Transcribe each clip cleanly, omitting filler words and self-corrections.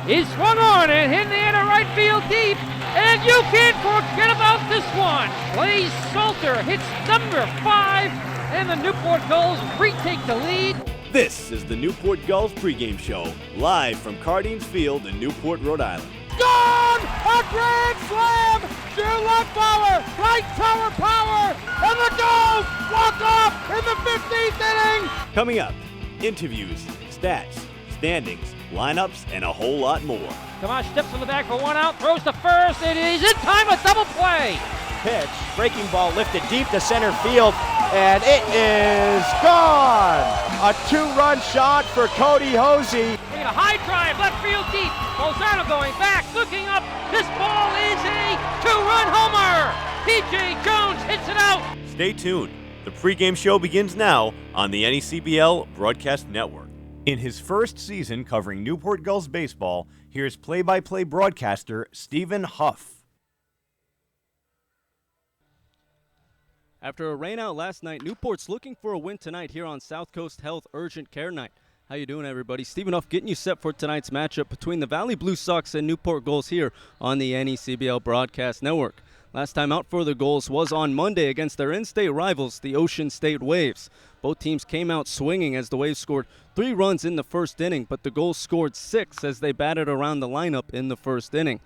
is swung on and hit in the air to right field deep. And you can't forget about this one. Blaze Salter hits number 5, and the Newport Gulls retake the lead. This is the Newport Gulls pregame show, live from Cardines Field in Newport, Rhode Island. Gone! A grand slam! Drew Luckbauer, right tower power, and the Gulls walk off in the 15th inning! Coming up, interviews, stats, standings, lineups, and a whole lot more. Tomas steps on the back for 1 out, throws to first, and it is in time, a double play. Pitch, breaking ball lifted deep to center field, and it is gone! A 2-run shot for Cody Hosey. Taking a high drive, left field deep. Bolzano going back, looking up. This ball is a 2-run homer. T.J. Jones hits it out. Stay tuned. The pregame show begins now on the NECBL Broadcast Network. In his first season covering Newport Gulls baseball, here's play-by-play broadcaster Stephen Huff. After a rainout last night, Newport's looking for a win tonight here on South Coast Health Urgent Care Night. How you doing, everybody? Stephen Huff getting you set for tonight's matchup between the Valley Blue Sox and Newport Gulls here on the NECBL Broadcast Network. Last time out for the Gulls was on Monday against their in-state rivals, the Ocean State Waves. Both teams came out swinging as the Waves scored 3 runs in the first inning, but the Gulls scored 6 as they batted around the lineup in the first inning.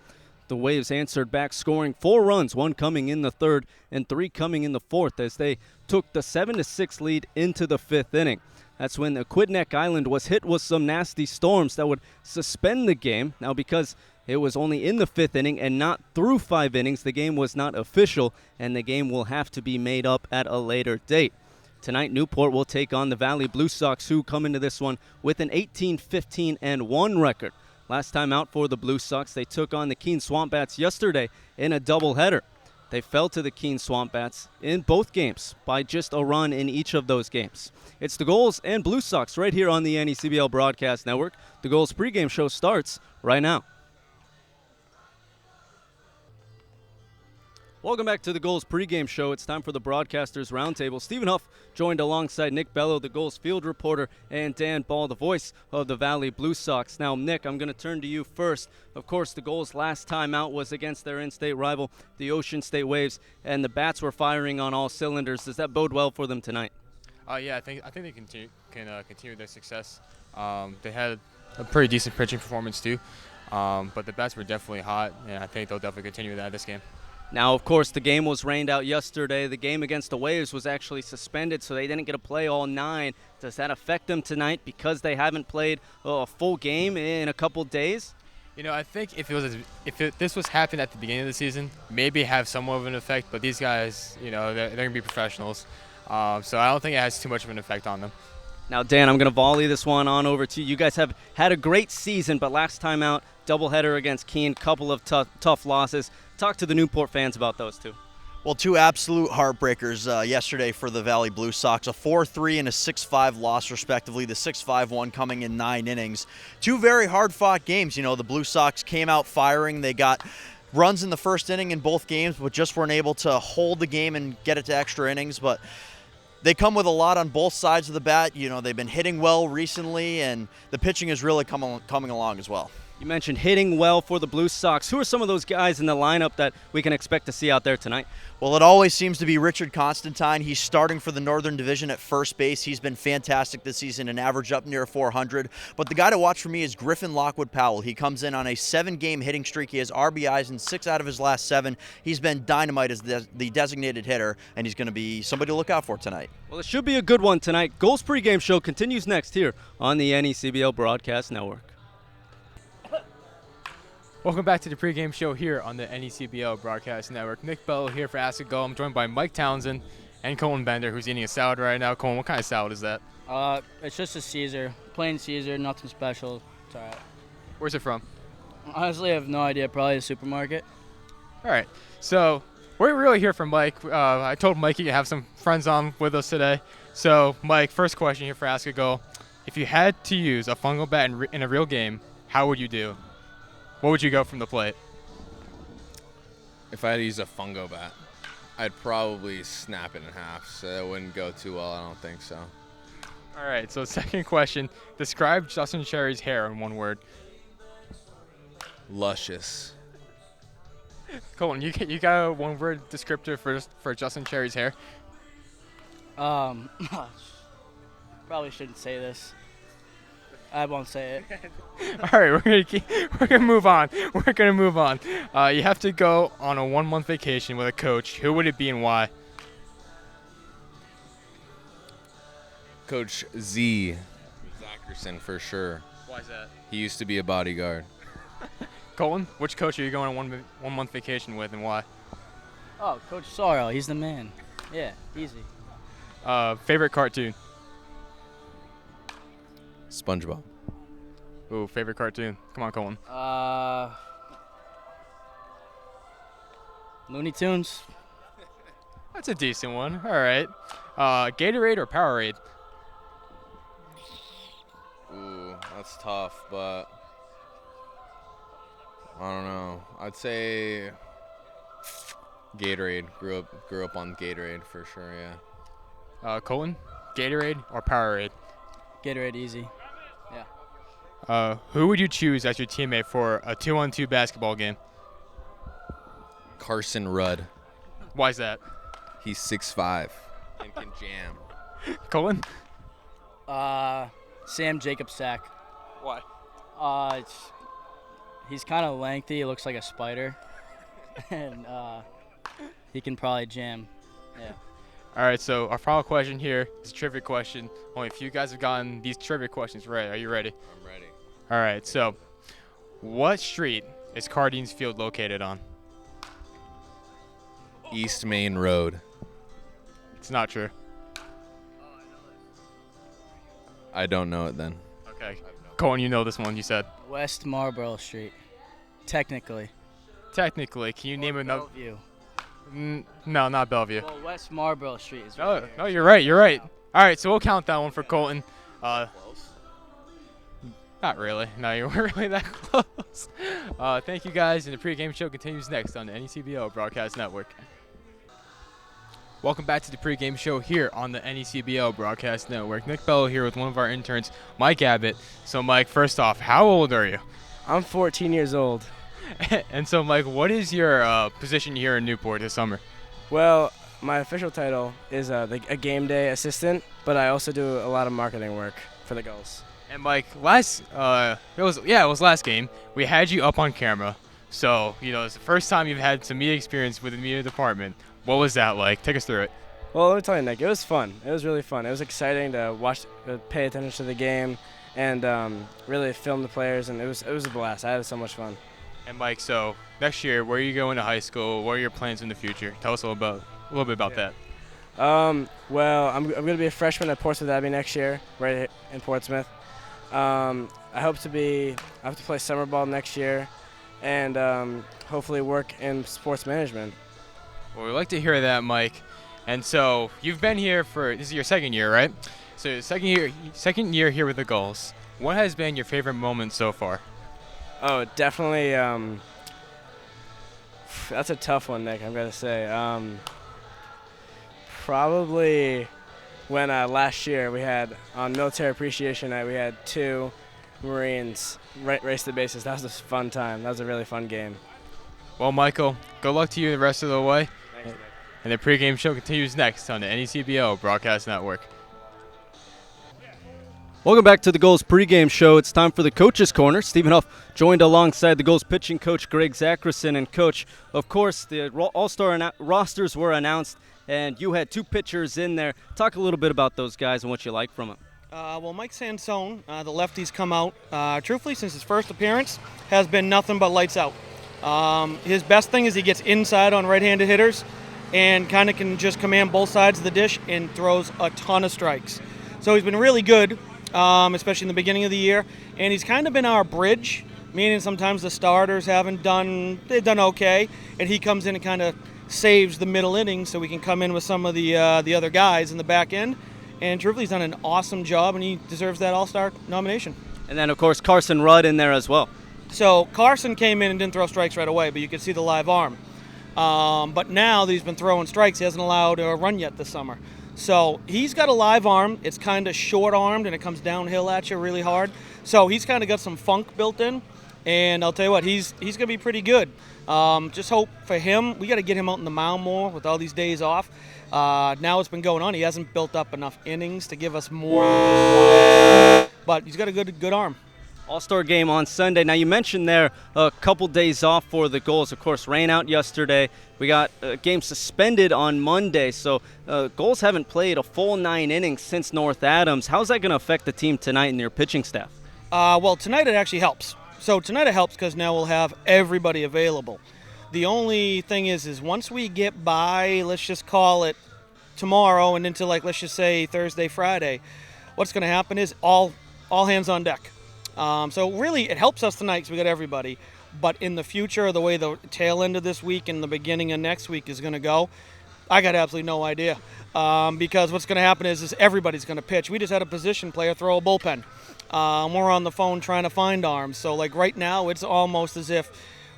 The Waves answered back, scoring 4 runs, 1 coming in the third and 3 coming in the fourth, as they took the 7-6 lead into the 5th inning. That's when Aquidneck Island was hit with some nasty storms that would suspend the game. Now, because it was only in the 5th inning and not through 5 innings, the game was not official, and the game will have to be made up at a later date. Tonight, Newport will take on the Valley Blue Sox, who come into this one with an 18-15-1 record. Last time out for the Blue Sox, they took on the Keene Swamp Bats yesterday in a doubleheader. They fell to the Keene Swamp Bats in both games by just a run in each of those games. It's the Gulls and Blue Sox right here on the NECBL Broadcast Network. The Gulls pregame show starts right now. Welcome back to the Gulls pregame show. It's time for the Broadcasters Roundtable. Stephen Huff joined alongside Nick Bello, the Gulls field reporter, and Dan Ball, the voice of the Valley Blue Sox. Now, Nick, I'm going to turn to you first. Of course, the Gulls' last time out was against their in-state rival, the Ocean State Waves, and the Bats were firing on all cylinders. Does that bode well for them tonight? Yeah, I think they can continue their success. They had a pretty decent pitching performance too, but the Bats were definitely hot, and I think they'll definitely continue that this game. Now, of course, the game was rained out yesterday. The game against the Waves was actually suspended, so they didn't get to play all 9. Does that affect them tonight because they haven't played a full game in a couple days? You know, I think if this was happening at the beginning of the season, maybe have somewhat of an effect. But these guys, you know, they're going to be professionals, so I don't think it has too much of an effect on them. Now, Dan, I'm going to volley this one on over to you. You guys have had a great season, but last time out, doubleheader against Keene, couple of tough losses. Talk to the Newport fans about those two. Well, 2 absolute heartbreakers yesterday for the Valley Blue Sox, a 4-3 and a 6-5 loss, respectively, the 6-5 one coming in 9 innings. 2 very hard-fought games. You know, the Blue Sox came out firing. They got runs in the first inning in both games, but just weren't able to hold the game and get it to extra innings. But they come with a lot on both sides of the bat. You know, they've been hitting well recently, and the pitching is really coming along as well. You mentioned hitting well for the Blue Sox. Who are some of those guys in the lineup that we can expect to see out there tonight? Well, it always seems to be Richard Constantine. He's starting for the Northern Division at first base. He's been fantastic this season and averaged up near 400. But the guy to watch for me is Griffin Lockwood Powell. He comes in on a 7-game hitting streak. He has RBIs in 6 out of his last 7. He's been dynamite as the designated hitter, and he's going to be somebody to look out for tonight. Well, it should be a good one tonight. Gulls pregame show continues next here on the NECBL Broadcast Network. Welcome back to the pregame show here on the NECBL Broadcast Network. Nick Bello here for Ask a Go. I'm joined by Mike Townsend and Colin Bender, who's eating a salad right now. Colin, what kind of salad is that? It's just a Caesar, plain Caesar, nothing special. It's all right. Where's it from? Honestly, I have no idea. Probably the supermarket. All right. So we're really here for Mike. I told Mike he could have some friends on with us today. So, Mike, first question here for Ask a Go. If you had to use a fungo bat in a real game, how would you do? What would you go from the plate? If I had to use a fungo bat, I'd probably snap it in half, so it wouldn't go too well. I don't think so. All right, so second question. Describe Justin Cherry's hair in one word. Luscious. Colton, you got a one-word descriptor for Justin Cherry's hair? Probably shouldn't say this. I won't say it. All right, we're gonna move on. We're gonna move on. You have to go on a 1-month vacation with a coach. Who would it be and why? Coach Z. Zackerson for sure. Why is that? He used to be a bodyguard. Colton, which coach are you going on 1-month vacation with and why? Oh, Coach Sorrell, he's the man. Yeah, easy. Favorite cartoon? SpongeBob. Ooh, favorite cartoon. Come on, Colton. Looney Tunes. That's a decent one. All right. Gatorade or Powerade? Ooh, that's tough, but I don't know. I'd say Gatorade. Grew up on Gatorade for sure, yeah. Colton, Gatorade or Powerade? Gatorade easy. Who would you choose as your teammate for a 2-on-2 basketball game? Carson Rudd. Why is that? He's 6'5" and can jam. Colton? Sam Jacobsack. Why? He's kind of lengthy. He looks like a spider. And he can probably jam. Yeah. All right, so our final question here is a trivia question. Only a few guys have gotten these trivia questions right. Are you ready? I'm ready. All right, so what street is Cardines Field located on? East Main Road. It's not true. I don't know it then. Okay. Colin, you know this one, you said. West Marlborough Street. Technically. Technically, can you name another? Bellevue. No, not Bellevue. Well, West Marlborough Street is right No, there. no, you're right. You're right. All right, so we'll count that one for Colton. Not really. No, you weren't really that close. Thank you guys, and the pregame show continues next on the NECBO Broadcast Network. Welcome back to the pregame show here on the NECBO Broadcast Network. Nick Bello here with one of our interns, Mike Abbott. So, Mike, first off, how old are you? I'm 14 years old. And so, Mike, what is your position here in Newport this summer? Well, my official title is a game day assistant, but I also do a lot of marketing work for the Gulls. And Mike, it was last game. We had you up on camera, so it's the first time you've had some media experience with the media department. What was that like? Take us through it. Well, let me tell you, Nick, it was fun. It was really fun. It was exciting to watch, pay attention to the game, and really film the players, and it was a blast. I had so much fun. And Mike, so next year, where are you going to high school? What are your plans in the future? Tell us a little bit about that. Well, I'm going to be a freshman at Portsmouth Abbey next year, right in Portsmouth. I have to play summer ball next year, and hopefully work in sports management. Well, we'd like to hear that, Mike. And so you've been here this is your second year, right? So second year here with the Gulls. What has been your favorite moment so far? Oh, definitely. That's a tough one, Nick. I'm gonna say. Probably when last year we had on Military Appreciation Night, we had 2 Marines race the bases. That was a fun time. That was a really fun game. Well, Michael, good luck to you the rest of the way. Thanks, Nick. And the pregame show continues next on the NECBO Broadcast Network. Welcome back to the Gulls pregame show. It's time for the Coach's Corner. Stephen Huff joined alongside the Gulls pitching coach Greg Zackerson. And Coach, of course, the All-Star rosters were announced, and you had 2 pitchers in there. Talk a little bit about those guys and what you like from them. Well, Mike Sansone, the lefty's come out, truthfully, since his first appearance, has been nothing but lights out. His best thing is he gets inside on right-handed hitters and kind of can just command both sides of the dish and throws a ton of strikes. So he's been really good, especially in the beginning of the year. And he's kind of been our bridge, meaning sometimes the starters they've done okay, and he comes in and kind of saves the middle innings so we can come in with some of the other guys in the back end. And truthfully, he's done an awesome job, and he deserves that All-Star nomination. And then, of course, Carson Rudd in there as well. So Carson came in and didn't throw strikes right away, but you could see the live arm. But now that he's been throwing strikes, he hasn't allowed a run yet this summer. So he's got a live arm. It's kind of short-armed, and it comes downhill at you really hard. So he's kind of got some funk built in. And I'll tell you what, he's going to be pretty good. Just hope for him. We got to get him out in the mound more with all these days off. Now it's been going on. He hasn't built up enough innings to give us more. But he's got a good arm. All-Star game on Sunday. Now, you mentioned there a couple days off for the Gulls. Of course, rain out yesterday. We got a game suspended on Monday. So Gulls haven't played a full 9 innings since North Adams. How's that going to affect the team tonight and your pitching staff? Well, tonight it actually helps. So tonight it helps because now we'll have everybody available. The only thing is once we get by, let's just call it tomorrow and into, like, let's just say Thursday, Friday, what's going to happen is all hands on deck. So really it helps us tonight because we got everybody. But in the future, the way the tail end of this week and the beginning of next week is going to go, I got absolutely no idea. Because what's going to happen is everybody's going to pitch. We just had a position player throw a bullpen. We're on the phone trying to find arms. So, like, right now, it's almost as if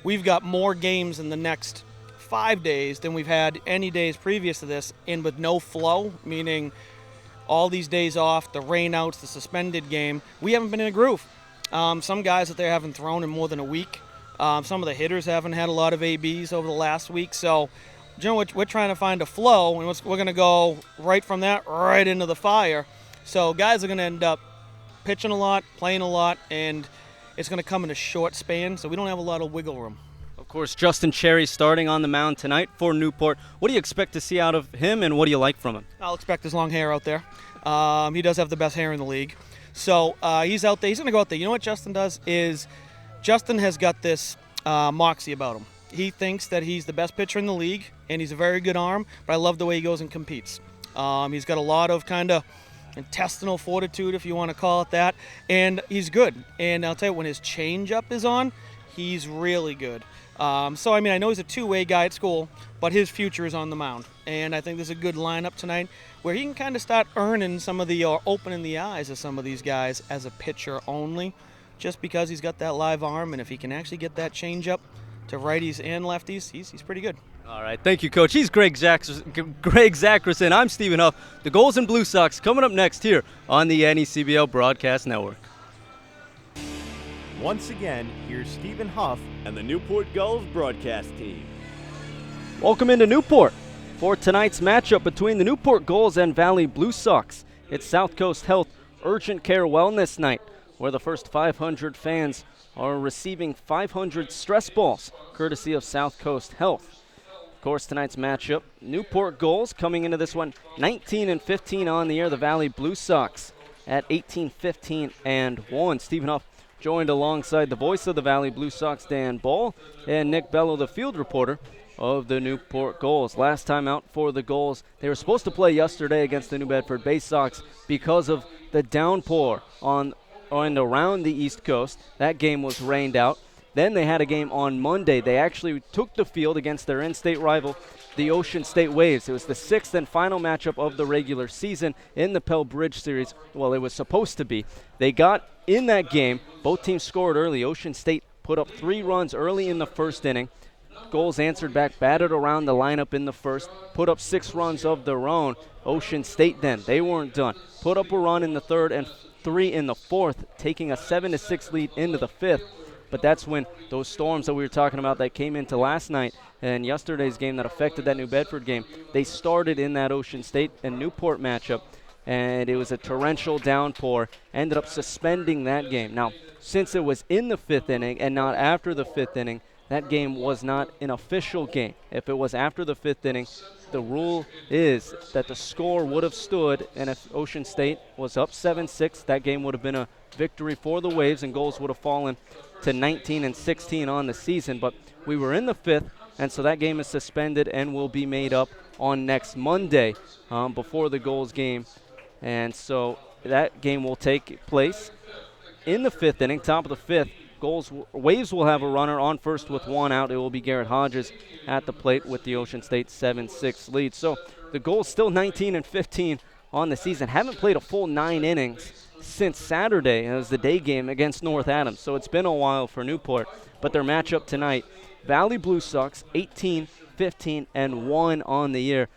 we've got more games in the next 5 days than we've had any days previous to this, and with no flow, meaning all these days off, the rainouts, the suspended game, we haven't been in a groove. Some guys that they haven't thrown in more than a week. Some of the hitters haven't had a lot of ABs over the last week. So, you know, we're trying to find a flow, and we're going to go right from that right into the fire. So guys are going to end up pitching a lot, playing a lot, and it's going to come in a short span, so we don't have a lot of wiggle room. Of course, Justin Cherry starting on the mound tonight for Newport. What do you expect to see out of him, and what do you like from him? I'll expect his long hair out there. He does have the best hair in the league. So he's out there. He's going to go out there. You know what Justin does is Justin has got this moxie about him. He thinks that he's the best pitcher in the league, and he's a very good arm, but I love the way he goes and competes. He's got a lot of kind of intestinal fortitude, if you want to call it that, and he's good. And I'll tell you, when his changeup is on, he's really good. So, I mean, I know he's a two-way guy at school, but his future is on the mound. And I think there's a good lineup tonight where he can kind of start earning some of the, or opening the eyes of some of these guys as a pitcher only, just because he's got that live arm, and if he can actually get that changeup to righties and lefties, he's pretty good. All right, thank you, Coach. He's Greg Zackerson. I'm Stephen Huff. The Gulls and Blue Sox coming up next here on the NECBL Broadcast Network. Once again, here's Stephen Huff and the Newport Gulls broadcast team. Welcome into Newport for tonight's matchup between the Newport Gulls and Valley Blue Sox. It's South Coast Health Urgent Care Wellness Night, where the first 500 fans are receiving 500 stress balls, courtesy of South Coast Health. Of course, tonight's matchup, Newport Gulls coming into this one 19-15 on the year. The Valley Blue Sox at 18-15-1. Stephen Huff joined alongside the voice of the Valley Blue Sox, Dan Ball, and Nick Bello, the field reporter of the Newport Gulls. Last time out for the Gulls, they were supposed to play yesterday against the New Bedford Bay Sox because of the downpour on and around the East Coast. That game was rained out. Then they had a game on Monday. They actually took the field against their in-state rival, the Ocean State Waves. It was the 6th and final matchup of the regular season in the Pell Bridge Series. Well, it was supposed to be. They got in that game. Both teams scored early. Ocean State put up 3 runs early in the first inning. Gulls answered back, batted around the lineup in the first, put up 6 runs of their own. Ocean State then, they weren't done. Put up a run in the third and 3 in the fourth, taking a 7-6 lead into the 5th. But that's when those storms that we were talking about that came into last night and yesterday's game that affected that New Bedford game, they started in that Ocean State and Newport matchup, and it was a torrential downpour, ended up suspending that game. Now, since it was in the 5th inning and not after the 5th inning, that game was not an official game. If it was after the 5th inning, the rule is that the score would have stood, and if Ocean State was up 7-6, that game would have been a victory for the Waves, and Gulls would have fallen to 19-16 on the season. But we were in the 5th, and so that game is suspended and will be made up on next Monday before the Gulls game. And so that game will take place in the 5th inning, top of the 5th. Waves will have a runner on first with 1 out. It will be Garrett Hodges at the plate with the Ocean State 7-6 lead. So the Gulls still 19-15 on the season. Haven't played a full 9 innings since Saturday. It was the day game against North Adams. So it's been a while for Newport. But their matchup tonight, Valley Blue Sox 18-15-1 on the year.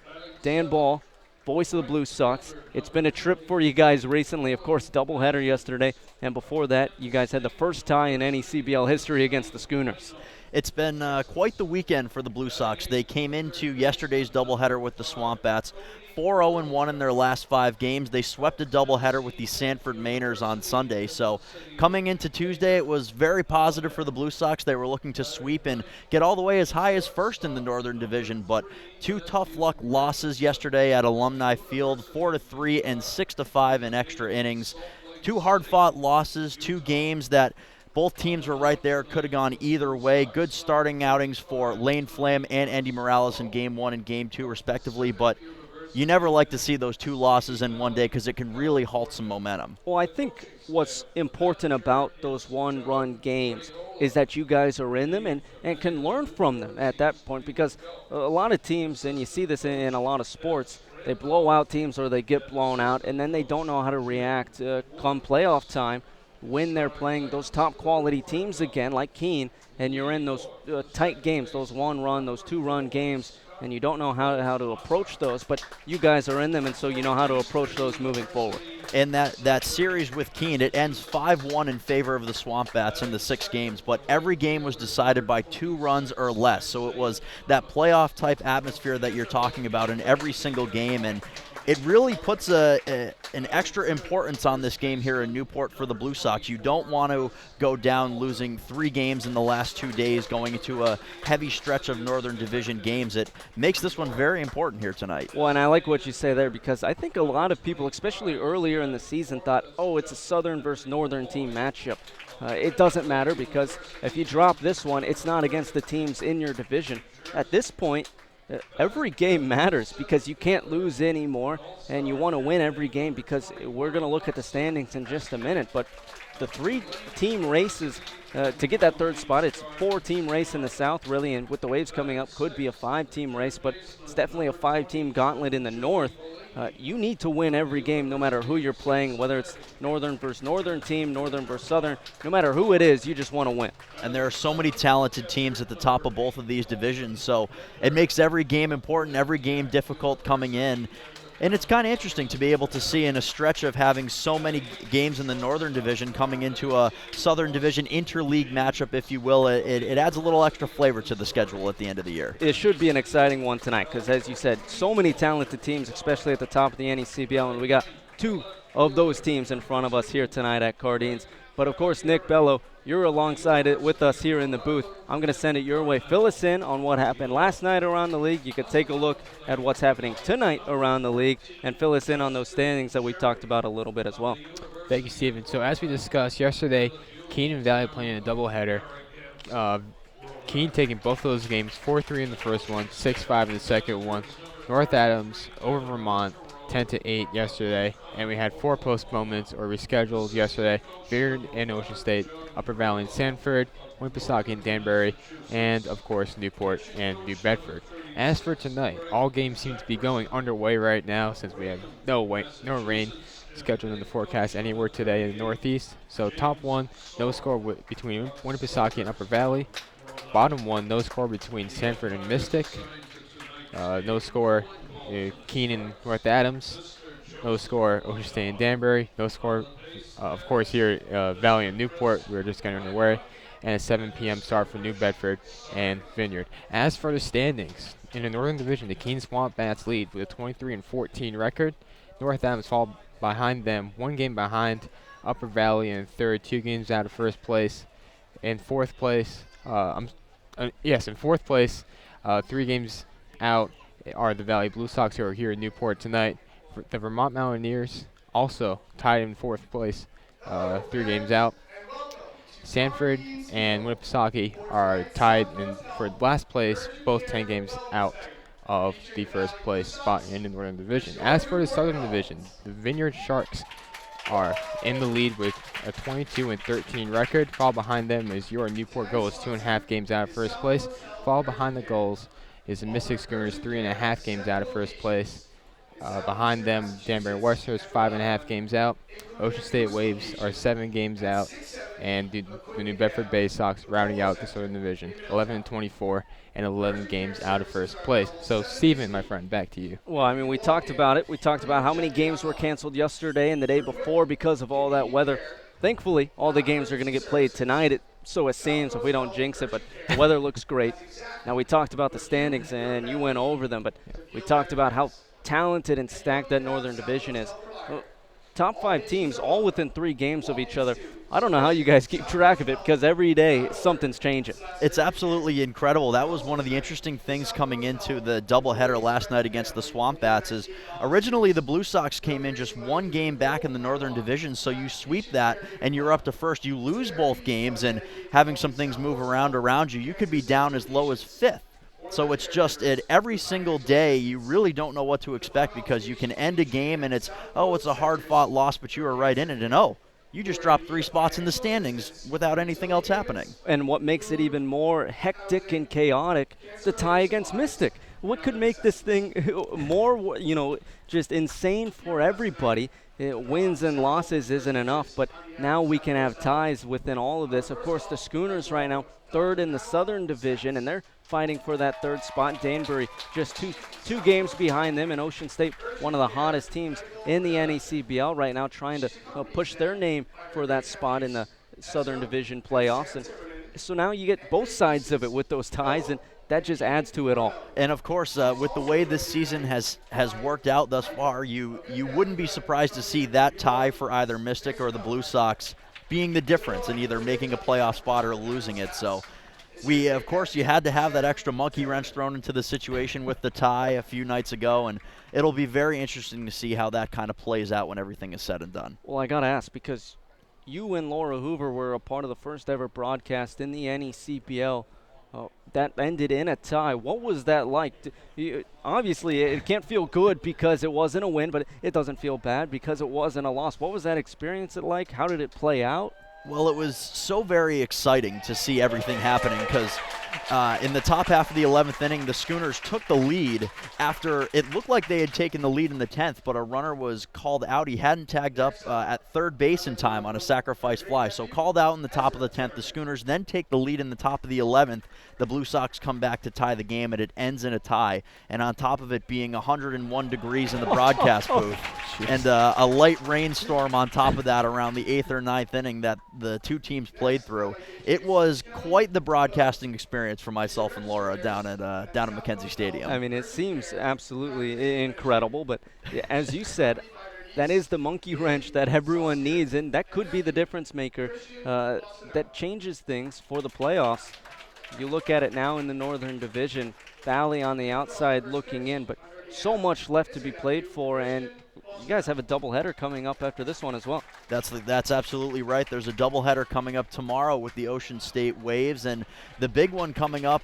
Dan Ball, voice of the Blue Sox. It's been a trip for you guys recently. Of course, doubleheader yesterday, and before that, you guys had the first tie in any CBL history against the Schooners. It's been quite the weekend for the Blue Sox. They came into yesterday's doubleheader with the Swamp Bats, 4-0-1 in their last 5 games. They swept a doubleheader with the Sanford Mainers on Sunday. So coming into Tuesday, it was very positive for the Blue Sox. They were looking to sweep and get all the way as high as first in the Northern Division, but 2 tough luck losses yesterday at Alumni Field, 4-3 and 6-5 in extra innings. 2 hard-fought losses, 2 games that both teams were right there, could have gone either way. Good starting outings for Lane Flam and Andy Morales in Game 1 and Game 2, respectively, but you never like to see those 2 losses in one day because it can really halt some momentum. Well, I think what's important about those one-run games is that you guys are in them and can learn from them at that point, because a lot of teams, and you see this in a lot of sports, they blow out teams or they get blown out, and then they don't know how to react come playoff time when they're playing those top-quality teams again, like Keene, and you're in those tight games, those one-run, those 2-run games, and you don't know how to approach those, but you guys are in them, and so you know how to approach those moving forward. And that series with Keene, it ends 5-1 in favor of the Swamp Bats in the 6 games, but every game was decided by 2 runs or less, so it was that playoff-type atmosphere that you're talking about in every single game, and it really puts an extra importance on this game here in Newport for the Blue Sox. You don't want to go down losing 3 games in the last 2 days, going into a heavy stretch of Northern Division games. It makes this one very important here tonight. Well, and I like what you say there, because I think a lot of people, especially earlier in the season, thought, oh, it's a Southern versus Northern team matchup. It doesn't matter, because if you drop this one, it's not against the teams in your division. At this point, every game matters, because you can't lose anymore, and you want to win every game, because we're going to look at the standings in just a minute. But the 3-team races to get that 3rd spot, it's a 4-team race in the South, really, and with the Waves coming up, could be a 5-team race, but it's definitely a 5-team gauntlet in the North. You need to win every game, no matter who you're playing, whether it's Northern versus Northern team, Northern versus Southern. No matter who it is, you just want to win. And there are so many talented teams at the top of both of these divisions, so it makes every game important, every game difficult coming in. And it's kind of interesting to be able to see in a stretch of having so many games in the Northern Division coming into a Southern Division interleague matchup, if you will. It adds a little extra flavor to the schedule at the end of the year. It should be an exciting one tonight, because as you said, so many talented teams, especially at the top of the NECBL, and we got 2 of those teams in front of us here tonight at Cardines. But of course, Nick Bello, you're alongside it with us here in the booth. I'm going to send it your way. Fill us in on what happened last night around the league. You can take a look at what's happening tonight around the league, and fill us in on those standings that we talked about a little bit as well. Thank you, Steven. So as we discussed yesterday, Keene and Valley playing a doubleheader. Keene taking both of those games, 4-3 in the first one, 6-5 in the second one. North Adams over Vermont, 10-8 yesterday, and we had 4 postponements or reschedules yesterday: Vineyard and Ocean State, Upper Valley and Sanford, Winnipesaukee and Danbury, and of course Newport and New Bedford. As for tonight, all games seem to be going underway right now, since we have no rain scheduled in the forecast anywhere today in the Northeast. So top 1, no score between Winnipesaukee and Upper Valley. Bottom 1, no score between Sanford and Mystic. No score Keene and North Adams. No score Ocean State and Danbury. No score, of course, here Valley and Newport. We're just getting underway. And a 7 p.m. start for New Bedford and Vineyard. As for the standings, in the Northern Division, the Keene Swamp Bats lead with a 23-14 record. North Adams fall behind them, 1 game behind Upper Valley in 3rd, 2 games out of 1st place. In 4th place, in 4th place, 3 games out are the Valley Blue Sox, who are here in Newport tonight. The Vermont Mountaineers also tied in 4th place, 3 games out. Sanford and Winnipesaukee are tied for last place, both 10 games out of the 1st place spot in the Northern Division. As for the Southern Division, the Vineyard Sharks are in the lead with a 22-13 record. Followed behind them is your Newport Gulls, 2.5 games out of 1st place. Followed behind the Gulls is the Mystic Schooners, 3.5 games out of 1st place. Behind them, Danbury Webster is 5.5 games out. Ocean State Waves are 7 games out, and the New Bedford Bay Sox rounding out the Southern Division, 11-24, and 11 games out of first place. So, Steven, my friend, back to you. Well, I mean, we talked about it. We talked about how many games were canceled yesterday and the day before because of all that weather. Thankfully, all the games are going to get played tonight, so it seems, if we don't jinx it, but the weather looks great. Now, we talked about the standings, and you went over them, but we talked about how talented and stacked that Northern Division is. Well, top 5 teams all within 3 games of each other. I don't know how you guys keep track of it because every day something's changing. It's absolutely incredible. That was one of the interesting things coming into the doubleheader last night against the Swamp Bats is originally the Blue Sox came in just 1 game back in the Northern Division, so you sweep that and you're up to first. You lose both games, and having some things move around you, you could be down as low as 5th. So it's just every single day you really don't know what to expect because you can end a game and it's a hard-fought loss, but you were right in it, and you just dropped 3 spots in the standings without anything else happening. And what makes it even more hectic and chaotic, the tie against Mystic. What could make this thing more, just insane for everybody? Wins and losses isn't enough, but now we can have ties within all of this. Of course, the Schooners right now, 3rd in the Southern Division, and they're fighting for that 3rd spot. Danbury just two games behind them, and Ocean State, one of the hottest teams in the NECBL right now, trying to push their name for that spot in the Southern Division playoffs. And so now you get both sides of it with those ties, and that just adds to it all. And of course, with the way this season has worked out thus far, you wouldn't be surprised to see that tie for either Mystic or the Blue Sox being the difference in either making a playoff spot or losing it. So of course, you had to have that extra monkey wrench thrown into the situation with the tie a few nights ago, and it'll be very interesting to see how that kind of plays out when everything is said and done. Well, I got to ask, because you and Laura Hoover were a part of the first ever broadcast in the NECBL that ended in a tie. What was that like? Obviously, it can't feel good because it wasn't a win, but it doesn't feel bad because it wasn't a loss. What was that experience like? How did it play out? Well, it was so very exciting to see everything happening because in the top half of the 11th inning, the Schooners took the lead after it looked like they had taken the lead in the 10th, but a runner was called out. He hadn't tagged up at 3rd base in time on a sacrifice fly, so called out in the top of the 10th. The Schooners then take the lead in the top of the 11th. The Blue Sox come back to tie the game, and it ends in a tie. And on top of it being 101 degrees in the broadcast booth and a light rainstorm on top of that around the 8th or 9th inning that the two teams played through, it was quite the broadcasting experience for myself and Laura down at McKenzie Stadium. I mean, it seems absolutely incredible, but as you said, that is the monkey wrench that everyone needs, and that could be the difference maker that changes things for the playoffs. You look at it now in the Northern Division, Valley on the outside looking in, but so much left to be played for, and you guys have a doubleheader coming up after this one as well. That's absolutely right. There's a doubleheader coming up tomorrow with the Ocean State Waves, and the big one coming up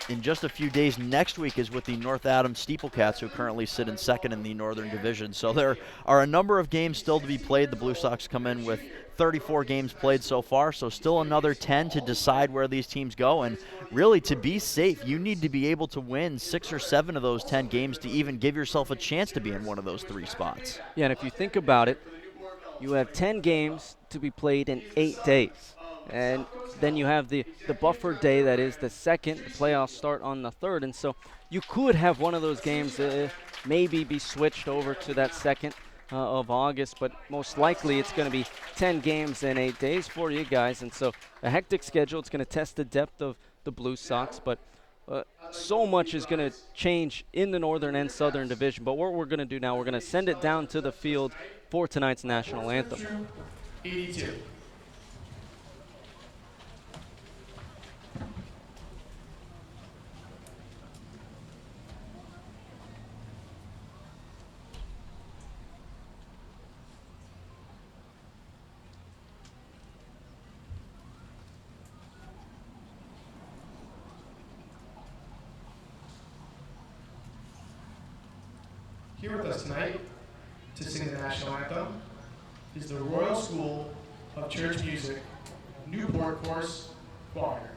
in just a few days next week is with the North Adams Steeplecats, who currently sit in 2nd in the Northern Division. So there are a number of games still to be played. The Blue Sox come in with 34 games played so far, so still another 10 to decide where these teams go. And really, to be safe, you need to be able to win 6 or 7 of those 10 games to even give yourself a chance to be in one of those 3 spots. Yeah, and if you think about it, you have 10 games to be played in 8 days. And then you have the buffer day that is the 2nd. The playoffs start on the 3rd. And so you could have one of those games maybe be switched over to that 2nd of August, but most likely it's going to be 10 games in 8 days for you guys. And so a hectic schedule. It's going to test the depth of the Blue Sox, but so much is going to change in the Northern and Southern Division. But what we're going to do now, we're going to send it down to the field for tonight's national anthem. 82. Here with us tonight to sing the national anthem is the Royal School of Church Music, Newport Course Choir.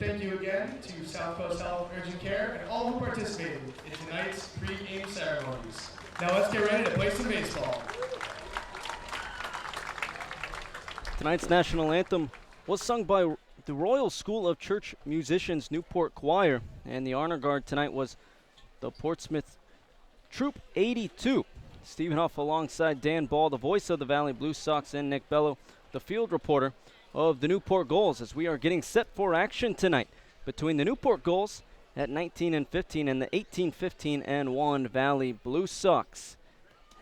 Thank you again to South Coast Health Urgent Care and all who participated in tonight's pre-game ceremonies. Now let's get ready to play some baseball. Tonight's national anthem was sung by the Royal School of Church Musicians Newport Choir, and the honor guard tonight was the Portsmouth Troop 82. Stephen Huff alongside Dan Ball, the voice of the Valley Blue Sox, and Nick Bello, the field reporter of the Newport Gulls, as we are getting set for action tonight between the Newport Gulls at 19-15 and the 18-15-1 Valley Blue Sox.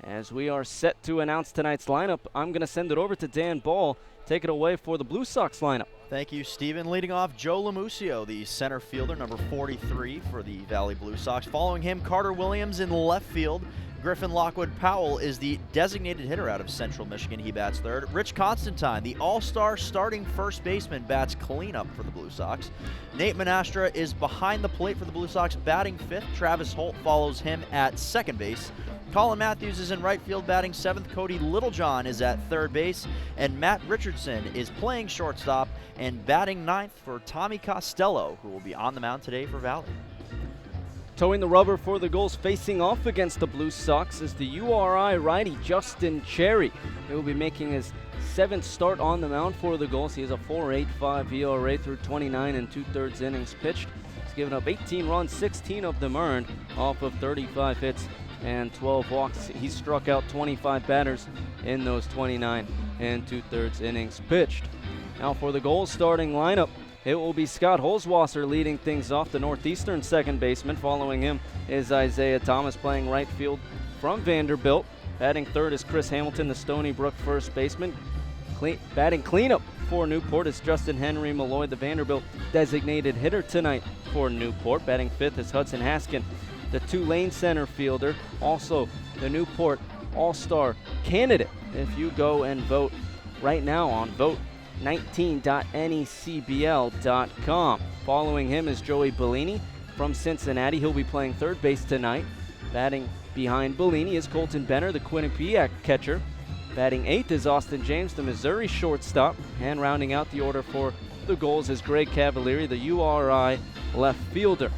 As we are set to announce tonight's lineup, I'm going to send it over to Dan Ball. Take it away for the Blue Sox lineup. Thank you, Steven. Leading off, Joe Lamusio, the center fielder, number 43 for the Valley Blue Sox. Following him, Carter Williams in left field. Griffin Lockwood Powell is the designated hitter out of Central Michigan. He bats third. Rich Constantine, the all-star starting first baseman, bats cleanup for the Blue Sox. Nate Monastra is behind the plate for the Blue Sox, batting fifth. Travis Holt follows him at second base. Colin Matthews is in right field, batting seventh. Cody Littlejohn is at third base. And Matt Richardson is playing shortstop and batting ninth for Tommy Costello, who will be on the mound today for Valley. Towing the rubber for the Gulls facing off against the Blue Sox is the URI righty Justin Cherry. He will be making his seventh start on the mound for the Gulls. He has a 4.85 ERA through 29 and 2/3 innings pitched. He's given up 18 runs, 16 of them earned off of 35 hits and 12 walks. He struck out 25 batters in those 29 and 2/3 innings pitched. Now for the Gulls starting lineup, it will be Scott Holzwasser leading things off, the Northeastern second baseman. Following him is Isaiah Thomas playing right field from Vanderbilt. Batting third is Chris Hamilton, the Stony Brook first baseman. Batting cleanup for Newport is Justin Henry Malloy, the Vanderbilt designated hitter tonight for Newport. Batting fifth is Hudson Haskin, the Tulane center fielder, also the Newport All-Star candidate. If you go and vote right now on vote19.necbl.com. Following him is Joey Bellini from Cincinnati. He'll be playing third base tonight. Batting behind Bellini is Colton Benner, the Quinnipiac catcher. Batting eighth is Austin James, the Missouri shortstop. And rounding out the order for the Gulls is Greg Cavalieri, the URI left fielder.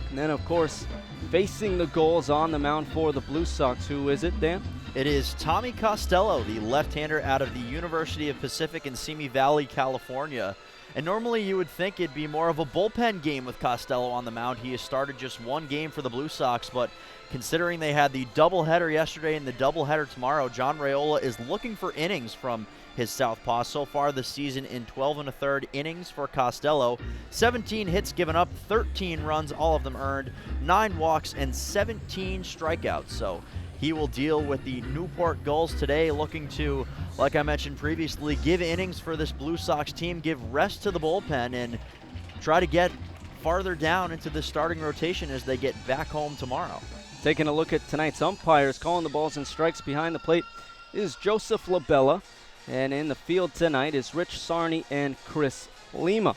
And then, of course, facing the Gulls on the mound for the Blue Sox. Who is it, Dan? It is Tommy Costello, the left-hander out of the University of Pacific in Simi Valley, California. And normally you would think it'd be more of a bullpen game with Costello on the mound. He has started just one game for the Blue Sox, but considering they had the doubleheader yesterday and the doubleheader tomorrow, John Raiola is looking for innings from his southpaw. So far this season in 12 1/3 innings for Costello. 17 hits given up, 13 runs, all of them earned, 9 walks, and 17 strikeouts. So he will deal with the Newport Gulls today, looking to, like I mentioned previously, give innings for this Blue Sox team, give rest to the bullpen, and try to get farther down into the starting rotation as they get back home tomorrow. Taking a look at tonight's umpires, calling the balls and strikes behind the plate is Joseph Labella. And in the field tonight is Rich Sarney and Chris Lima.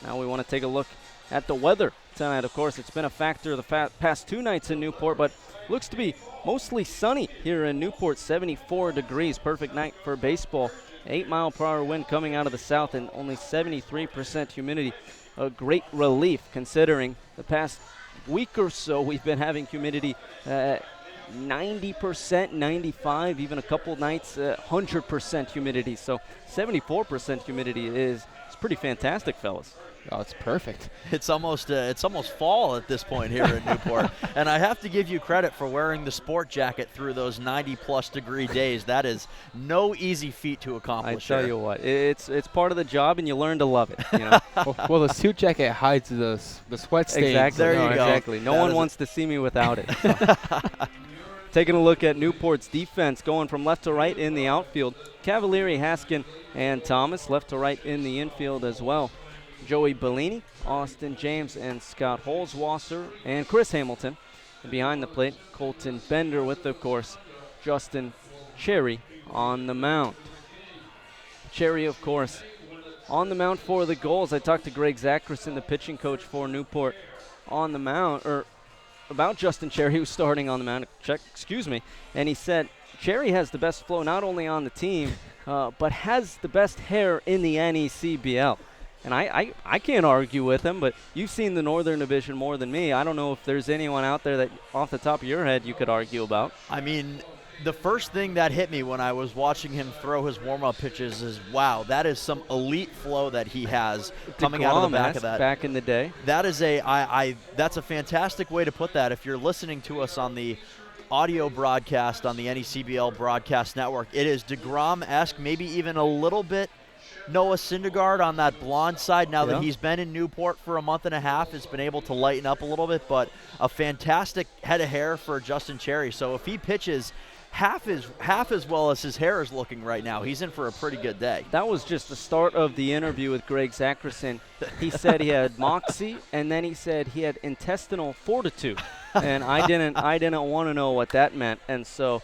Now we want to take a look at the weather tonight. Of course, it's been a factor the past 2 nights in Newport, but looks to be mostly sunny here in Newport. 74 degrees, perfect night for baseball. 8-mile-per-hour wind coming out of the south and only 73% humidity. A great relief considering the past week or so we've been having humidity 90%, 95, even a couple nights 100% humidity. So 74% humidity is pretty fantastic, fellas. Oh, it's perfect. It's almost fall at this point here in Newport. And I have to give you credit for wearing the sport jacket through those 90-plus degree days. That is no easy feat to accomplish. I tell you what, it's part of the job, and you learn to love it. You know? well, the suit jacket hides the sweat stains. Exactly. There you go. Exactly. No one wants to see me without it. So. Taking a look at Newport's defense, going from left to right in the outfield. Cavalieri, Haskin, and Thomas. Left to right in the infield as well. Joey Bellini, Austin James, and Scott Holzwasser, and Chris Hamilton. And behind the plate, Colton Bender with, of course, Justin Cherry on the mound. Cherry, of course, on the mound for the Gulls. I talked to Greg Zackerson, the pitching coach for Newport, on the mound, or about Justin Cherry, who's starting on the mound. And he said Cherry has the best flow not only on the team, but has the best hair in the NECBL. And I can't argue with him, but you've seen the Northern Division more than me. I don't know if there's anyone out there that off the top of your head you could argue about. I mean, the first thing that hit me when I was watching him throw his warm-up pitches is, wow, that is some elite flow that he has coming out of the back of that. Back in the day. That is that's a fantastic way to put that. If you're listening to us on the audio broadcast on the NECBL Broadcast Network, it is DeGrom-esque, maybe even a little bit Noah Syndergaard on that blonde side. Now that he's been in Newport for a month and a half, it's been able to lighten up a little bit, but a fantastic head of hair for Justin Cherry. So if he pitches half as well as his hair is looking right now, he's in for a pretty good day. That was just the start of the interview with Greg Zackerson. He said he had moxie, and then he said he had intestinal fortitude. And I didn't want to know what that meant. And so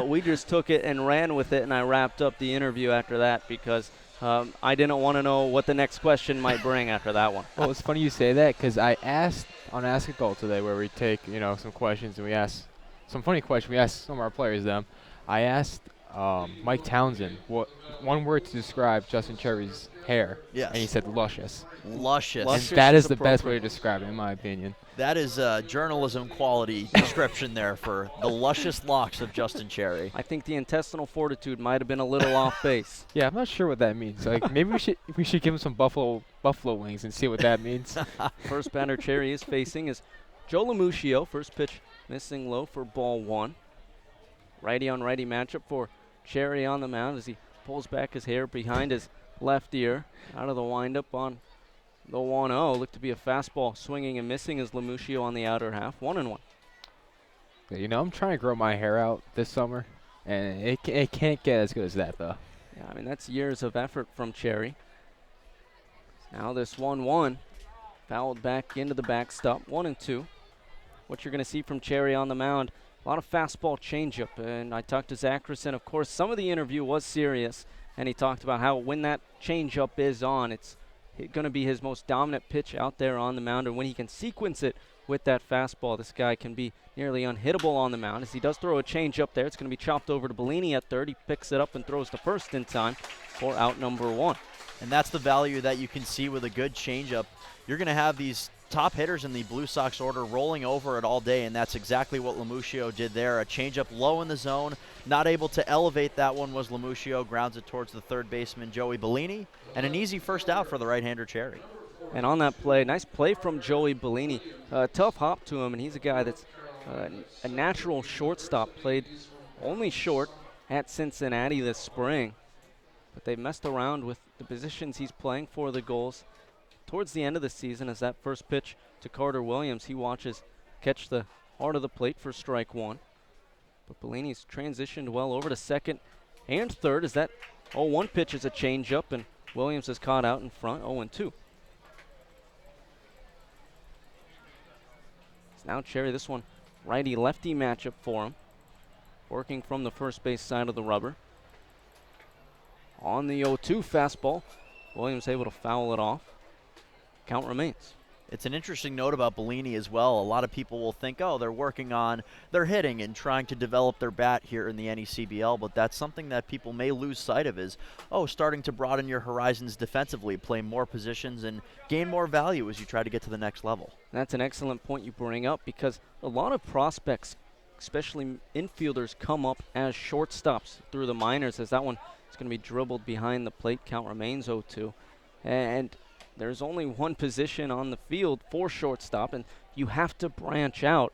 we just took it and ran with it, and I wrapped up the interview after that because I didn't want to know what the next question might bring after that one. Well, it's funny you say that because I asked on Ask a Goal today where we take, some questions and we ask some funny questions. We asked some of our players them. I asked Mike Townsend what one word to describe Justin Cherry's hair. Yes. And he said luscious. Luscious. And that is the best way to describe it, in my opinion. That is a journalism quality description there for the luscious locks of Justin Cherry. I think the intestinal fortitude might have been a little off base. Yeah, I'm not sure what that means. Like maybe we should give him some buffalo wings and see what that means. First batter Cherry is facing is Joe Lamuccio. First pitch missing low for ball one. Righty on righty matchup for Cherry on the mound as he pulls back his hair behind his left ear. Out of the windup on the 1-0. Looked to be a fastball swinging and missing as Lamuccio on the outer half. 1-1. I'm trying to grow my hair out this summer, and it can't get as good as that, though. Yeah, I mean, that's years of effort from Cherry. Now this 1-1 fouled back into the backstop. 1-2. What you're going to see from Cherry on the mound, a lot of fastball changeup. And I talked to Zackerson. Of course, some of the interview was serious, and he talked about how when that changeup is on, it's going to be his most dominant pitch out there on the mound. And when he can sequence it with that fastball, this guy can be nearly unhittable on the mound. As he does throw a changeup there, it's going to be chopped over to Bellini at third. He picks it up and throws to first in time for out number one. And that's the value that you can see with a good changeup. You're going to have these top hitters in the Blue Sox order rolling over it all day, and that's exactly what Lamuccio did there. A changeup low in the zone, not able to elevate that one was Lamuccio, grounds it towards the third baseman Joey Bellini, and an easy first out for the right-hander Cherry. And on that play, nice play from Joey Bellini. Tough hop to him, and he's a guy that's a natural shortstop, played only short at Cincinnati this spring, but they've messed around with the positions he's playing for the Gulls. Towards the end of the season, as that first pitch to Carter Williams, he watches catch the heart of the plate for strike one. But Bellini's transitioned well over to second and third as that 0-1 pitch is a changeup, and Williams is caught out in front, 0-2. Now Cherry, this one righty-lefty matchup for him, working from the first base side of the rubber. On the 0-2 fastball, Williams able to foul it off. Count remains. It's an interesting note about Bellini as well. A lot of people will think, oh, they're working on their hitting and trying to develop their bat here in the NECBL, but that's something that people may lose sight of is, starting to broaden your horizons defensively, play more positions, and gain more value as you try to get to the next level. That's an excellent point you bring up because a lot of prospects, especially infielders, come up as shortstops through the minors as that one is going to be dribbled behind the plate. Count remains 0-2. And there's only one position on the field for shortstop, and you have to branch out.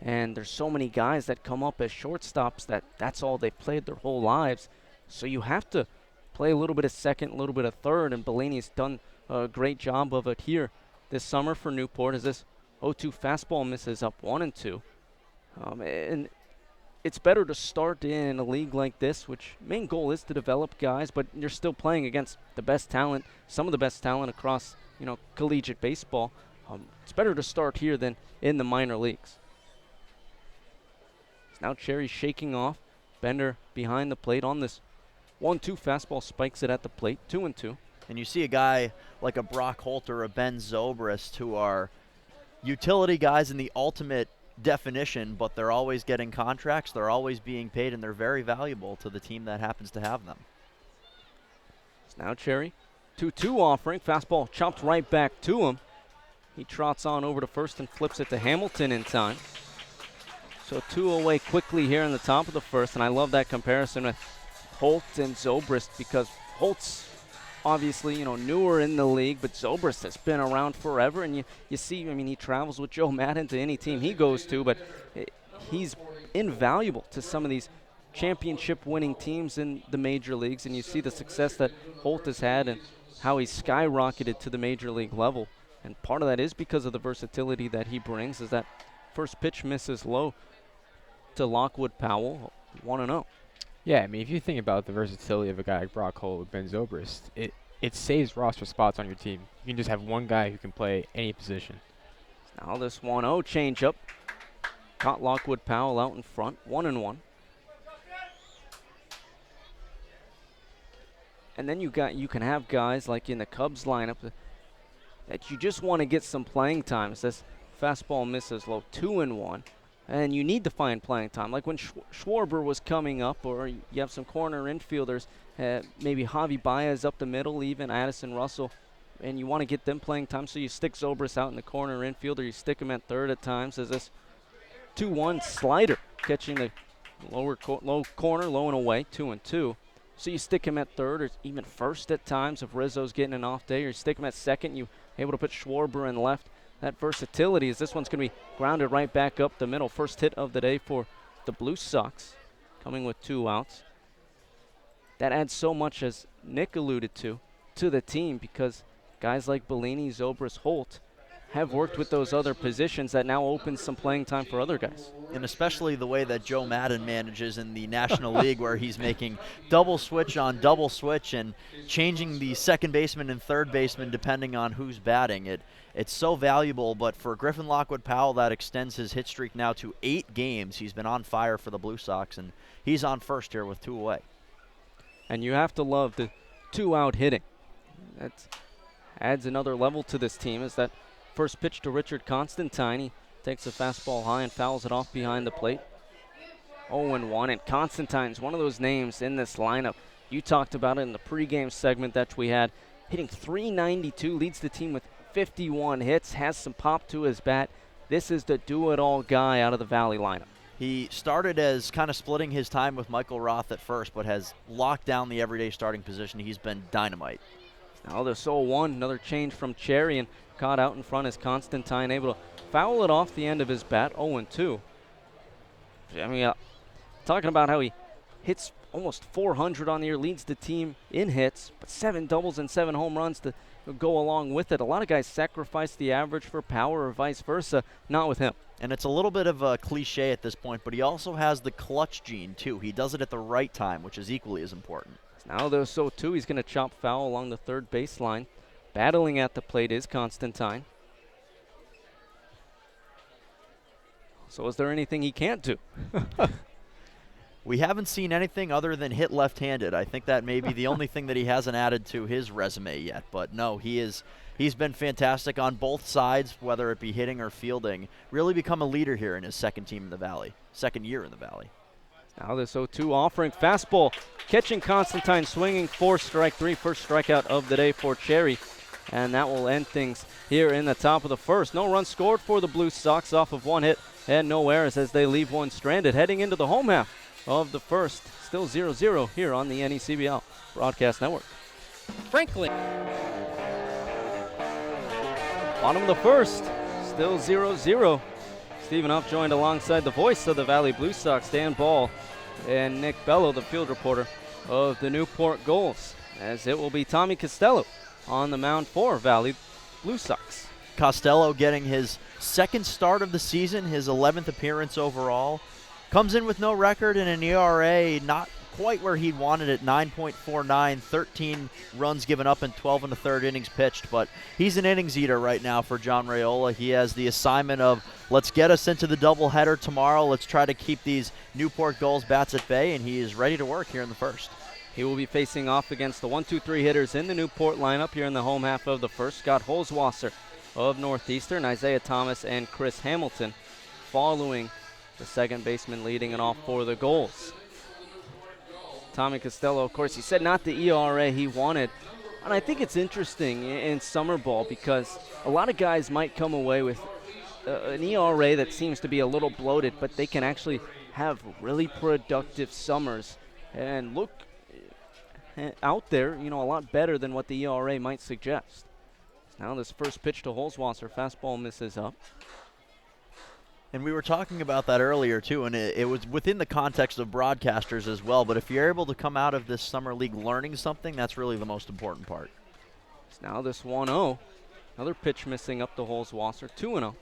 And there's so many guys that come up as shortstops that's all they've played their whole lives. So you have to play a little bit of second, a little bit of third, and Bellini's done a great job of it here this summer for Newport as this 0-2 fastball misses up 1-2. And it's better to start in a league like this, which main goal is to develop guys, but you're still playing against the best talent, some of the best talent across, collegiate baseball. It's better to start here than in the minor leagues. Now Cherry shaking off. Bender behind the plate on this 1-2 fastball, spikes it at the plate, 2-2. And you see a guy like a Brock Holt or a Ben Zobrist who are utility guys in the ultimate definition, but they're always getting contracts, they're always being paid, and they're very valuable to the team that happens to have them. So now Cherry 2-2 offering. Fastball chopped right back to him. He trots on over to first and flips it to Hamilton in time. So 2 away quickly here in the top of the first, and I love that comparison with Holt and Zobrist because Holt's obviously, newer in the league, but Zobrist has been around forever, and you see, he travels with Joe Madden to any team he goes to, but he's invaluable to some of these championship-winning teams in the major leagues, and you see the success that Holt has had and how he's skyrocketed to the major league level. And part of that is because of the versatility that he brings, is that first pitch misses low to Lockwood Powell, 1-0. Yeah, if you think about the versatility of a guy like Brock Holt, Ben Zobrist, it saves roster spots on your team. You can just have one guy who can play any position. Now this 1-0 changeup caught Lockwood Powell out in front, 1-1. And then you can have guys like in the Cubs lineup that you just want to get some playing time. As this fastball misses low, 2-1. And you need to find playing time. Like when Schwarber was coming up, or you have some corner infielders, maybe Javi Baez up the middle, even Addison Russell, and you want to get them playing time, so you stick Zobrist out in the corner infield, or you stick him at third at times. As this 2-1 slider catching the low corner, low and away, 2-2. So you stick him at third or even first at times if Rizzo's getting an off day, or you stick him at second, you're able to put Schwarber in left. That versatility, as this one's going to be grounded right back up the middle. First hit of the day for the Blue Sox, coming with 2 outs. That adds so much, as Nick alluded to the team, because guys like Bellini, Zobrist, Holt have worked with those other positions that now opens some playing time for other guys. And especially the way that Joe Madden manages in the National League, where he's making double switch on double switch and changing the second baseman and third baseman depending on who's batting. It's so valuable, but for Griffin Lockwood Powell, that extends his hit streak now to 8 games. He's been on fire for the Blue Sox, and he's on first here with 2 away. And you have to love the 2-out hitting. That adds another level to this team, as that first pitch to Richard Constantine. He takes a fastball high and fouls it off behind the plate. 0-1, and Constantine's one of those names in this lineup. You talked about it in the pregame segment that we had. Hitting .392, leads the team with 51 hits, has some pop to his bat. This is the do-it-all guy out of the Valley lineup. He started as kind of splitting his time with Michael Roth at first, but has locked down the everyday starting position. He's been dynamite. Now the 0-1, another change from Cherry, and caught out in front as Constantine able to foul it off the end of his bat, 0-2. Talking about how he hits almost 400 on the year, leads the team in hits, but 7 doubles and 7 home runs to go along with it. A lot of guys sacrifice the average for power or vice versa, not with him. And it's a little bit of a cliche at this point, but he also has the clutch gene too. He does it at the right time, which is equally as important. Now the 0-2, he's going to chop foul along the third baseline. Battling at the plate is Constantine. So is there anything he can't do? We haven't seen anything other than hit left-handed. I think that may be the only thing that he hasn't added to his resume yet. But no, he's been fantastic on both sides, whether it be hitting or fielding. Really become a leader here in his second year in the Valley. Now this 0-2 offering fastball, catching Constantine swinging for strike 3, first strikeout of the day for Cherry. And that will end things here in the top of the first. No runs scored for the Blue Sox off of 1 hit and no errors as they leave one stranded. Heading into the home half of the first, still 0-0 here on the NECBL Broadcast Network. Franklin. Bottom of the first, still 0-0. Stephen Huff joined alongside the voice of the Valley Blue Sox, Dan Ball, and Nick Bello, the field reporter of the Newport Gulls, as it will be Tommy Costello on the mound for Valley Blue Sox. Costello getting his second start of the season, his 11th appearance overall. Comes in with no record and an ERA not quite where he wanted it, 9.49, 13 runs given up in 12 1/3 innings pitched, but he's an innings eater right now for John Raiola. He has the assignment of, let's get us into the doubleheader tomorrow. Let's try to keep these Newport Gulls bats at bay, and he is ready to work here in the first. He will be facing off against the 1-2-3 hitters in the Newport lineup here in the home half of the first. Scott Holzwasser of Northeastern, Isaiah Thomas, and Chris Hamilton, following the second baseman leading it off for the Gulls. Tommy Costello, of course, he said not the ERA he wanted. And I think it's interesting in summer ball because a lot of guys might come away with an ERA that seems to be a little bloated, but they can actually have really productive summers and look out there, a lot better than what the ERA might suggest. Now this first pitch to Holzwasser, fastball misses up. And we were talking about that earlier, too, and it was within the context of broadcasters as well. But if you're able to come out of this summer league learning something, that's really the most important part. So now this 1-0. Another pitch missing up to Holzwasser, 2-0.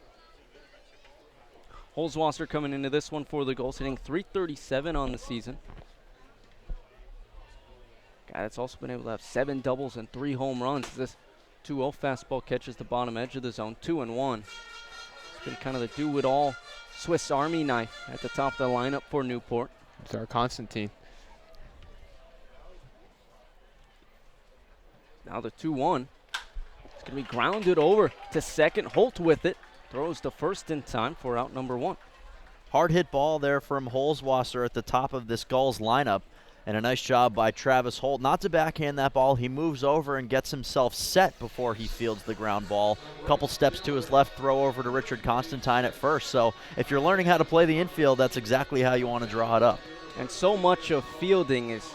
Holzwasser coming into this one for the Gulls, hitting .337 on the season. Guy that's also been able to have 7 doubles and 3 home runs. This 2-0 fastball catches the bottom edge of the zone, 2-1. It's been kind of the do-it-all Swiss Army knife at the top of the lineup for Newport. It's our Constantine. Now the 2-1. It's going to be grounded over to second. Holt with it. Throws to first in time for out number 1. Hard hit ball there from Holzwasser at the top of this Gulls lineup. And a nice job by Travis Holt not to backhand that ball. He moves over and gets himself set before he fields the ground ball. A couple steps to his left, throw over to Richard Constantine at first. So if you're learning how to play the infield, that's exactly how you want to draw it up. And so much of fielding is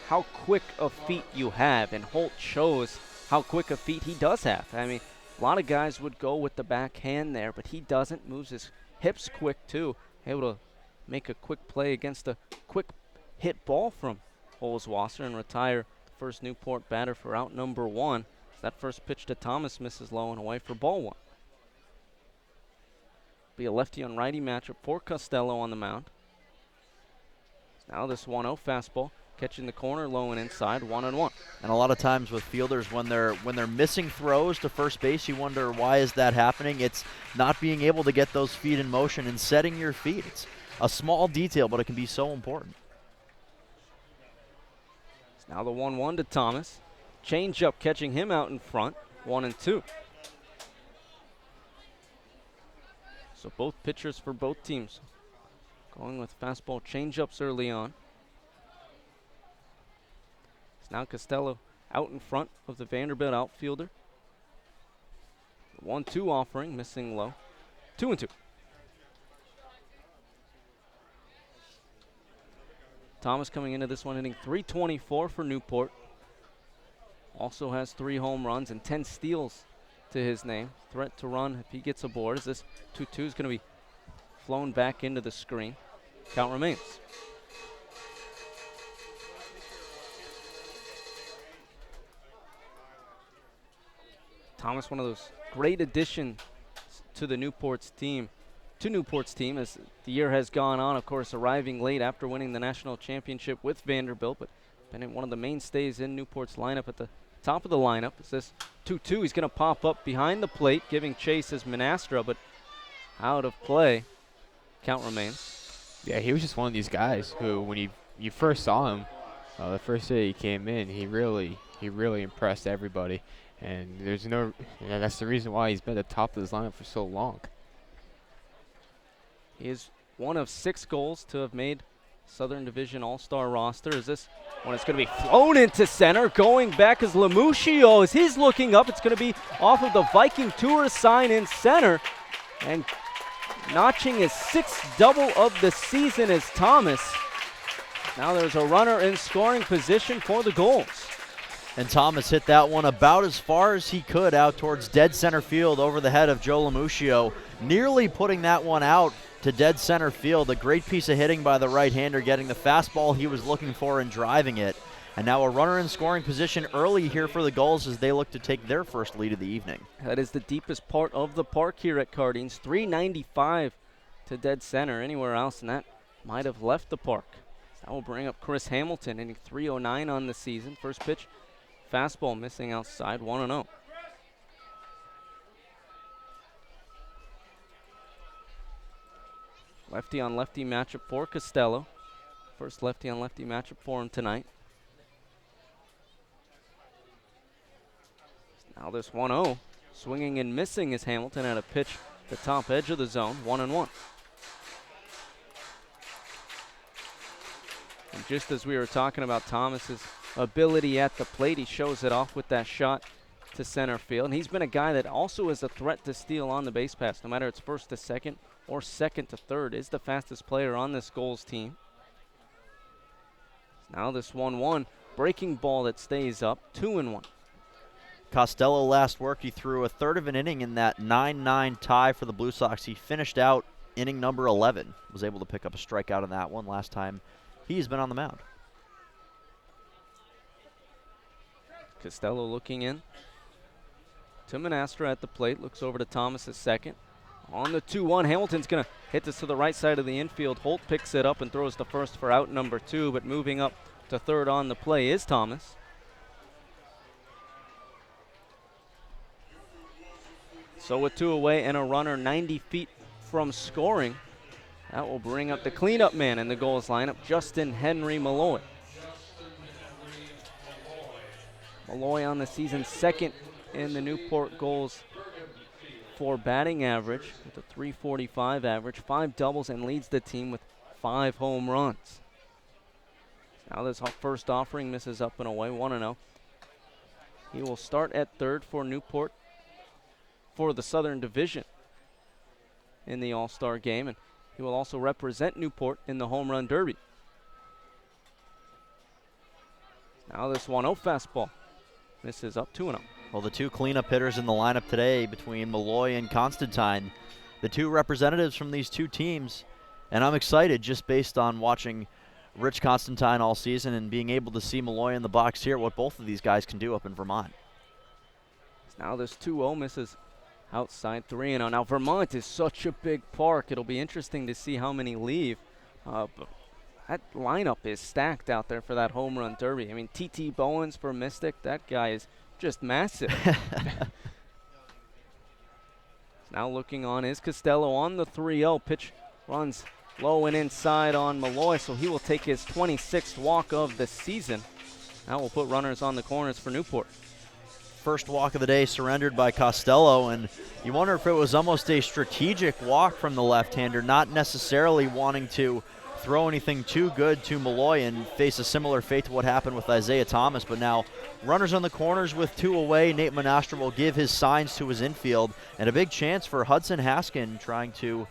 how quick of feet you have, and Holt shows how quick of feet he does have. I mean, a lot of guys would go with the backhand there, but he doesn't. Moves his hips quick too. Able to make a quick play against a quick hit ball from Holzwasser and retire the first Newport batter for out number 1. That first pitch to Thomas misses low and away for ball 1. Be a lefty on righty matchup for Costello on the mound. Now this 1-0 fastball catching the corner low and inside, 1-1. And a lot of times with fielders, when they're missing throws to first base, you wonder why is that happening. It's not being able to get those feet in motion and setting your feet. It's a small detail, but it can be so important. Now the 1-1 to Thomas. Change up catching him out in front, 1-2. So both pitchers for both teams going with fastball change-ups early on. It's now Costello out in front of the Vanderbilt outfielder. The 1-2 offering, missing low, 2-2. Thomas coming into this one hitting .324 for Newport. Also has 3 home runs and 10 steals to his name. Threat to run if he gets aboard, as this 2-2 is going to be flown back into the screen. Count remains. Thomas, one of those great additions to Newport's team as the year has gone on, of course, arriving late after winning the national championship with Vanderbilt, but been one of the mainstays in Newport's lineup at the top of the lineup. It's this 2-2. He's going to pop up behind the plate, giving chase as Menastra, but out of play. Count remains. Yeah, he was just one of these guys who, when you first saw him, the first day he came in, he really impressed everybody. And that's the reason why he's been at the top of his lineup for so long. He is one of 6 goals to have made Southern Division All-Star roster. Is this one? It's going to be flown into center. Going back is Lamuccio as he's looking up. It's going to be off of the Viking Tour sign in center. And notching his 6th double of the season is Thomas. Now there's a runner in scoring position for the Gulls. And Thomas hit that one about as far as he could out towards dead center field over the head of Joe Lamuccio, nearly putting that one out to dead center field. A great piece of hitting by the right-hander, getting the fastball he was looking for and driving it. And now a runner in scoring position early here for the Gulls as they look to take their first lead of the evening. That is the deepest part of the park here at Cardines. 395 to dead center. Anywhere else, and that might have left the park. So that will bring up Chris Hamilton, hitting .309 on the season. First pitch, fastball missing outside, 1-0. Lefty on lefty matchup for Costello. First lefty on lefty matchup for him tonight. Now this 1-0. Swinging and missing is Hamilton at a pitch the top edge of the zone, 1-1. And just as we were talking about Thomas's ability at the plate. He shows it off with that shot to center field. And he's been a guy that also is a threat to steal on the base pass, no matter it's first to second or second to third, is the fastest player on this Gulls team. Now this 1-1 breaking ball that stays up, 2-1. Costello last work, he threw a third of an inning in that 9-9 tie for the Blue Sox. He finished out inning number 11, was able to pick up a strikeout in that one last time he's been on the mound. Costello looking in to Monastra at the plate, looks over to Thomas at second. On the 2-1, Hamilton's going to hit this to the right side of the infield. Holt picks it up and throws the first for out number 2, but moving up to third on the play is Thomas. So with 2 away and a runner 90 feet from scoring, that will bring up the cleanup man in the Gulls lineup, Justin Henry Malloy. Malloy on the season second in the Newport Gulls for batting average with a .345 average, 5 doubles, and leads the team with 5 home runs. Now this first offering misses up and away, 1-0. He will start at third for Newport for the Southern Division in the All-Star game, and he will also represent Newport in the Home Run Derby. Now this 1-0 fastball misses up, 2-0. Well, the 2 cleanup hitters in the lineup today between Malloy and Constantine, the 2 representatives from these 2 teams, and I'm excited just based on watching Rich Constantine all season and being able to see Malloy in the box here, what both of these guys can do up in Vermont. Now this 2-0 misses outside, 3-0. Now Vermont is such a big park. It'll be interesting to see how many leave. But that lineup is stacked out there for that home run derby. I mean, T.T. Bowens for Mystic, that guy is just massive. Now looking on is Costello on the 3-0. Pitch runs low and inside on Malloy, so he will take his 26th walk of the season. Now we'll put runners on the corners for Newport. First walk of the day surrendered by Costello, and you wonder if it was almost a strategic walk from the left-hander, not necessarily wanting to throw anything too good to Malloy and face a similar fate to what happened with Isaiah Thomas. But now runners on the corners with 2 away. Nate Monastra will give his signs to his infield, and a big chance for Hudson Haskin trying to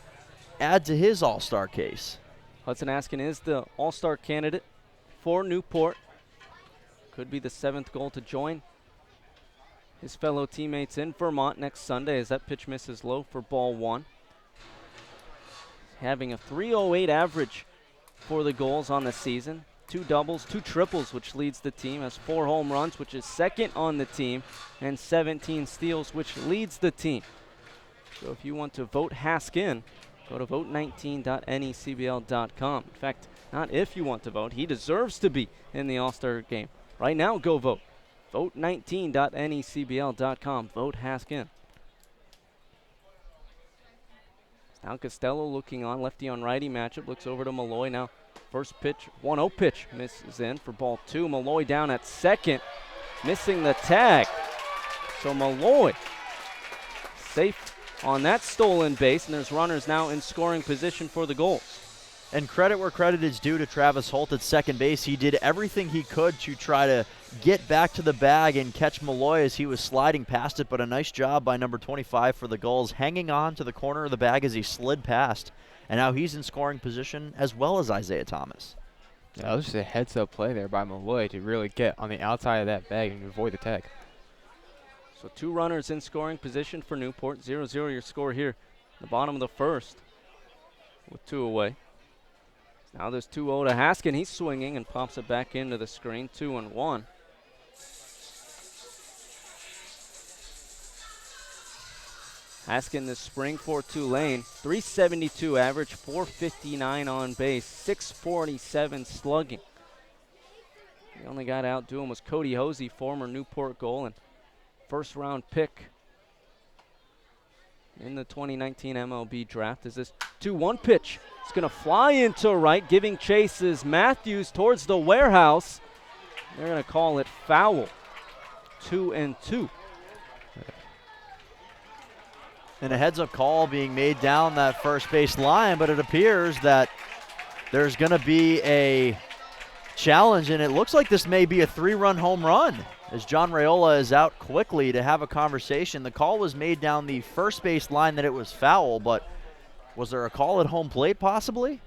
add to his all-star case. Hudson Haskin is the all-star candidate for Newport. Could be the 7th goal to join his fellow teammates in Vermont next Sunday as that pitch misses low for ball 1. Having a .308 average for the Gulls on the season. 2 doubles, 2 triples, which leads the team. Has 4 home runs, which is second on the team, and 17 steals, which leads the team. So if you want to vote Haskin, go to vote19.necbl.com. In fact, not if you want to vote. He deserves to be in the All-Star game. Right now, go vote. Vote19.necbl.com. Vote Haskin. Now Costello looking on, lefty on righty matchup, looks over to Malloy now. First pitch, 1-0 pitch, misses in for ball 2. Malloy down at second, missing the tag. So Malloy safe on that stolen base, and there's runners now in scoring position for the Gulls. And credit where credit is due to Travis Holt at second base. He did everything he could to try to get back to the bag and catch Malloy as he was sliding past it, but a nice job by number 25 for the Gulls, hanging on to the corner of the bag as he slid past. And now he's in scoring position as well as Isaiah Thomas. Yeah, that was just a heads-up play there by Malloy to really get on the outside of that bag and avoid the tag. So 2 runners in scoring position for Newport. 0-0 your score here. The bottom of the first with 2 away. Now there's 2-0 to Haskin. He's swinging and pops it back into the screen. 2-1. Haskin this spring for Tulane. .372 average, .459 on base, .647 slugging. The only guy to outdo him was Cody Hosey, former Newport Gull and first-round pick in the 2019 MLB draft. Is this 2-1 pitch? It's going to fly into right, giving chase is Matthews towards the warehouse. They're going to call it foul. 2-2. And a heads-up call being made down that first base line, but it appears that there's going to be a challenge, and it looks like this may be a 3-run home run as John Raiola is out quickly to have a conversation. The call was made down the first base line that it was foul, but was there a call at home plate possibly?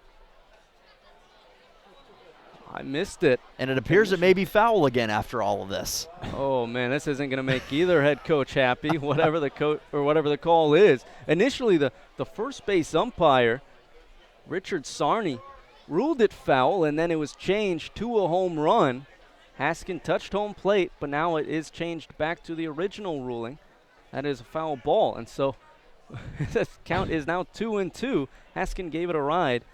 I missed it. And it appears it may be foul again after all of this. Oh man, this isn't going to make either head coach happy, whatever the call is. Initially, the first base umpire, Richard Sarney, ruled it foul, and then it was changed to a home run. Haskin touched home plate, but now it is changed back to the original ruling. That is a foul ball, and so the count is now 2-2. Haskin gave it a ride,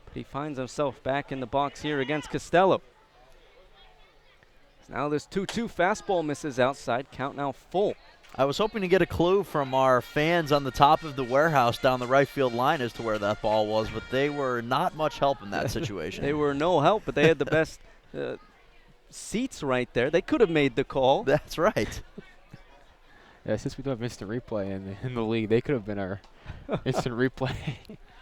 but he finds himself back in the box here against Costello. Now this 2-2 fastball misses outside, count now full. I was hoping to get a clue from our fans on the top of the warehouse down the right field line as to where that ball was, but they were not much help in that situation. They were no help, but they had the best seats right there. They could have made the call. That's right. Yeah, since we don't have instant replay in the league, they could have been our instant replay.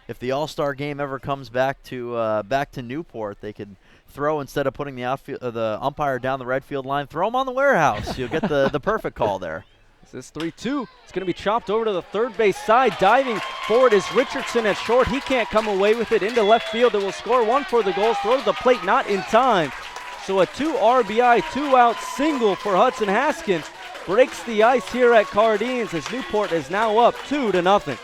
If the All-Star game ever comes back to Newport, they could throw, instead of putting the umpire down the right field line, throw him on the warehouse. You'll get the perfect call there. This is 3-2. It's going to be chopped over to the third base side. Diving forward is Richardson at short. He can't come away with it into left field. It will score one for the Gulls. Throw to the plate, not in time. So a 2 RBI, 2-out single for Hudson Haskin breaks the ice here at Cardines as Newport is now up 2-0.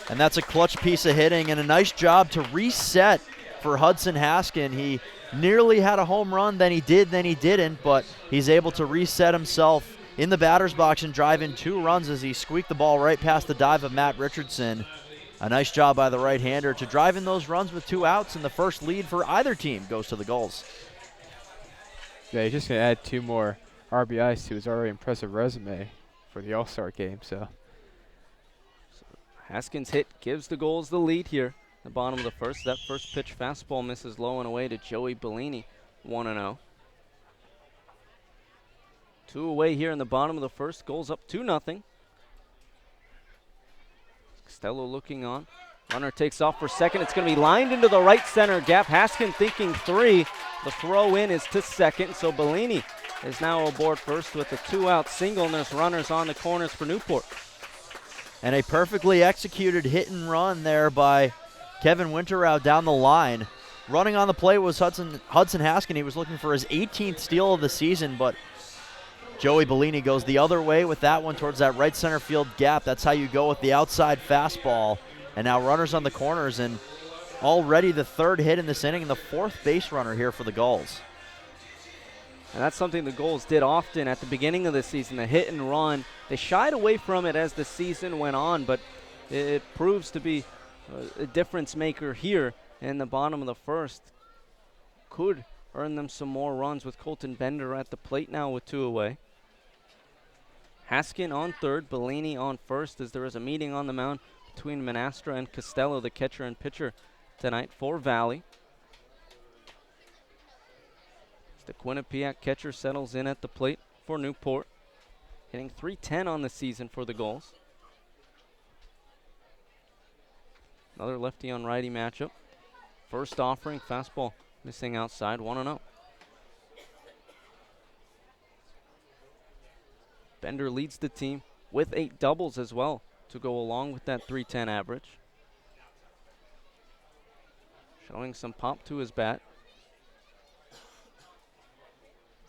And that's a clutch piece of hitting and a nice job to reset for Hudson Haskin. He nearly had a home run, then he didn't, but he's able to reset himself in the batter's box and drive in 2 runs as he squeaked the ball right past the dive of Matt Richardson. A nice job by the right-hander to drive in those runs with 2 outs, and the first lead for either team goes to the Gulls. Yeah, he's just going to add 2 more RBIs to his already impressive resume for the All-Star game. So Haskin's hit gives the Gulls the lead here. The bottom of the first. That first pitch fastball misses low and away to Joey Bellini, 1-0. 2 away here in the bottom of the first. Gulls up 2-0. Costello looking on. Runner takes off for second. It's going to be lined into the right center gap. Haskin thinking 3. The throw in is to second, so Bellini is now aboard first with a 2-out single, and there's runners on the corners for Newport. And a perfectly executed hit and run there by Kevin Winterow down the line. Running on the play was Hudson Haskin. He was looking for his 18th steal of the season, but Joey Bellini goes the other way with that one towards that right center field gap. That's how you go with the outside fastball. And now runners on the corners, and already the 3rd hit in this inning and the 4th base runner here for the Gulls. And that's something the Gulls did often at the beginning of the season, the hit and run. They shied away from it as the season went on, but it proves to be a difference maker here in the bottom of the first. Could earn them some more runs with Colton Bender at the plate now with 2 away. Haskin on third, Bellini on first, as there is a meeting on the mound between Manastra and Costello, the catcher and pitcher tonight for Valley. As the Quinnipiac catcher settles in at the plate for Newport, hitting .310 on the season for the Gulls. Another lefty on righty matchup. First offering, fastball missing outside, 1-0. Bender leads the team with 8 doubles as well to go along with that .310 average. Showing some pop to his bat.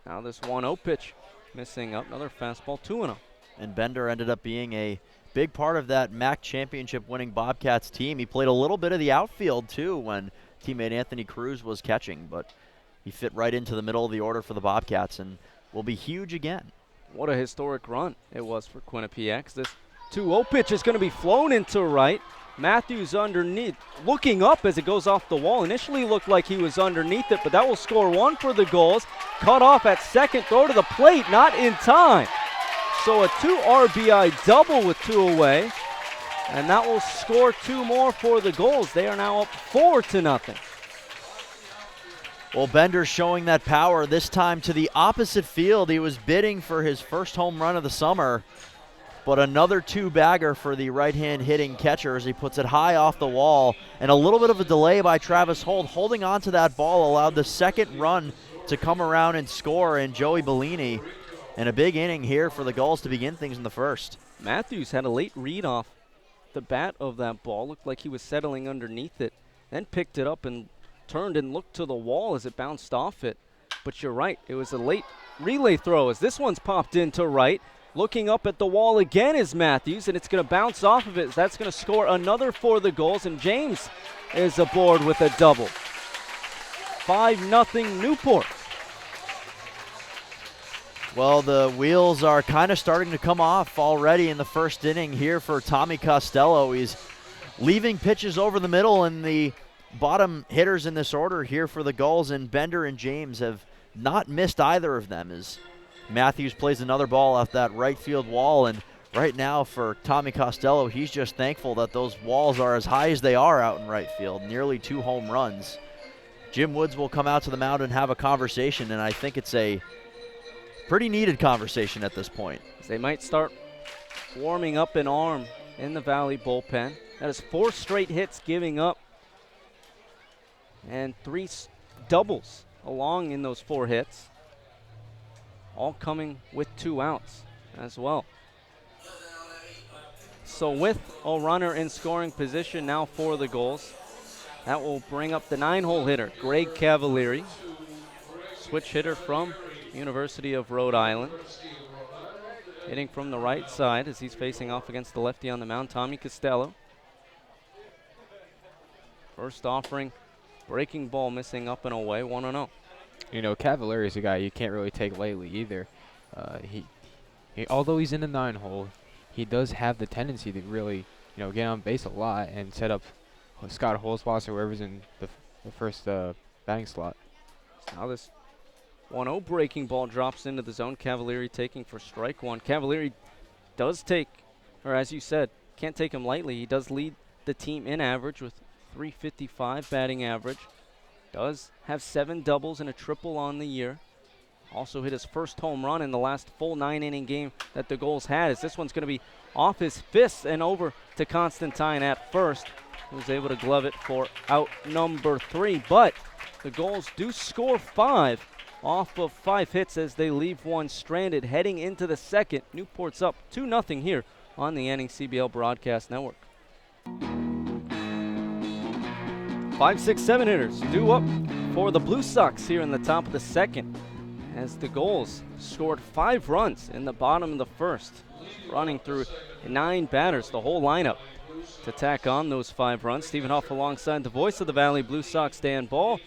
Now this 1-0 pitch missing up, another fastball, 2-0. And Bender ended up being a big part of that MAC championship winning Bobcats team. He played a little bit of the outfield too when teammate Anthony Cruz was catching, but he fit right into the middle of the order for the Bobcats and will be huge again. What a historic run it was for Quinnipiac. This 2-0 pitch is going to be flown into right. Matthews underneath, looking up as it goes off the wall. Initially looked like he was underneath it, but that will score 1 for the Gulls. Cut off at second, throw to the plate, not in time. So a 2 RBI double with 2 away, and that will score 2 more for the Gulls. They are now up 4-0. Well, Bender showing that power, this time to the opposite field. He was bidding for his first home run of the summer. but another two-bagger for the right-hand hitting catcher as he puts it high off the wall. And a little bit of a delay by Travis Holt. Holding on to that ball allowed the second run to come around and score in Joey Bellini. And a big inning here for the Gulls to begin things in the first. Matthews had a late read off the bat of that ball. Looked like he was settling underneath it. Then picked it up and turned and looked to the wall as it bounced off it. But you're right, it was a late relay throw as this one's popped into right. Looking up at the wall again is Matthews, and it's going to bounce off of it. That's going to score another for the Gulls, and James is aboard with a double. 5-0 Newport. Well, the wheels are kind of starting to come off already in the first inning here for Tommy Costello. He's leaving pitches over the middle, and the bottom hitters in this order here for the Gulls, and Bender and James, have not missed either of them as Matthews plays another ball off that right field wall. And right now for Tommy Costello, he's just thankful that those walls are as high as they are out in right field, nearly 2 home runs. Jim Woods will come out to the mound and have a conversation, and I think it's a pretty needed conversation at this point. They might start warming up an arm in the Valley bullpen. That is 4 straight hits giving up and 3 doubles along in those 4 hits, all coming with 2 outs as well. So with a runner in scoring position now for the Gulls, that will bring up the 9-hole hitter, Greg Cavalieri, switch hitter from University of Rhode Island. Hitting from the right side as he's facing off against the lefty on the mound, Tommy Costello. First offering, breaking ball missing up and away, 1-0. You know, Cavalieri is a guy you can't really take lightly either. He although he's in the 9-hole, he does have the tendency to really, get on base a lot and set up Scott Holzboss or whoever's in the first batting slot. Now this 1-0 breaking ball drops into the zone. Cavalieri taking for strike 1. Cavalieri does take, or as you said, can't take him lightly. He does lead the team in average with .355 batting average. Does have 7 doubles and a triple on the year. Also hit his first home run in the last full 9-inning game that the Gulls had, as this one's going to be off his fists and over to Constantine at first, who was able to glove it for out number 3. But the Gulls do score 5 off of 5 hits as they leave one stranded heading into the second. Newport's up 2-0 here on the NECBL Broadcast Network. 5, 6, 7 hitters due up for the Blue Sox here in the top of the second, as the Gulls scored 5 runs in the bottom of the first, running through 9 batters, the whole lineup, to tack on those 5 runs. Stephen Huff alongside the voice of the Valley Blue Sox, Dan Ball,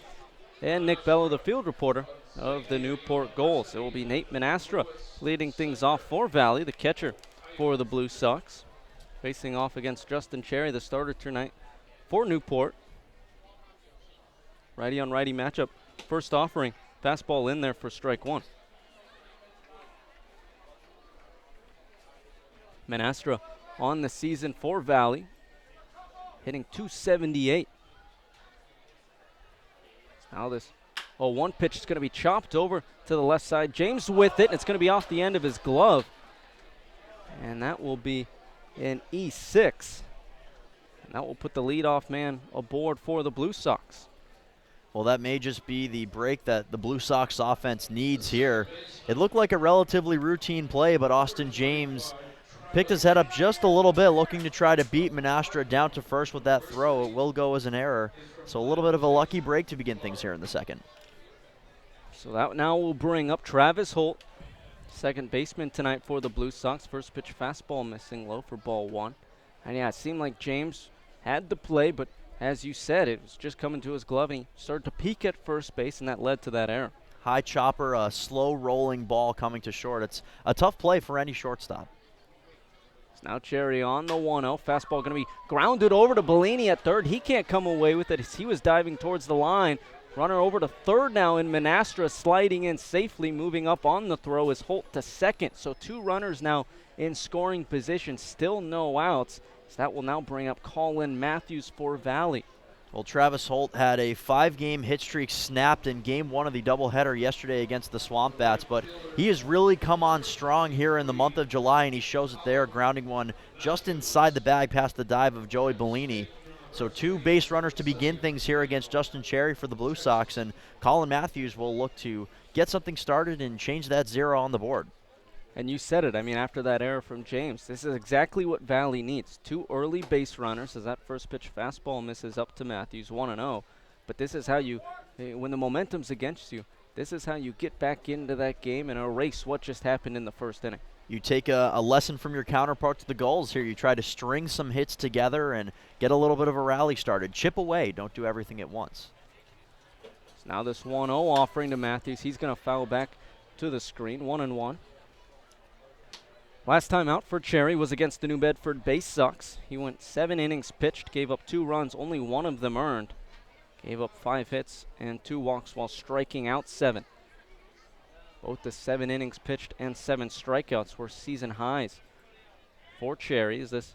and Nick Bello, the field reporter of the Newport Gulls. It will be Nate Manastra leading things off for Valley, the catcher for the Blue Sox, facing off against Justin Cherry, the starter tonight for Newport. Righty on righty matchup. First offering, fastball in there for strike 1. Manastra on the season for Valley, hitting .278. Now this 0-1 pitch is going to be chopped over to the left side. James with it, and it's going to be off the end of his glove. And that will be an E6. And that will put the leadoff man aboard for the Blue Sox. Well, that may just be the break that the Blue Sox offense needs here. It looked like a relatively routine play, but Austin James picked his head up just a little bit, looking to try to beat Manastra down to first with that throw. It will go as an error. So a little bit of a lucky break to begin things here in the second. So that now will bring up Travis Holt, second baseman tonight for the Blue Sox. First pitch fastball missing low for ball 1. And yeah, it seemed like James had the play, but as you said, it was just coming to his glove, and he started to peek at first base, and that led to that error. High chopper, a slow rolling ball coming to short. It's a tough play for any shortstop. Now Cherry on the 1-0. Fastball going to be grounded over to Bellini at third. He can't come away with it as he was diving towards the line. Runner over to third now, in Manastra sliding in safely. Moving up on the throw is Holt to second. So 2 runners now in scoring position. Still no outs. So that will now bring up Colin Matthews for Valley. Well, Travis Holt had a 5-game hit streak snapped in game 1 of the doubleheader yesterday against the Swamp Bats, but he has really come on strong here in the month of July, and he shows it there, grounding one just inside the bag past the dive of Joey Bellini. So 2 base runners to begin things here against Justin Cherry for the Blue Sox, and Colin Matthews will look to get something started and change that 0 on the board. And you said it. I mean, after that error from James, this is exactly what Valley needs. 2 early base runners as that first pitch fastball misses up to Matthews, 1-0. But this is how you, when the momentum's against you, this is how you get back into that game and erase what just happened in the first inning. You take a lesson from your counterparts, the Gulls here. You try to string some hits together and get a little bit of a rally started. Chip away. Don't do everything at once. So now this 1-0 offering to Matthews. He's going to foul back to the screen, 1-1. Last time out for Cherry was against the New Bedford Base Sox. He went 7 innings pitched, gave up 2 runs, only 1 of them earned. Gave up 5 hits and 2 walks while striking out 7. Both the 7 innings pitched and 7 strikeouts were season highs for Cherry. Is this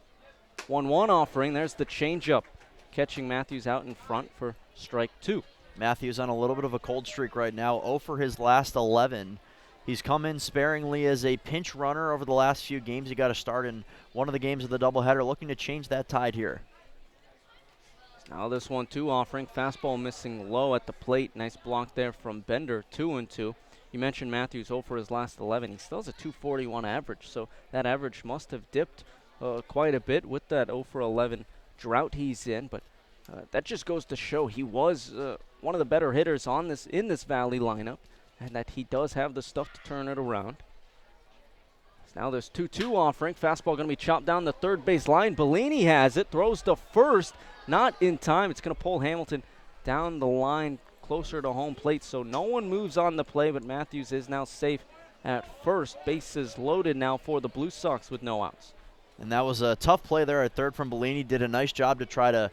1-1 offering? There's the changeup, catching Matthews out in front for strike 2. Matthews on a little bit of a cold streak right now, 0 for his last 11. He's come in sparingly as a pinch runner over the last few games. He got a start in one of the games of the doubleheader, looking to change that tide here. Now this 1-2 offering, fastball missing low at the plate. Nice block there from Bender, 2-2. You mentioned Matthews 0 for his last 11. He still has a 241 average, so that average must have dipped quite a bit with that 0 for 11 drought he's in. But that just goes to show he was one of the better hitters in this Valley lineup, and that he does have the stuff to turn it around. So now this 2-2 offering. Fastball going to be chopped down the third base line. Bellini has it, throws to first, not in time. It's going to pull Hamilton down the line closer to home plate, so no one moves on the play, but Matthews is now safe at first. Bases loaded now for the Blue Sox with no outs. And that was a tough play there at third from Bellini. Did a nice job to try to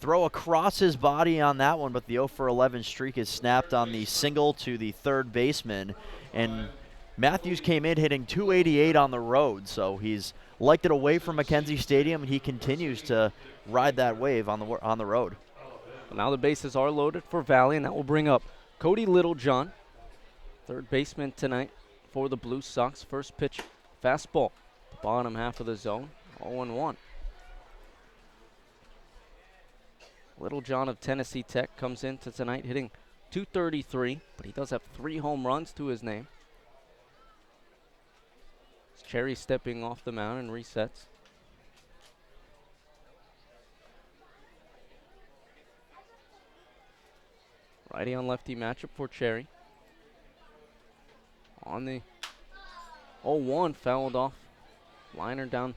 throw across his body on that one, but the 0 for 11 streak is snapped on the single to the third baseman. And Matthews came in hitting 288 on the road, so he's liked it away from Mackenzie Stadium, and he continues to ride that wave on the road. Well, now the bases are loaded for Valley, and that will bring up Cody Littlejohn, third baseman tonight for the Blue Sox. First pitch fastball, the bottom half of the zone, 0-1. Littlejohn of Tennessee Tech comes into tonight hitting .233, but he does have 3 home runs to his name. Cherry stepping off the mound and resets. Righty on lefty matchup for Cherry. On the 0-1, fouled off. Liner down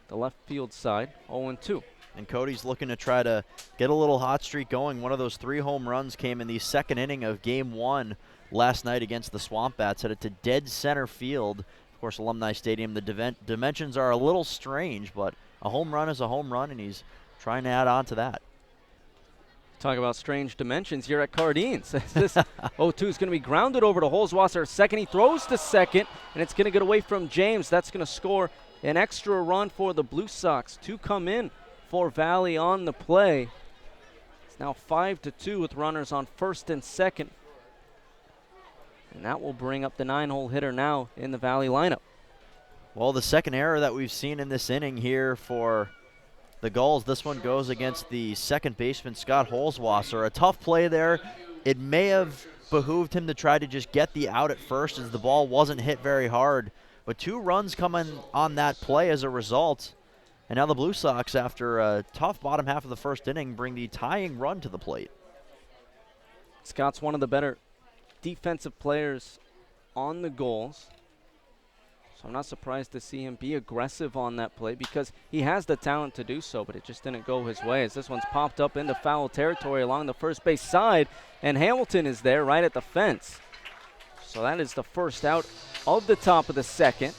the left field side, 0-2. And Cody's looking to try to get a little hot streak going. One of those 3 home runs came in the second inning of game 1 last night against the Swamp Bats. Headed to dead center field. Of course, Alumni Stadium, the dimensions are a little strange, but a home run is a home run, and he's trying to add on to that. Talk about strange dimensions here at Cardines. This 0-2 is going to be grounded over to Holzwasser. Second, he throws to second, and it's going to get away from James. That's going to score an extra run for the Blue Sox to come in for Valley on the play. It's now 5-2 with runners on first and second. And that will bring up the 9-hole hitter now in the Valley lineup. Well, the second error that we've seen in this inning here for the Gulls, this one goes against the second baseman, Scott Holzwasser. A tough play there. It may have behooved him to try to just get the out at first as the ball wasn't hit very hard. But 2 runs coming on that play as a result. And now the Blue Sox, after a tough bottom half of the first inning, bring the tying run to the plate. Scott's one of the better defensive players on the Gulls. So I'm not surprised to see him be aggressive on that play because he has the talent to do so, but it just didn't go his way as this one's popped up into foul territory along the first base side, and Hamilton is there right at the fence. So that is the first out of the top of the second,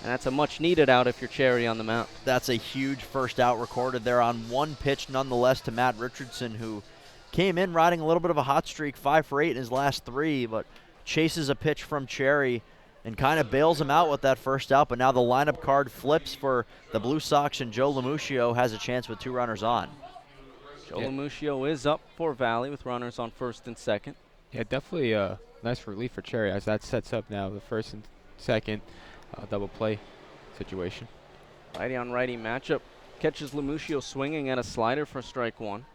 and that's a much-needed out if you're Cherry on the mound. That's a huge first out recorded there on one pitch nonetheless to Matt Richardson, who came in riding a little bit of a hot streak, 5 for 8 in his last 3, but chases a pitch from Cherry and kind of bails him out with that first out. But now the lineup card flips for the Blue Sox, and Joe Lamuccio has a chance with 2 runners on. Joe Lamuccio is up for Valley with runners on first and second. Yeah, definitely a nice relief for Cherry as that sets up now the first and second double play situation. Righty on righty matchup. Catches Lamuccio swinging at a slider for strike one.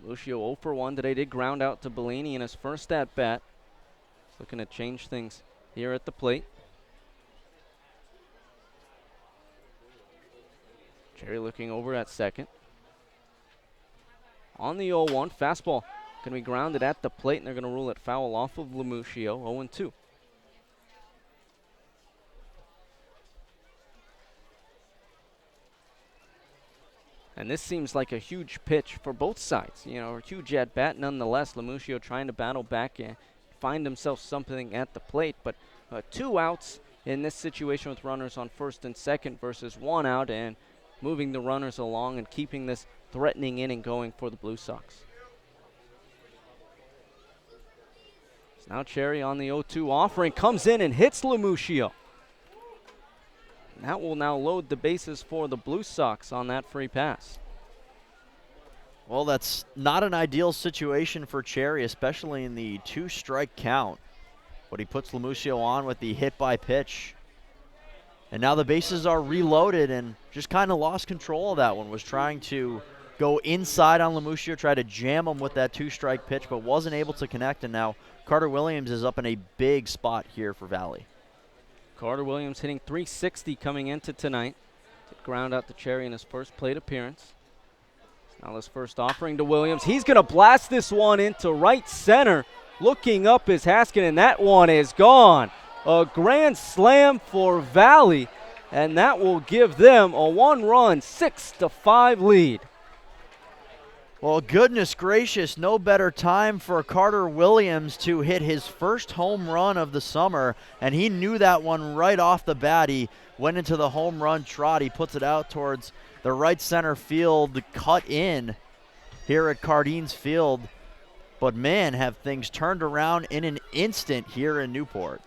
Lamuccio 0 for 1 today. Did ground out to Bellini in his first at bat. He's looking to change things here at the plate. Cherry looking over at second. On the 0-1, fastball going to be grounded at the plate, and they're going to rule it foul off of Lamuccio, 0-2. And this seems like a huge pitch for both sides. You know, a huge at bat nonetheless. Lamuccio trying to battle back and find himself something at the plate. But 2 outs in this situation with runners on first and second versus 1 out, and moving the runners along and keeping this threatening inning going for the Blue Sox. So now Cherry on the 0-2 offering, comes in and hits Lamuccio. That will now load the bases for the Blue Sox on that free pass. Well, that's not an ideal situation for Cherry, especially in the 2-strike count. But he puts Lamuccio on with the hit by pitch. And now the bases are reloaded and just kind of lost control of that one. Was trying to go inside on Lamuccio, try to jam him with that 2-strike pitch, but wasn't able to connect. And now Carter Williams is up in a big spot here for Valley. Carter Williams hitting .360 coming into tonight. To ground out to Cherry in his first plate appearance. Now his first offering to Williams. He's going to blast this one into right center. Looking up is Haskin, and that one is gone. A grand slam for Valley, and that will give them a 1-run, 6-5 lead. Well, goodness gracious, no better time for Carter Williams to hit his first home run of the summer, and he knew that one right off the bat. He went into the home run trot. He puts it out towards the right center field, cut in here at Cardines Field. But man, have things turned around in an instant here in Newport.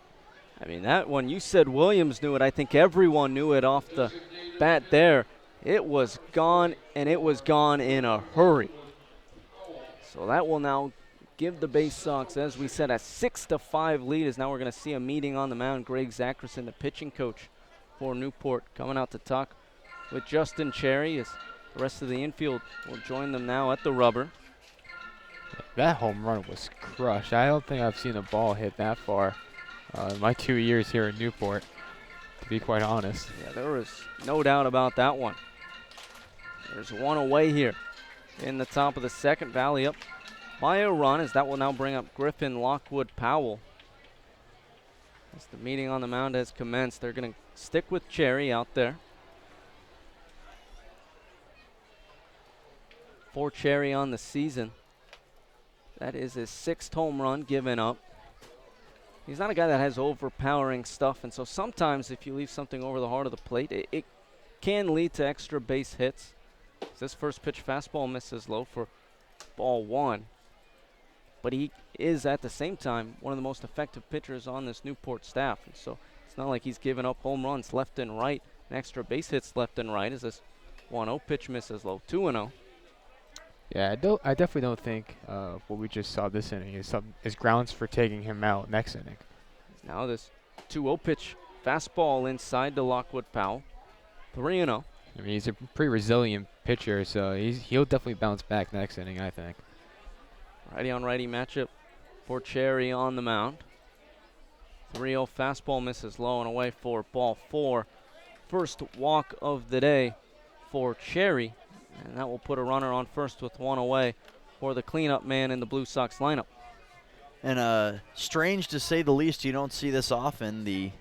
I mean, that one, you said Williams knew it. I think everyone knew it off the bat there. It was gone, and it was gone in a hurry. So that will now give the Bay Sox, as we said, a 6-5 lead, as now we're going to see a meeting on the mound. Greg Zackerson, the pitching coach for Newport, coming out to talk with Justin Cherry, as the rest of the infield will join them now at the rubber. That home run was crushed. I don't think I've seen a ball hit that far in my 2 years here in Newport, to be quite honest. Yeah, there was no doubt about that one. There's one away here in the top of the second. Valley up by a run, as that will now bring up Griffin Lockwood Powell. As the meeting on the mound has commenced, they're going to stick with Cherry out there. For Cherry on the season, that is his 6th home run given up. He's not a guy that has overpowering stuff, and so sometimes if you leave something over the heart of the plate, it can lead to extra base hits. This first pitch fastball misses low for ball 1. But he is at the same time one of the most effective pitchers on this Newport staff. And so it's not like he's given up home runs left and right and extra base hits left and right, as this 1-0 pitch misses low, 2-0. Yeah, I definitely don't think what we just saw this inning is grounds for taking him out next inning. Now this 2-0 pitch fastball inside to Lockwood Powell, 3-0. I mean, he's a pretty resilient pitcher, so he'll definitely bounce back next inning, I think. Righty on righty matchup for Cherry on the mound. 3-0 fastball misses low and away for ball 4. First walk of the day for Cherry, and that will put a runner on first with 1 away for the cleanup man in the Blue Sox lineup. And strange to say the least, you don't see this often. The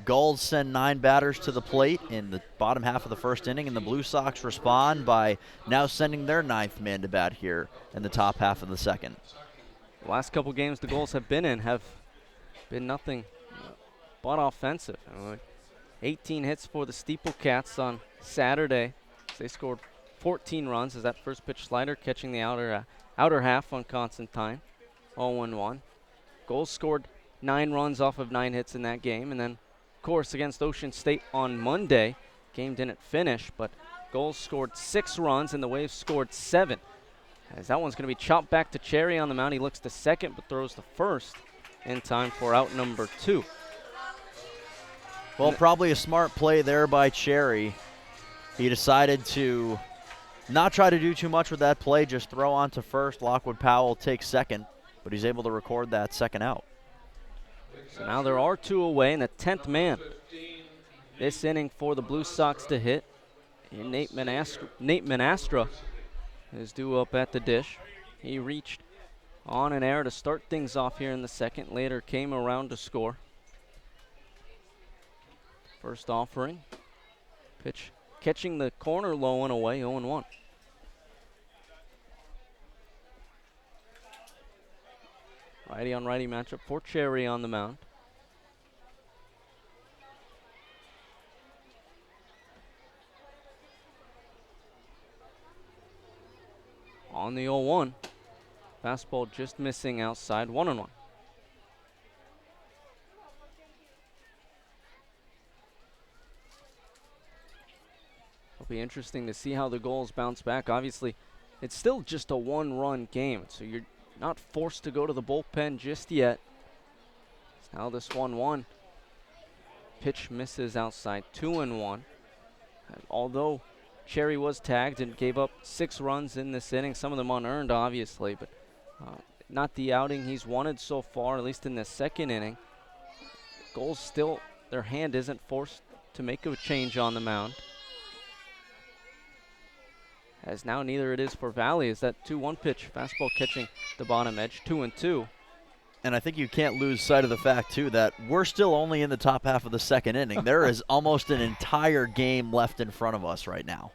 Gulls send 9 batters to the plate in the bottom half of the first inning, and the Blue Sox respond by now sending their 9th man to bat here in the top half of the second. The last couple games the Gulls have been in have been nothing but offensive. 18 hits for the Steeple Cats on Saturday. They scored 14 runs as that first pitch slider catching the outer half on Constantine. 0-1. Gulls scored 9 runs off of 9 hits in that game, and then of course against Ocean State on Monday, game didn't finish, but Gulls scored 6 runs and the Waves scored 7. As that one's going to be chopped back to Cherry on the mound. He looks to second but throws to first in time for out number 2. Well, probably a smart play there by Cherry. He decided to not try to do too much with that play, just throw on to first. Lockwood Powell takes second, but he's able to record that second out. So now there are 2 away, and the 10th man this inning for the Blue Sox to hit. And Nate Manastra is due up at the dish. He reached on an error to start things off here in the second. Later came around to score. First offering. Pitch catching the corner low and away, 0-1. Righty on righty matchup for Cherry on the mound. On the 0-1. Fastball just missing outside, 1-1. It'll be interesting to see how the Gulls bounce back. Obviously, it's still just a 1-run game, so you're not forced to go to the bullpen just yet. Now this 1-1. Pitch misses outside, 2-1. Although Cherry was tagged and gave up 6 runs in this inning, some of them unearned, obviously, but not the outing he's wanted so far, at least in the second inning. Gulls still, their hand isn't forced to make a change on the mound. As now neither it is for Valley, as that 2-1 pitch, fastball catching the bottom edge, 2-2. And I think you can't lose sight of the fact, too, that we're still only in the top half of the second inning. There is almost an entire game left in front of us right now.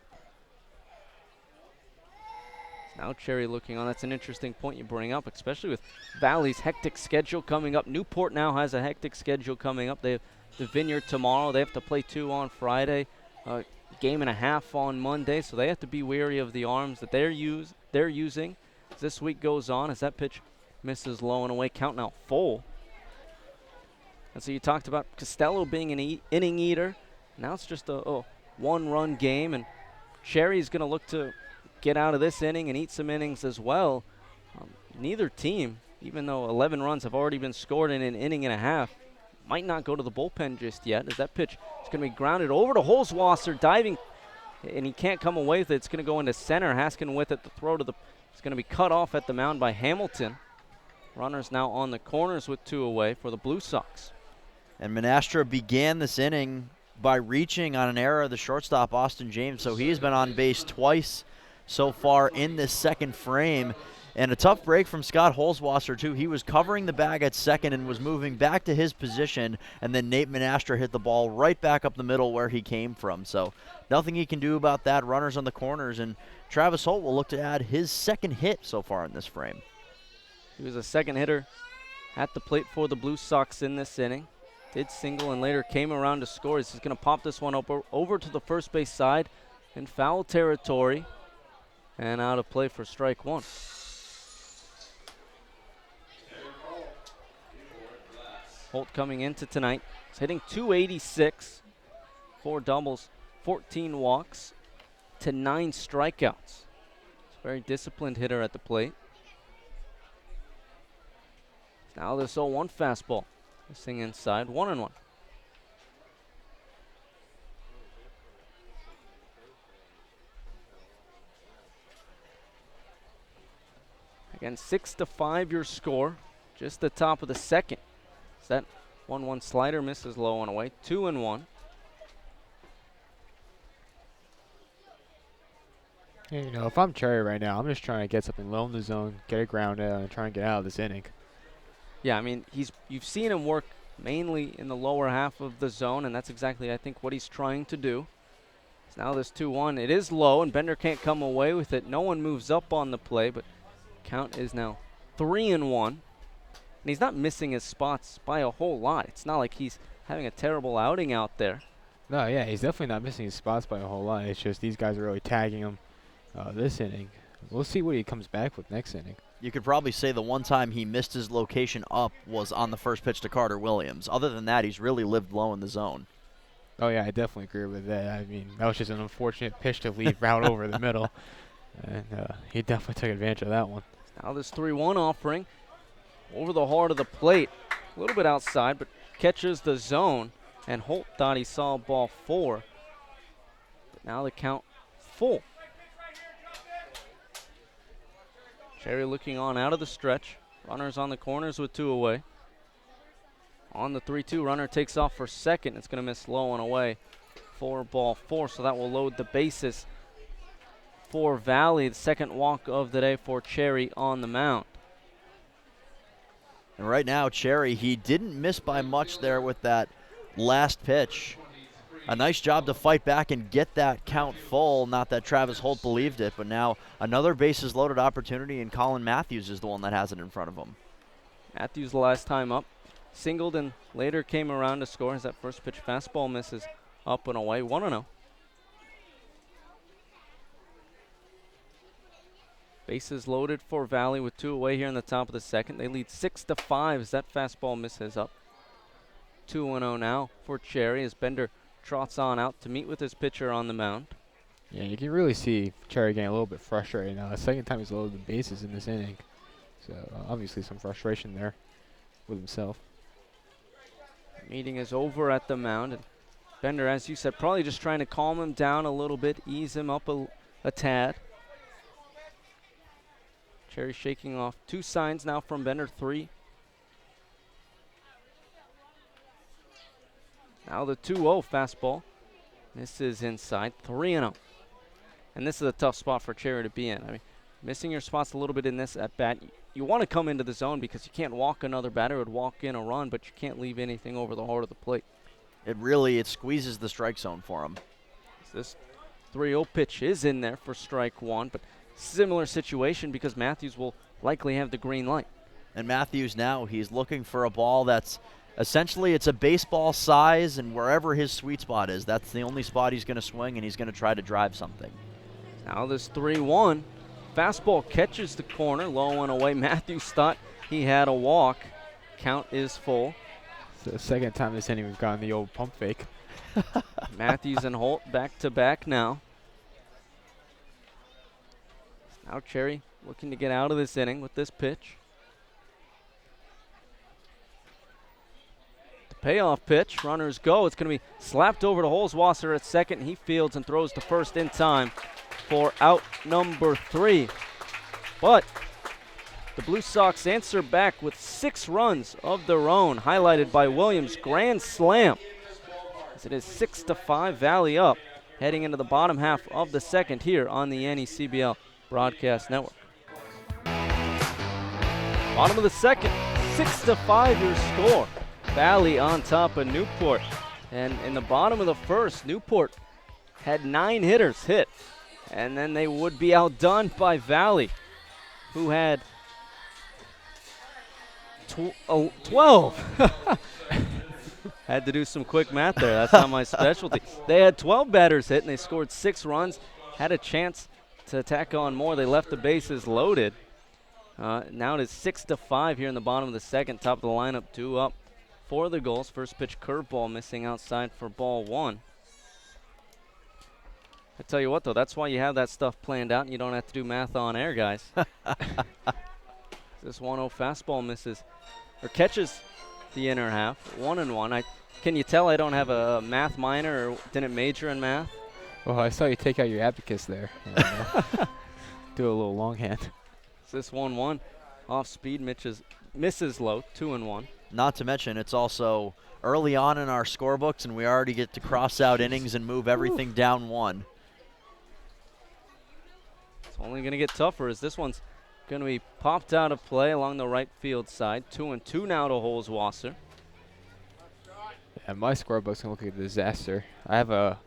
Now Cherry looking on. That's an interesting point you bring up, especially with Valley's hectic schedule coming up. Newport now has a hectic schedule coming up. They have the Vineyard tomorrow. They have to play 2 on Friday, game and a half on Monday, so they have to be wary of the arms that they're using as this week goes on. As that pitch misses low and away, count now full. And so you talked about Costello being an inning eater. Now it's just a 1-run game, and Cherry's going to look to get out of this inning and eat some innings as well. Neither team, even though 11 runs have already been scored in an inning and a half, might not go to the bullpen just yet, as that pitch is going to be grounded over to Holzwasser, diving, and he can't come away with it. It's going to go into center. Haskin with it, the throw to it's going to be cut off at the mound by Hamilton. Runners now on the corners with 2 away for the Blue Sox. And Manastra began this inning by reaching on an error of the shortstop, Austin James, so he's been on base twice so far in this second frame. And a tough break from Scott Holzwasser, too. He was covering the bag at second and was moving back to his position, and then Nate Manastra hit the ball right back up the middle where he came from. So nothing he can do about that. Runners on the corners, and Travis Holt will look to add his second hit so far in this frame. He was a second hitter at the plate for the Blue Sox in this inning. Did single and later came around to score. He's going to pop this one over to the first base side in foul territory and out of play for strike 1. Holt coming into tonight. He's hitting .286, 4 doubles, 14 walks to 9 strikeouts. He's a very disciplined hitter at the plate. Now this 0-1 fastball. This thing inside, 1-1. Again, 6-5 your score. Just the top of the second. So that 1-1 slider misses low and away. 2-1. You know, if I'm Cherry right now, I'm just trying to get something low in the zone, get it grounded, and try and get out of this inning. Yeah, I mean, you've seen him work mainly in the lower half of the zone, and that's exactly, I think, what he's trying to do. So now this 2-1, it is low, and Bender can't come away with it. No one moves up on the play, but count is now 3-1. And he's not missing his spots by a whole lot. It's not like he's having a terrible outing out there. No, yeah, he's definitely not missing his spots by a whole lot. It's just these guys are really tagging him this inning. We'll see what he comes back with next inning. You could probably say the one time he missed his location up was on the first pitch to Carter Williams. Other than that, he's really lived low in the zone. Oh, yeah, I definitely agree with that. I mean, that was just an unfortunate pitch to leave out over the middle. And he definitely took advantage of that one. Now this 3-1 offering over the heart of the plate. A little bit outside, but catches the zone. And Holt thought he saw ball 4. But now the count full. Cherry looking on out of the stretch. Runners on the corners with 2 away. On the 3-2, runner takes off for second. It's going to miss low and away for ball 4, so that will load the bases for Valley. The second walk of the day for Cherry on the mound. And right now, Cherry, he didn't miss by much there with that last pitch. A nice job to fight back and get that count full. Not that Travis Holt believed it, but now another bases loaded opportunity, and Colin Matthews is the one that has it in front of him. Matthews the last time up. Singled and later came around to score as that first pitch fastball misses up and away. 1-0. Bases loaded for Valley with 2 away here in the top of the second. They lead 6-5 as that fastball misses up. 2-0 now for Cherry as Bender trots on out to meet with his pitcher on the mound. Yeah, you can really see Cherry getting a little bit frustrated now. The second time he's loaded the bases in this inning. So obviously some frustration there with himself. Meeting is over at the mound. And Bender, as you said, probably just trying to calm him down a little bit, ease him up a tad. Cherry shaking off 2 signs now from Bender, 3. Now the 2-0 fastball. Misses inside, 3-0. And this is a tough spot for Cherry to be in. I mean, missing your spots a little bit in this at bat. You want to come into the zone because you can't walk another batter. It would walk in a run, but you can't leave anything over the heart of the plate. It squeezes the strike zone for him. This 3-0 pitch is in there for strike 1, but similar situation because Matthews will likely have the green light. And Matthews now, he's looking for a ball that's essentially it's a baseball size, and wherever his sweet spot is, that's the only spot he's going to swing, and he's going to try to drive something. Now this 3-1. Fastball catches the corner, low and away. Matthews thought he had a walk. Count is full. It's the second time this inning we've gotten the old pump fake. Matthews and Holt back to back now. Now Cherry looking to get out of this inning with this pitch. The payoff pitch, runners go. It's going to be slapped over to Holzwasser at second. He fields and throws to first in time for out number 3. But the Blue Sox answer back with 6 runs of their own, highlighted by Williams' grand slam. As it is 6-5, Valley up, heading into the bottom half of the second here on the NECBL Broadcast Network. Bottom of the second, 6-5 your score. Valley on top of Newport. And in the bottom of the first, Newport had 9 hitters hit. And then they would be outdone by Valley, who had 12. Had to do some quick math there. That's not my specialty. They had 12 batters hit, and they scored 6 runs. Had a chance to tack on more. They left the bases loaded. Now it is 6-5 here in the bottom of the second. Top of the lineup, 2 up for the Gulls. First pitch curveball missing outside for ball 1. I tell you what, though, that's why you have that stuff planned out and you don't have to do math on air, guys. This 1-0 fastball misses, or catches the inner half, 1-1. Can you tell I don't have a math minor or didn't major in math? Well, I saw you take out your abacus there. Do a little longhand. This 1-1 off speed misses low, 2-1. Not to mention, it's also early on in our scorebooks, and we already get to cross out innings and move everything down 1. It's only going to get tougher as this one's going to be popped out of play along the right field side. 2-2 now to Holzwasser. Yeah, my scorebook's going to look like a disaster. I have a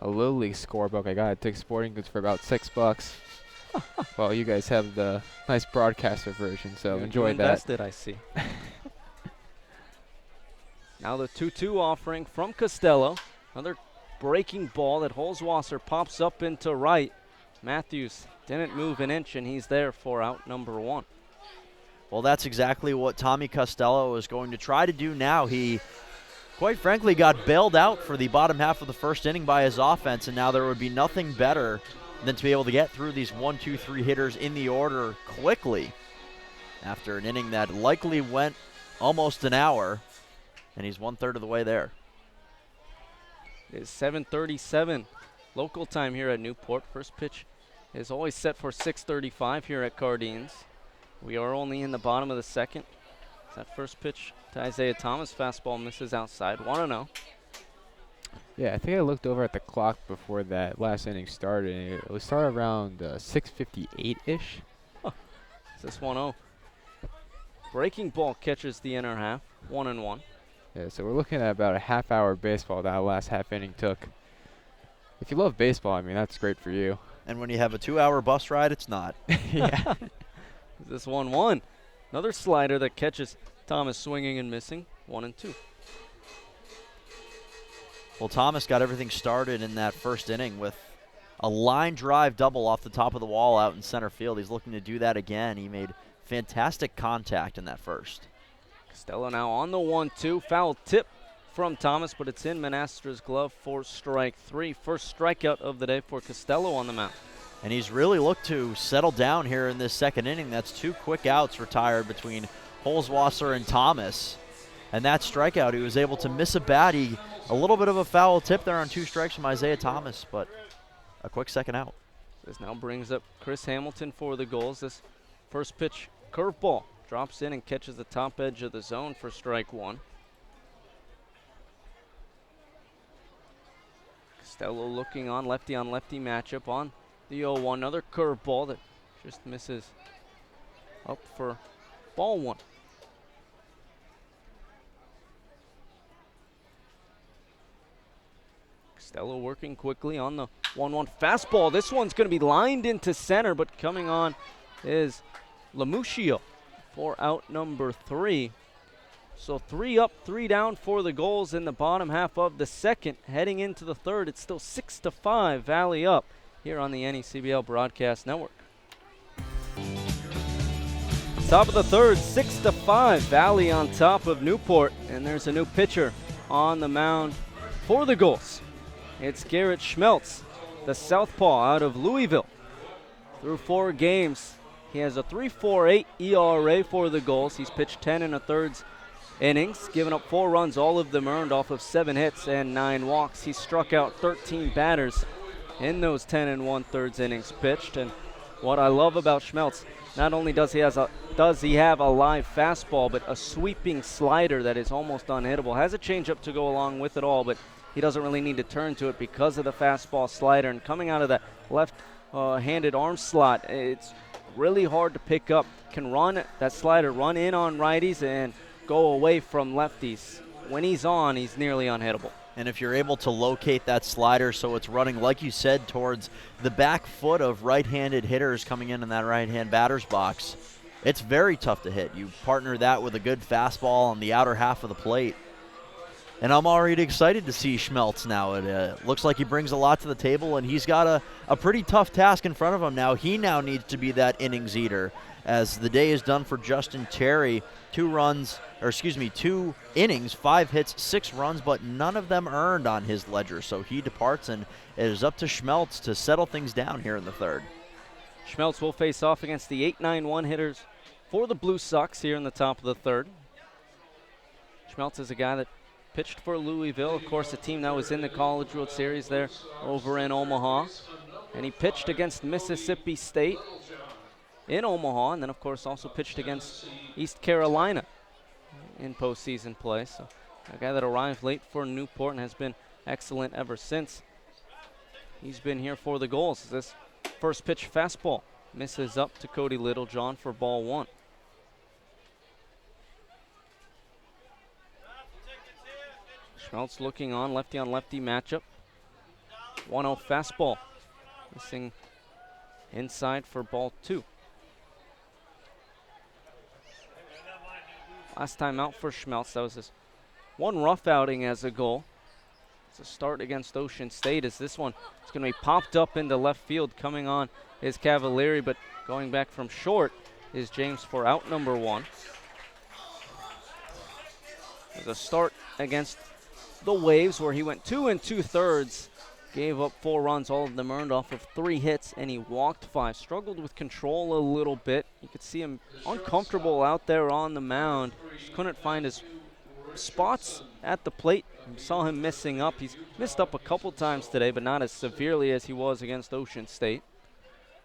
Little League scorebook I got at Dick's Sporting Goods for about $6. Well, you guys have the nice broadcaster version, so enjoy you that. Invested, I see. Now the 2-2 offering from Costello. Another breaking ball that Holzwasser pops up into right. Matthews didn't move an inch, and he's there for out number 1. Well, that's exactly what Tommy Costello is going to try to do now. He, of quite frankly, got bailed out for the bottom half of the first inning by his offense, and now there would be nothing better than to be able to get through these 1, 2, 3 hitters in the order quickly after an inning that likely went almost an hour, and he's 1/3 of the way there. It's 7:37 local time here at Newport. First pitch is always set for 6:35 here at Cardines. We are only in the bottom of the second. That first pitch to Isaiah Thomas, fastball misses outside, 1-0. Yeah, I think I looked over at the clock before that last inning started, and it was started around 6:58-ish. This 1-0. Breaking ball catches the inner half, 1-1. Yeah, so we're looking at about a half-hour baseball that last half inning took. If you love baseball, I mean, that's great for you. And when you have a 2-hour bus ride, it's not. Yeah. This 1-1. Another slider that catches Thomas swinging and missing, 1-2. Well, Thomas got everything started in that first inning with a line drive double off the top of the wall out in center field. He's looking to do that again. He made fantastic contact in that first. Costello now on the 1-2. Foul tip from Thomas, but it's in Monastra's glove for strike 3. First strikeout of the day for Costello on the mound. And he's really looked to settle down here in this second inning. That's 2 quick outs retired between Holzwasser and Thomas. And that strikeout, he was able to miss a bat. A little bit of a foul tip there on 2 strikes from Isaiah Thomas, but a quick second out. This now brings up Chris Hamilton for the Gulls. This first pitch, curveball, drops in and catches the top edge of the zone for strike 1. Costello looking on lefty matchup on the 0-1. Another curveball that just misses up for ball 1. Costello working quickly on the 1-1 fastball. This one's going to be lined into center, but coming on is Lamuccio for out number 3. So 3 up, 3 down for the Gulls in the bottom half of the second. Heading into the third, it's still 6-5 Valley up here on the NECBL Broadcast Network. Top of the third, 6-5 Valley on top of Newport, and there's a new pitcher on the mound for the Gulls. It's Garrett Schmeltz, the southpaw out of Louisville. Through 4 games, he has a 3.48 ERA for the Gulls. He's pitched 10 1/3 innings, given up 4 runs, all of them earned off of 7 hits and 9 walks. He struck out 13 batters in those 10 1/3 innings pitched. And what I love about Schmeltz, not only does he have a live fastball, but a sweeping slider that is almost unhittable. Has a changeup to go along with it all, but he doesn't really need to turn to it because of the fastball slider. And coming out of that left-handed arm slot, it's really hard to pick up. Can run that slider, run in on righties and go away from lefties. When he's on, he's nearly unhittable. And if you're able to locate that slider so it's running, like you said, towards the back foot of right-handed hitters coming in that right-hand batter's box, it's very tough to hit. You partner that with a good fastball on the outer half of the plate. And I'm already excited to see Schmeltz now. It looks like he brings a lot to the table, and he's got a pretty tough task in front of him now. He now needs to be that innings eater, as the day is done for Justin Terry. 2 innings, 5 hits, 6 runs, but none of them earned on his ledger. So he departs, and it is up to Schmeltz to settle things down here in the third. Schmeltz will face off against the 8-9-1 hitters for the Blue Sox here in the top of the third. Schmeltz is a guy that pitched for Louisville, of course, a team that was in the College World Series there over in Omaha. And he pitched against Mississippi State in Omaha, and then, of course, also pitched against East Carolina in postseason play. So a guy that arrived late for Newport and has been excellent ever since. He's been here for the Gulls. This first pitch fastball misses up to Cody Littlejohn for ball 1. Schmeltz looking on lefty matchup. 1-0 fastball. Missing inside for ball 2. Last time out for Schmeltz, that was his 1 rough outing as a goal. It's a start against Ocean State, as this one is going to be popped up into left field. Coming on is Cavalieri, but going back from short is James for out number 1. There's a start against the Waves, where he went 2 2/3, gave up 4 runs, all of them earned off of 3 hits, and he walked 5. Struggled with control a little bit. You could see him uncomfortable out there on the mound. Just couldn't find his spots at the plate. You saw him missing up. He's missed up a couple times today, but not as severely as he was against Ocean State.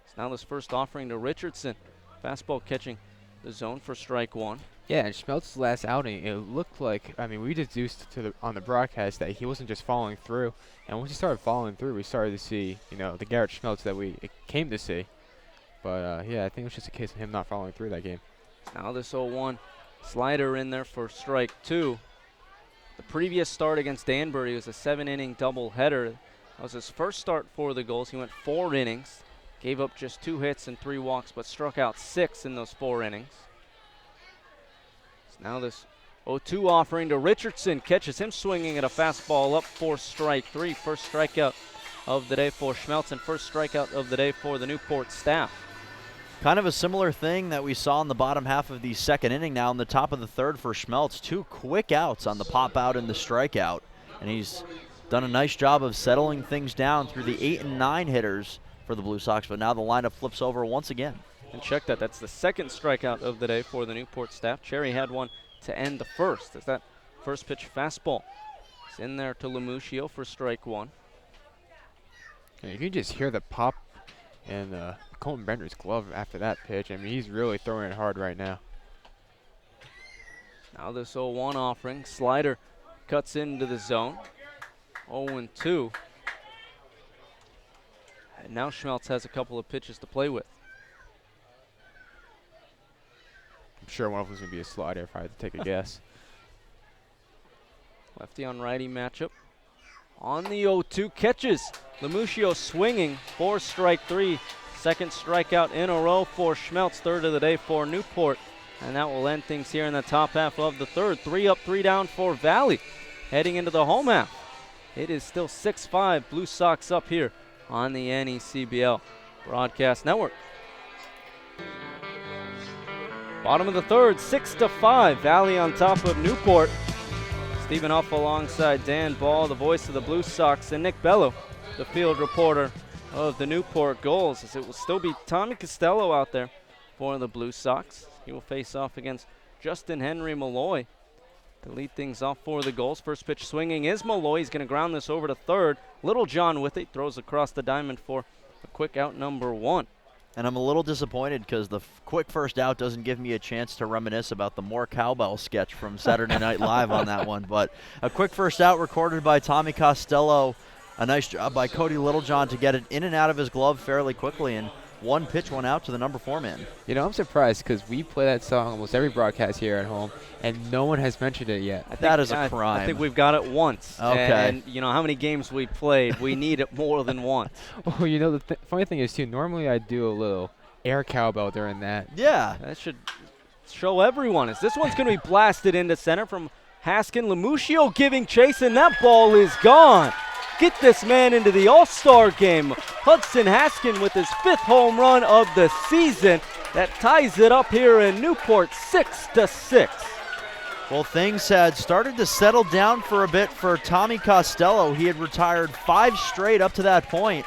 So now this first offering to Richardson. Fastball catching the zone for strike 1. Yeah, and Schmeltz's last outing, it looked like, I mean, we deduced on the broadcast that he wasn't just following through. And once he started following through, we started to see, the Garrett Schmeltz that we came to see. But, yeah, I think it was just a case of him not following through that game. Now this 0-1 slider in there for strike 2. The previous start against Danbury was a 7-inning doubleheader. That was his first start for the Gulls. He went 4 innings, gave up just 2 hits and 3 walks, but struck out 6 in those 4 innings. So now this 0-2 offering to Richardson catches him swinging at a fastball up for strike 3. First strikeout of the day for Schmeltz and first strikeout of the day for the Newport staff. Kind of a similar thing that we saw in the bottom half of the second inning now in the top of the third for Schmeltz. 2 quick outs on the pop out and the strikeout. And he's done a nice job of settling things down through the 8 and 9 hitters for the Blue Sox, but now the lineup flips over once again. And check that. That's the second strikeout of the day for the Newport staff. Cherry had one to end the first. As that first pitch fastball is in there to Lemuccio for strike 1. And you can just hear the pop in Colton Bender's glove after that pitch. I mean, he's really throwing it hard right now. Now this 0-1 offering. Slider cuts into the zone. 0-2. And now Schmeltz has a couple of pitches to play with. I'm sure one of them's going to be a slider if I had to take a guess. Lefty on righty matchup. On the 0-2 catches. Lemuccio swinging for strike 3. Second strikeout in a row for Schmeltz. Third of the day for Newport. And that will end things here in the top half of the third. 3 up, 3 down for Valley. Heading into the home half. It is still 6-5 Blue Sox up here on the NECBL Broadcast Network. Bottom of the third, 6-5. Valley on top of Newport. Stephen Huff alongside Dan Ball, the voice of the Blue Sox, and Nick Bello, the field reporter of the Newport Gulls, as it will still be Tommy Costello out there for the Blue Sox. He will face off against Justin Henry Malloy to lead things off for the Gulls. First pitch swinging is Malloy. He's going to ground this over to third. Little John with it, throws across the diamond for a quick out number 1. And I'm a little disappointed because the quick first out doesn't give me a chance to reminisce about the More Cowbell sketch from Saturday Night Live on that one. But a quick first out recorded by Tommy Costello. A nice job by Cody Littlejohn to get it in and out of his glove fairly quickly. And one pitch went out to the number 4 man. I'm surprised because we play that song almost every broadcast here at home, and no one has mentioned it yet. That is a crime. I think we've got it once. Okay. And how many games we played, we need it more than once. Well, the funny thing is, too, normally I do a little air cowbell during that. Yeah. That should show everyone. As this one's going to be blasted into center from Haskin. Lemuccio giving chase, and that ball is gone. Get this man into the All-Star game. Hudson Haskin with his 5th home run of the season. That ties it up here in Newport, 6-6. Well, things had started to settle down for a bit for Tommy Costello. He had retired 5 straight up to that point.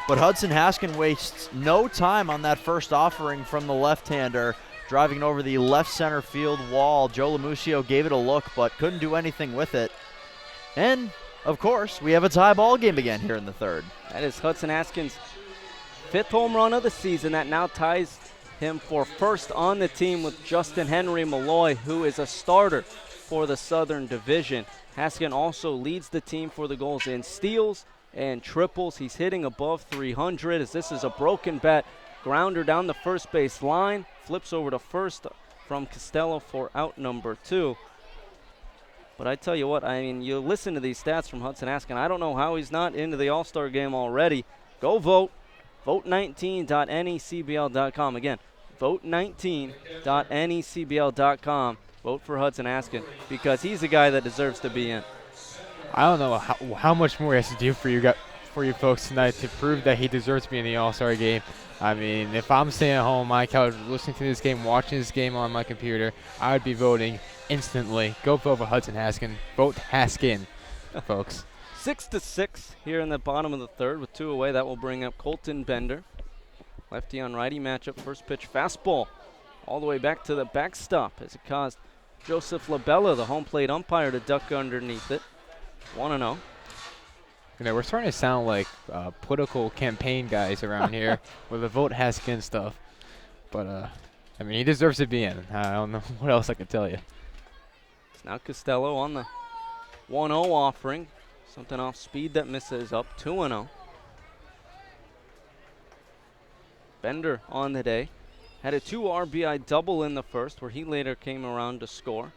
But Hudson Haskin wastes no time on that first offering from the left-hander, driving over the left center field wall. Joe Lemuccio gave it a look, but couldn't do anything with it. And of course, we have a tie ball game again here in the third. That is Hudson Haskin's 5th home run of the season. That now ties him for first on the team with Justin Henry Malloy, who is a starter for the Southern Division. Haskin also leads the team for the Gulls in steals and triples. He's hitting above 300 as this is a broken bat. Grounder down the first base line. Flips over to first from Costello for out number 2. But I tell you what, you listen to these stats from Hudson Haskin. I don't know how he's not into the All-Star game already. Go vote. Vote19.necbl.com. Again, vote19.necbl.com. Vote for Hudson Haskin because he's a guy that deserves to be in. I don't know how much more he has to do for you folks tonight to prove that he deserves to be in the All-Star game. If I'm staying at home on my couch listening to this game, watching this game on my computer, I would be voting instantly. Go vote for Hudson Haskin. Vote Haskin folks. 6-6 here in the bottom of the third with 2 away. That will bring up Colton Bender. Lefty on righty matchup. First pitch fastball all the way back to the backstop as it caused Joseph Labella, the home plate umpire, to duck underneath it. 1-0. You know, we're starting to sound like political campaign guys around here with the vote Haskins stuff. But, I mean, he deserves to be in. I don't know what else I can tell you. It's now Costello on the 1-0 offering. Something off speed that misses up. 2-0. Bender on the day. Had a 2 RBI double in the first where he later came around to score.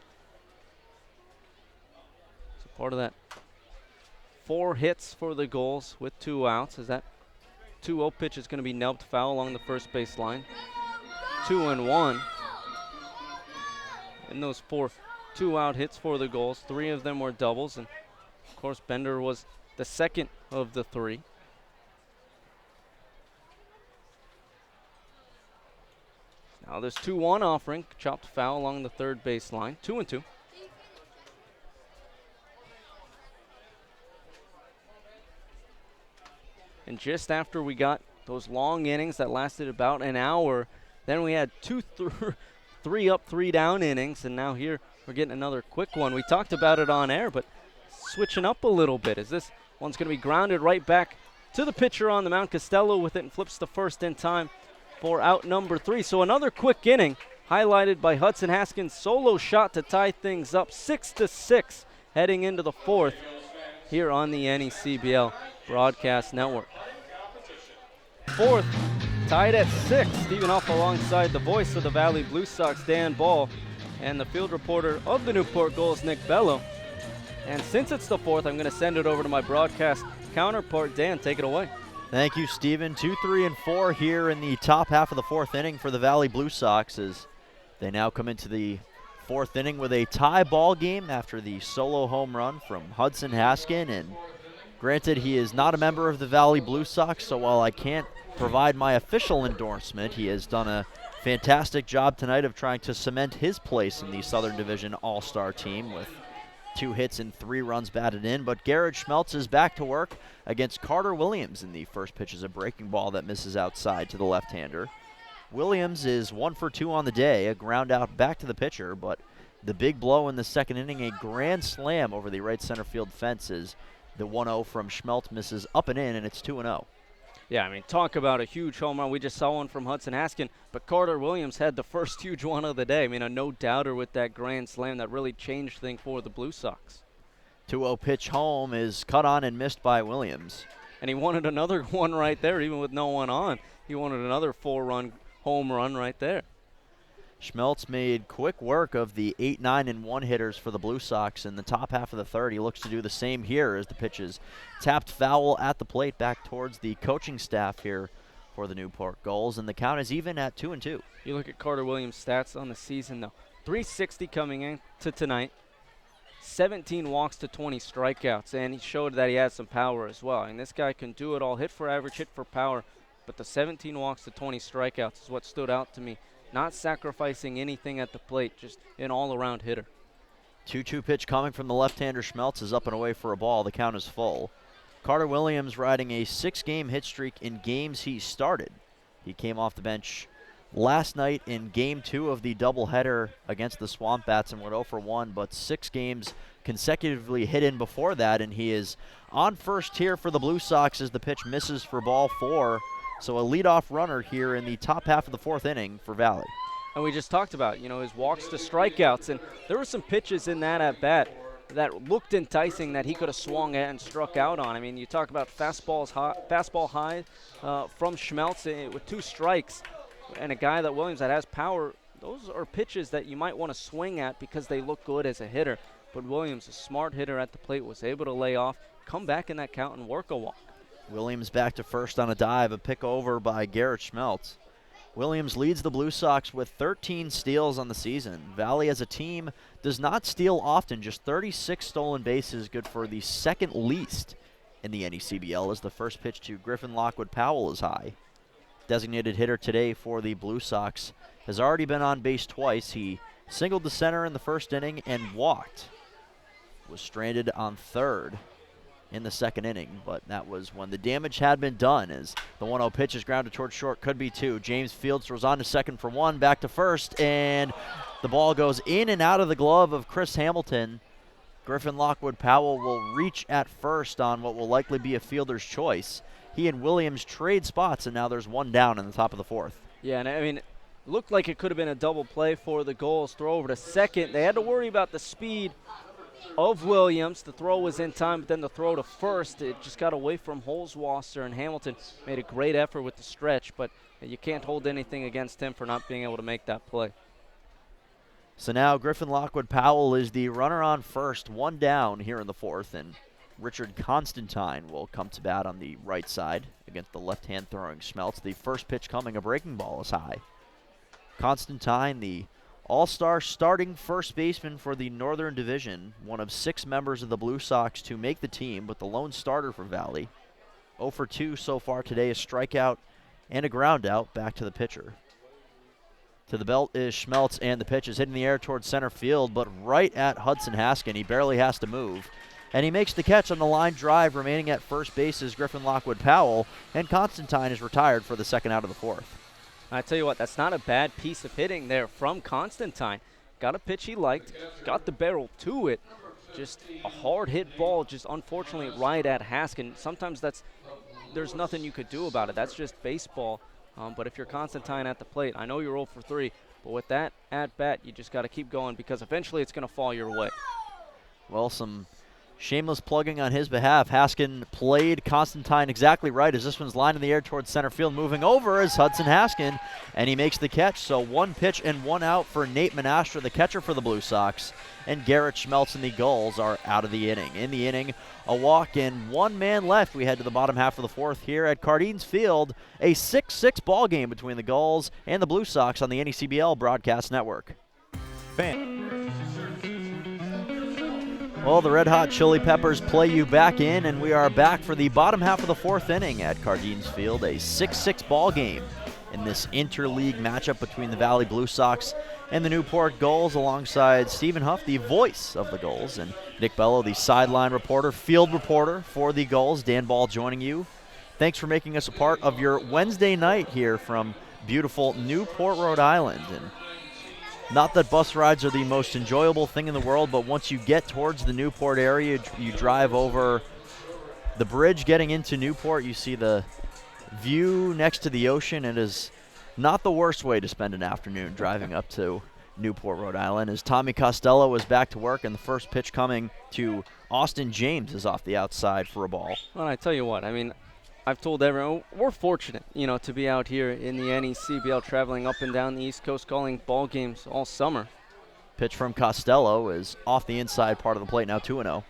So part of that 4 hits for the Gulls with 2 outs as that 2-0 pitch is going to be nubbed foul along the first base line. 2-1. In those 4 2-out hits for the Gulls, 3 of them were doubles, and of course Bender was the second of the 3. Now this 2-1 offering, chopped foul along the third base line. 2-2. And just after we got those long innings that lasted about an hour, then we had 3 up, 3 down innings, and now here we're getting another quick one. We talked about it on air, but switching up a little bit as this one's going to be grounded right back to the pitcher on the mound. Costello with it and flips the first in time for out number 3. So another quick inning highlighted by Hudson Haskins' solo shot to tie things up 6-6 heading into the 4th here on the NECBL Broadcast Network. 4th tied at 6. Stephen Huff alongside the voice of the Valley Blue Sox, Dan Ball, and the field reporter of the Newport Gulls, Nick Bello. And since it's the 4th, I'm going to send it over to my broadcast counterpart. Dan, take it away. Thank you, Stephen. 2, 3, and 4 here in the top half of the 4th inning for the Valley Blue Sox as they now come into the 4th inning with a tie ball game after the solo home run from Hudson Haskin. And granted, he is not a member of the Valley Blue Sox, so while I can't provide my official endorsement, he has done a fantastic job tonight of trying to cement his place in the Southern Division All-Star team with 2 hits and 3 runs batted in. But Garrett Schmeltz is back to work against Carter Williams, in the first pitch is a breaking ball that misses outside to the left-hander. Williams is 1 for 2 on the day, a ground out back to the pitcher, but the big blow in the second inning, a grand slam over the right center field fence, as the 1-0 from Schmeltz misses up and in, and it's 2-0. Yeah, I mean, talk about a huge home run. We just saw one from Hudson Haskin, but Carter Williams had the first huge one of the day. I mean, a no-doubter with that grand slam that really changed things for the Blue Sox. 2-0 pitch home is cut on and missed by Williams. And he wanted another one right there, even with no one on. He wanted another 4-run home run right there. Schmeltz made quick work of the 8, 9, and 1 hitters for the Blue Sox in the top half of the 3rd. He looks to do the same here as the pitch is tapped foul at the plate back towards the coaching staff here for the Newport Gulls, and the count is even at 2-2. You look at Carter Williams' stats on the season, though. 360 coming in to tonight, 17 walks to 20 strikeouts, and he showed that he has some power as well. And this guy can do it all, hit for average, hit for power, but the 17 walks to 20 strikeouts is what stood out to me. Not sacrificing anything at the plate, just an all-around hitter. 2-2 pitch coming from the left-hander. Schmeltz is up and away for a ball. The count is full. Carter Williams riding a 6-game hit streak in games he started. He came off the bench last night in Game 2 of the doubleheader against the Swamp Bats and went 0 for 1, but 6 games consecutively hit in before that, and he is on first here for the Blue Sox as the pitch misses for ball 4. So a leadoff runner here in the top half of the 4th inning for Valley. And we just talked about, you know, his walks to strikeouts, and there were some pitches in that at bat that looked enticing that he could have swung at and struck out on. I mean, you talk about fastball high from Schmeltz with 2 strikes, and a guy that Williams that has power. Those are pitches that you might want to swing at because they look good as a hitter. But Williams, a smart hitter at the plate, was able to lay off, come back in that count, and work a walk. Williams back to first on a dive, a pick over by Garrett Schmeltz. Williams leads the Blue Sox with 13 steals on the season. Valley as a team does not steal often, just 36 stolen bases, good for the 2nd least in the NECBL, as the first pitch to Griffin Lockwood Powell is high. Designated hitter today for the Blue Sox has already been on base twice. He singled the center in the first inning and walked. was stranded on third in the second inning, but that was when the damage had been done, as the 1-0 pitch is grounded towards short, could be two. James Fields throws on to second for one, back to first, and the ball goes in and out of the glove of Chris Hamilton. Griffin Lockwood Powell will reach at first on what will likely be a fielder's choice. He and Williams trade spots, and now there's one down in the top of the fourth. Yeah, and I mean, looked like it could have been a double play for the Gulls. Throw over to second. They had to worry about the speed of Williams. The throw was in time, but then the throw to first, it just got away from Holzwasser, and Hamilton made a great effort with the stretch, but you can't hold anything against him for not being able to make that play. So now Griffin Lockwood Powell is the runner on first, one down here in the fourth, and Richard Constantine will come to bat on the right side against the left-hand throwing Schmeltz. The first pitch coming, a breaking ball is high. Constantine, the all-star starting first baseman for the Northern Division, one of 6 members of the Blue Sox to make the team, but the lone starter for Valley. 0 for 2 so far today, a strikeout and a ground out. Back to the pitcher. To the belt is Schmeltz, and the pitch is hitting the air towards center field, but right at Hudson Haskin. He barely has to move. And he makes the catch on the line drive. Remaining at first base is Griffin Lockwood Powell, and Constantine is retired for the second out of the fourth. I tell you what, that's not a bad piece of hitting there from Constantine. Got a pitch he liked, got the barrel to it. Just a hard hit ball, just unfortunately right at Haskin. Sometimes there's nothing you could do about it. That's just baseball. But if you're Constantine at the plate, I know you're 0 for 3, but with that at-bat, you just got to keep going because eventually it's going to fall your way. Well, some shameless plugging on his behalf. Haskin played Constantine exactly right as this one's lined in the air towards center field. Moving over is Hudson Haskin, and he makes the catch. So one pitch and one out for Nate Monastra, the catcher for the Blue Sox, and Garrett Schmeltz and the Gulls are out of the inning. In the inning, a walk and one man left. We head to the bottom half of the fourth here at Cardines Field. A 6-6 ball game between the Gulls and the Blue Sox on the NECBL Broadcast Network. Well, the Red Hot Chili Peppers play you back in, and we are back for the bottom half of the fourth inning at Cardines Field. A 6-6 ball game in this interleague matchup between the Valley Blue Sox and the Newport Gulls, alongside Stephen Huff, the voice of the Gulls, and Nick Bello, the sideline reporter, field reporter for the Gulls. Dan Ball joining you. Thanks for making us a part of your Wednesday night here from beautiful Newport, Rhode Island. And not that bus rides are the most enjoyable thing in the world, but once you get towards the Newport area, you drive over the bridge getting into Newport, you see the view next to the ocean. It is not the worst way to spend an afternoon driving up to Newport, Rhode Island, as Tommy Costello is back to work, and the first pitch coming to Austin James is off the outside for a ball. Well, I tell you what, I mean, I've told everyone, we're fortunate, to be out here in the NECBL, traveling up and down the East Coast, calling ball games all summer. Pitch from Costello is off the inside part of the plate, now 2-0.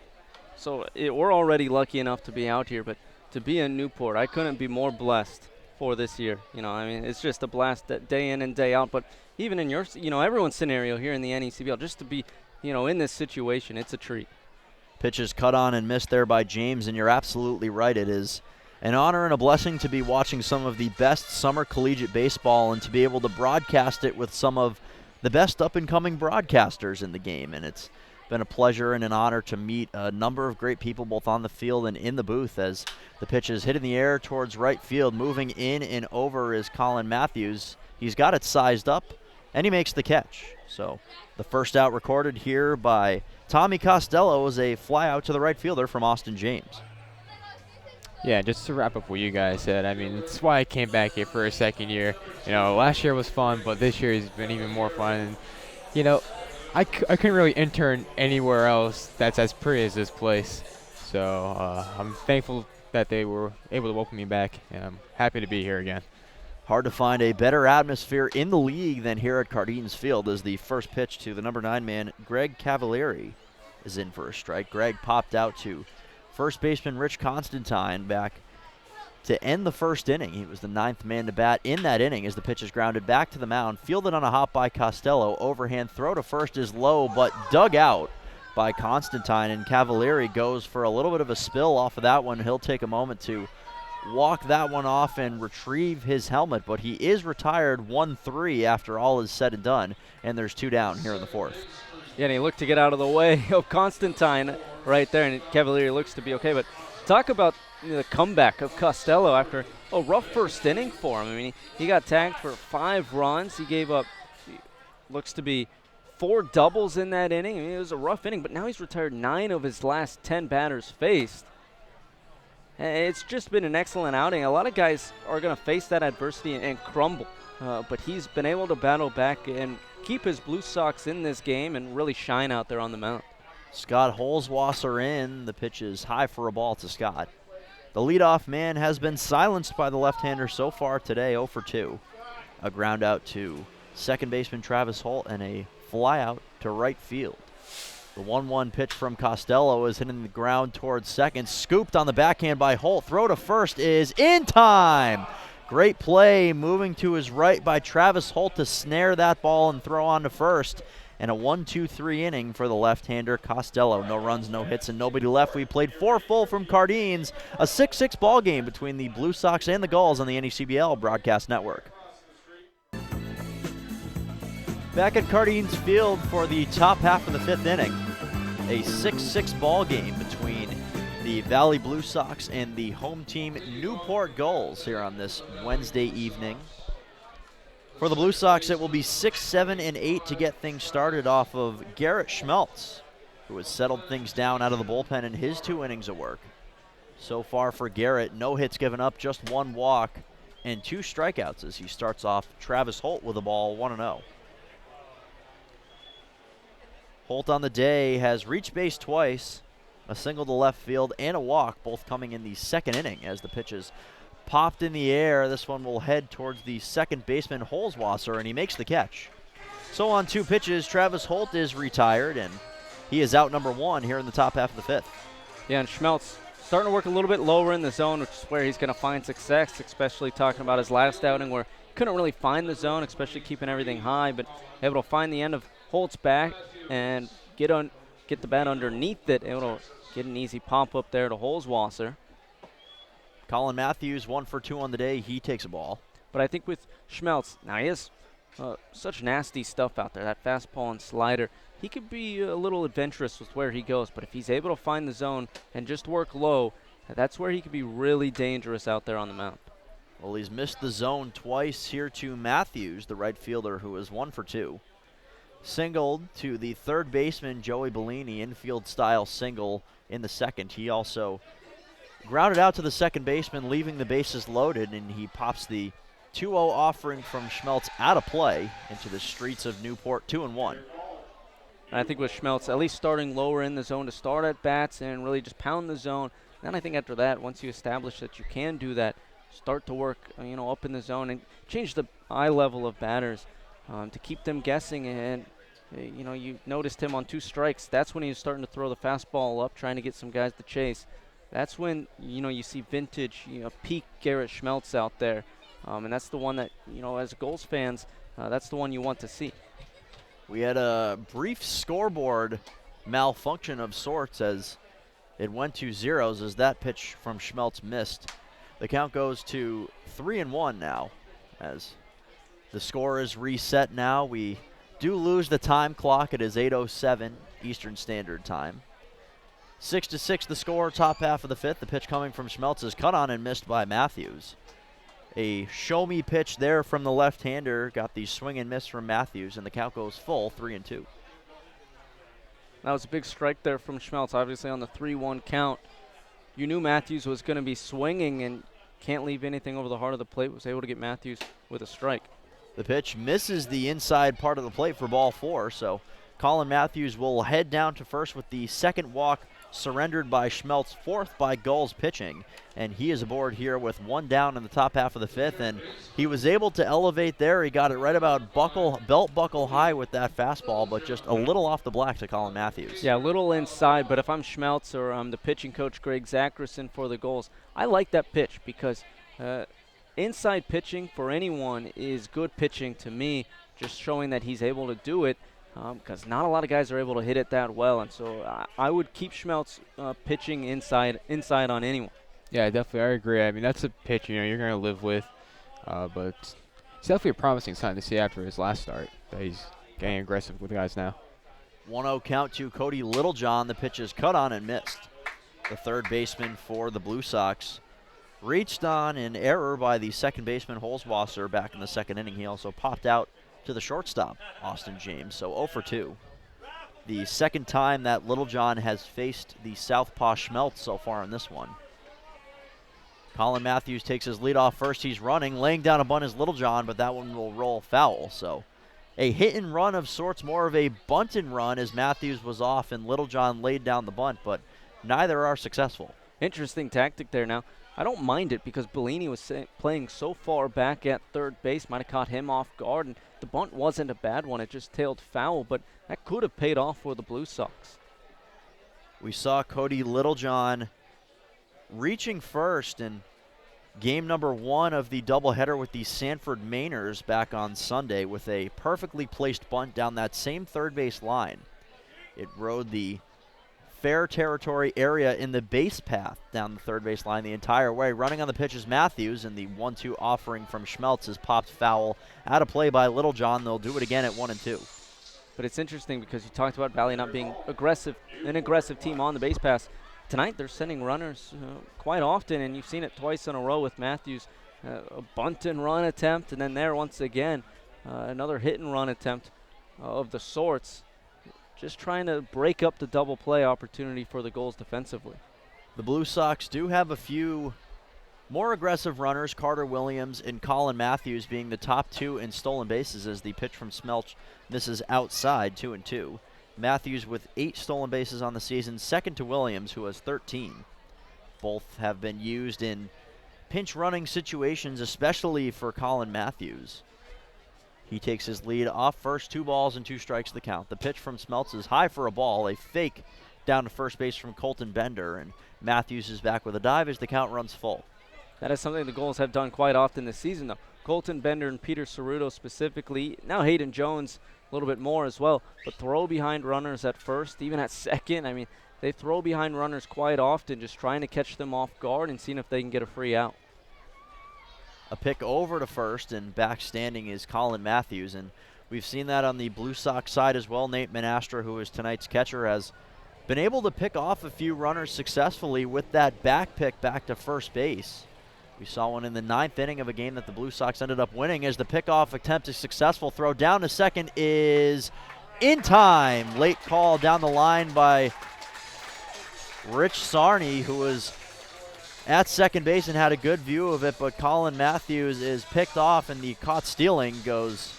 So we're already lucky enough to be out here, but to be in Newport, I couldn't be more blessed for this year. It's just a blast day in and day out. But even in your, everyone's scenario here in the NECBL, just to be, in this situation, it's a treat. Pitch is cut on and missed there by James, and you're absolutely right. It is an honor and a blessing to be watching some of the best summer collegiate baseball and to be able to broadcast it with some of the best up-and-coming broadcasters in the game. And it's been a pleasure and an honor to meet a number of great people both on the field and in the booth, as the pitch is hit in the air towards right field. Moving in and over is Colin Matthews. He's got it sized up, and he makes the catch. So the first out recorded here by Tommy Costello is a fly out to the right fielder from Austin James. Yeah, just to wrap up what you guys said, it's why I came back here for a second year. Last year was fun, but this year has been even more fun. And, I couldn't really intern anywhere else that's as pretty as this place. So I'm thankful that they were able to welcome me back, and I'm happy to be here again. Hard to find a better atmosphere in the league than here at Cardines Field, as the first pitch to the number 9 man, Greg Cavalieri, is in for a strike. Greg popped out to first baseman Rich Constantine back to end the first inning. He was the 9th man to bat in that inning as the pitch is grounded back to the mound. Fielded on a hop by Costello. Overhand throw to first is low, but dug out by Constantine, and Cavalieri goes for a little bit of a spill off of that one. He'll take a moment to walk that one off and retrieve his helmet, but he is retired 1-3 after all is said and done, and there's 2 down here in the fourth. Yeah, and he looked to get out of the way of Constantine right there, and Cavalieri looks to be okay. But talk about the comeback of Costello after a rough first inning for him. I mean, he got tagged for 5 runs. He gave up, looks to be 4 doubles in that inning. I mean, it was a rough inning, but now he's retired 9 of his last 10 batters faced. And it's just been an excellent outing. A lot of guys are going to face that adversity and crumble, but he's been able to battle back and keep his Blue Sox in this game and really shine out there on the mound. Scott Holzwasser in. The pitch is high for a ball to Scott. The leadoff man has been silenced by the left-hander so far today, 0 for 2. A ground out to second baseman Travis Holt and a fly out to right field. The 1-1 pitch from Costello is hitting the ground towards second. Scooped on the backhand by Holt. Throw to first is in time. Great play moving to his right by Travis Holt to snare that ball and throw on to first. And a 1-2-3 inning for the left-hander Costello. No runs, no hits, and nobody left. We played 4 full from Cardines. A 6-6 ball game between the Blue Sox and the Gulls on the NECBL Broadcast Network. Back at Cardines Field for the top half of the 5th inning. A 6-6 ball game between the Valley Blue Sox and the home team Newport Gulls here on this Wednesday evening. For the Blue Sox, it will be 6, 7, and 8 to get things started off of Garrett Schmeltz, who has settled things down out of the bullpen in his 2 innings of work. So far for Garrett, no hits given up, just 1 walk and 2 strikeouts as he starts off Travis Holt with a ball 1-0. Holt on the day has reached base twice, a single to left field and a walk, both coming in the 2nd inning as the pitches popped in the air. This one will head towards the second baseman Holzwasser, and he makes the catch. So on 2 pitches, Travis Holt is retired, and he is out number 1 here in the top half of the 5th. Yeah, and Schmeltz starting to work a little bit lower in the zone, which is where he's going to find success, especially talking about his last outing where he couldn't really find the zone, especially keeping everything high, but able to find the end of Holt's back and get the bat underneath it, able to get an easy pop up there to Holzwasser. Colin Matthews, 1 for 2 on the day. He takes a ball. But I think with Schmeltz, now he has such nasty stuff out there, that fastball and slider. He could be a little adventurous with where he goes, but if he's able to find the zone and just work low, that's where he could be really dangerous out there on the mound. Well, he's missed the zone twice here to Matthews, the right fielder, who is 1 for 2. Singled to the third baseman, Joey Bellini, infield-style single in the 2nd. He also grounded out to the second baseman, leaving the bases loaded, and he pops the 2-0 offering from Schmeltz out of play into the streets of Newport, 2-1. And I think with Schmeltz at least starting lower in the zone to start at bats and really just pound the zone. Then I think after that, once you establish that you can do that, start to work up in the zone and change the eye level of batters to keep them guessing. And you noticed him on 2 strikes. That's when he was starting to throw the fastball up, trying to get some guys to chase. That's when, you see vintage, peak Garrett Schmeltz out there. And that's the one that, as Gulls fans, that's the one you want to see. We had a brief scoreboard malfunction of sorts as it went to zeros as that pitch from Schmeltz missed. The count goes to 3-1 now as the score is reset now. We do lose the time clock. It is 8:07 Eastern Standard Time. 6-6 the score, top half of the 5th. The pitch coming from Schmeltz is cut on and missed by Matthews. A show-me pitch there from the left-hander. Got the swing and miss from Matthews, and the count goes full, 3-2. That was a big strike there from Schmeltz, obviously on the 3-1 count. You knew Matthews was going to be swinging and can't leave anything over the heart of the plate. Was able to get Matthews with a strike. The pitch misses the inside part of the plate for ball 4, so Colin Matthews will head down to first with the 2nd walk surrendered by Schmeltz, 4th by Gulls pitching, and he is aboard here with 1 down in the top half of the 5th, and he was able to elevate there. He got it right about belt buckle high with that fastball, but just a little off the black to Colin Matthews. Yeah, a little inside, but if I'm Schmeltz or I'm the pitching coach Greg Zackerson for the Gulls, I like that pitch because inside pitching for anyone is good pitching to me, just showing that he's able to do it. Because not a lot of guys are able to hit it that well, and so I would keep Schmeltz pitching inside on anyone. Yeah, definitely, I agree. I mean, that's a pitch you're going to live with, but it's definitely a promising sign to see after his last start that he's getting aggressive with guys now. 1-0 count to Cody Littlejohn. The pitch is cut on and missed. The third baseman for the Blue Sox reached on an error by the second baseman Holzwasser back in the second inning. He also popped out to the shortstop, Austin James, so 0 for 2. The second time that Littlejohn has faced the southpaw Schmeltz so far in this one. Colin Matthews takes his lead off first. He's running, laying down a bunt is Littlejohn, but that one will roll foul. So a hit and run of sorts, more of a bunt and run as Matthews was off and Littlejohn laid down the bunt, but neither are successful. Interesting tactic there now. I don't mind it because Bellini was playing so far back at third base, might have caught him off guard, and the bunt wasn't a bad one. It just tailed foul, but that could have paid off for the Blue Sox. We saw Cody Littlejohn reaching first in game number 1 of the doubleheader with the Sanford Mainers back on Sunday with a perfectly placed bunt down that same third base line. It rode the fair territory area in the base path down the third base line the entire way. Running on the pitch is Matthews, and the 1-2 offering from Schmeltz is popped foul. Out of play by Littlejohn. They'll do it again at 1-2. But it's interesting because you talked about Valley not being an aggressive team on the base pass. Tonight they're sending runners quite often, and you've seen it twice in a row with Matthews. A bunt and run attempt, and then there once again another hit and run attempt of the sorts. Just trying to break up the double play opportunity for the Gulls defensively. The Blue Sox do have a few more aggressive runners, Carter Williams and Colin Matthews being the top 2 in stolen bases as the pitch from Schmeltz misses outside, 2-2. Matthews with 8 stolen bases on the season, second to Williams, who has 13. Both have been used in pinch running situations, especially for Colin Matthews. He takes his lead off first, 2 balls and 2 strikes the count. The pitch from Schmeltz is high for a ball, a fake down to first base from Colton Bender, and Matthews is back with a dive as the count runs full. That is something the Gulls have done quite often this season, though. Colton Bender and Peter Ceruto specifically, now Hayden Jones a little bit more as well, but throw behind runners at first, even at second. I mean, they throw behind runners quite often, just trying to catch them off guard and seeing if they can get a free out. A pick over to first, and back standing is Colin Matthews, and we've seen that on the Blue Sox side as well. Nate Menastra, who is tonight's catcher, has been able to pick off a few runners successfully with that back pick back to first base. We saw one in the 9th inning of a game that the Blue Sox ended up winning as the pickoff attempt is successful. Throw down to second is in time. Late call down the line by Rich Sarney, who was at second base and had a good view of it, but Colin Matthews is picked off, and the caught stealing goes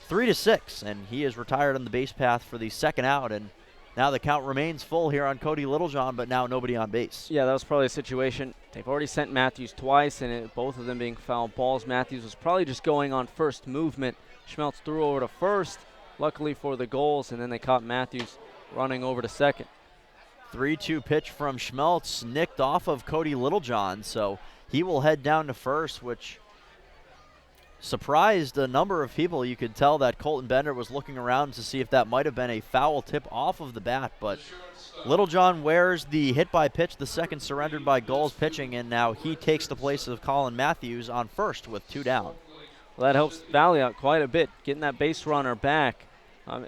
3-6, and he is retired on the base path for the second out, and now the count remains full here on Cody Littlejohn, but now nobody on base. Yeah, that was probably a situation. They've already sent Matthews twice, and both of them being foul balls. Matthews was probably just going on first movement. Schmeltz threw over to first, luckily for the Gulls, and then they caught Matthews running over to second. 3-2 pitch from Schmeltz, nicked off of Cody Littlejohn, so he will head down to first, which surprised a number of people. You could tell that Colton Bender was looking around to see if that might have been a foul tip off of the bat, but Littlejohn wears the hit by pitch, the second surrendered by Gulls pitching, and now he takes the place of Colin Matthews on first with 2 down. Well, that helps Valley out quite a bit, getting that base runner back.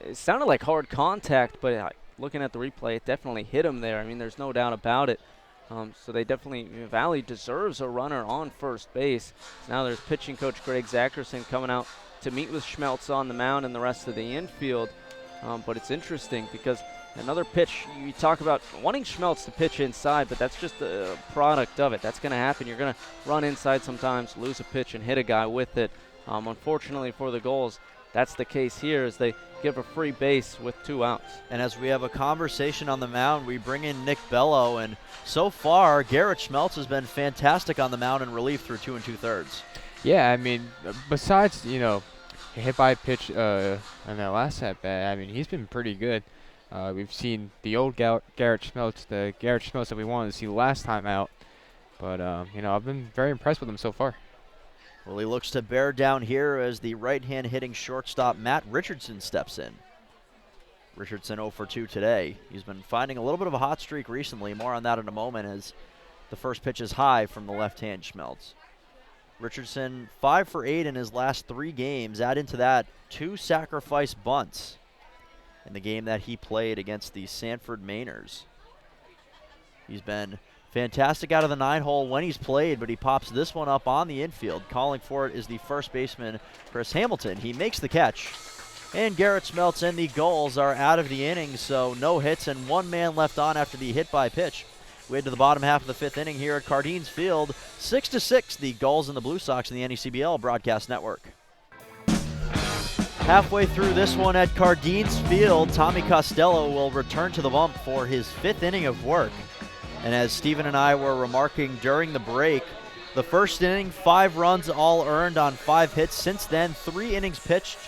It sounded like hard contact, but looking at the replay, it definitely hit him there. I mean, there's no doubt about it. So they definitely, Valley deserves a runner on first base. Now there's pitching coach Greg Zackerson coming out to meet with Schmeltz on the mound and the rest of the infield. But it's interesting because another pitch, you talk about wanting Schmeltz to pitch inside, but that's just a product of it. That's going to happen. You're going to run inside sometimes, lose a pitch, and hit a guy with it. Unfortunately for the Gulls, that's the case here as they give a free base with 2 outs. And as we have a conversation on the mound, we bring in Nick Bello, and so far, Garrett Schmeltz has been fantastic on the mound in relief through 2 2/3. Yeah, I mean, besides, hit by pitch on that last at bat, I mean, he's been pretty good. We've seen the old Garrett Schmeltz, the Garrett Schmeltz that we wanted to see last time out. But, I've been very impressed with him so far. Well, he looks to bear down here as the right-hand hitting shortstop Matt Richardson steps in. Richardson 0 for 2 today. He's been finding a little bit of a hot streak recently. More on that in a moment as the first pitch is high from the left-hand Schmeltz. Richardson 5 for 8 in his last 3 games. Add into that 2 sacrifice bunts. in the game that he played against the Sanford Mainers. He's been fantastic out of the 9-hole when he's played, but he pops this one up on the infield. Calling for it is the first baseman, Chris Hamilton. He makes the catch, and Garrett Smeltz and the Gulls are out of the inning, so no hits and one man left on after the hit by pitch. We head to the bottom half of the 5th inning here at Cardines Field. 6-6, the Gulls and the Blue Sox in the NECBL Broadcast Network. Halfway through this one at Cardines Field, Tommy Costello will return to the bump for his 5th inning of work. And as Steven and I were remarking during the break, the first inning, 5 runs all earned on 5 hits. Since then, 3 innings pitched,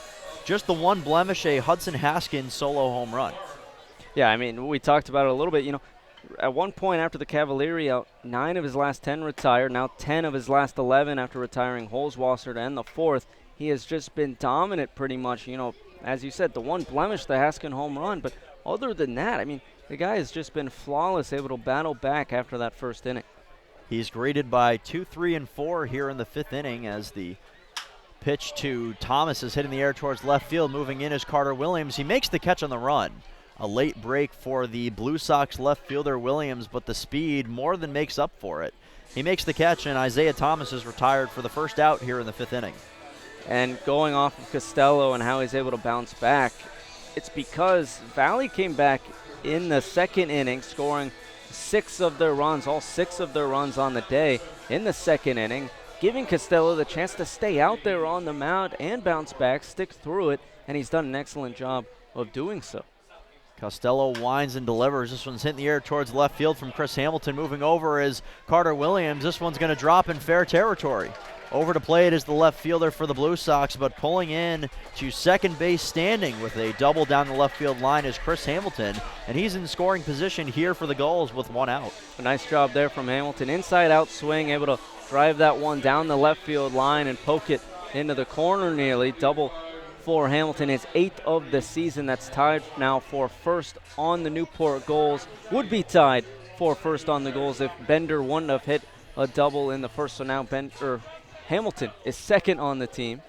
just the one blemish, a Hudson Haskins solo home run. Yeah, I mean, we talked about it a little bit. You know, at one point after the Cavalieri out, 9 of his last 10 retired, now 10 of his last 11 after retiring Holzwasser to end the 4th. He has just been dominant pretty much. You know, as you said, the one blemish, the Haskin home run. But other than that, I mean, the guy has just been flawless, able to battle back after that first inning. He's greeted by 2, 3, and 4 here in the 5th inning as the pitch to Thomas is hitting the air towards left field. Moving in is Carter Williams. He makes the catch on the run. A late break for the Blue Sox left fielder Williams, but the speed more than makes up for it. He makes the catch, and Isaiah Thomas is retired for the first out here in the 5th inning. And going off of Costello and how he's able to bounce back, it's because Valley came back in the 2nd inning, scoring 6 of their runs, all 6 of their runs on the day in the 2nd inning, giving Costello the chance to stay out there on the mound and bounce back, stick through it, and he's done an excellent job of doing so. Costello winds and delivers. This one's hitting the air towards left field from Chris Hamilton. Moving over is Carter Williams. This one's going to drop in fair territory. Over to play it is the left fielder for the Blue Sox, but pulling in to second base standing with a double down the left field line is Chris Hamilton, and he's in scoring position here for the Gulls with 1 out. A nice job there from Hamilton. Inside out swing, able to drive that one down the left field line and poke it into the corner nearly. Double for Hamilton, his 8th of the season. That's tied now for first on the Newport Gulls. Would be tied for first on the Gulls if Bender wouldn't have hit a double in the first. So now Hamilton is 2nd on the team,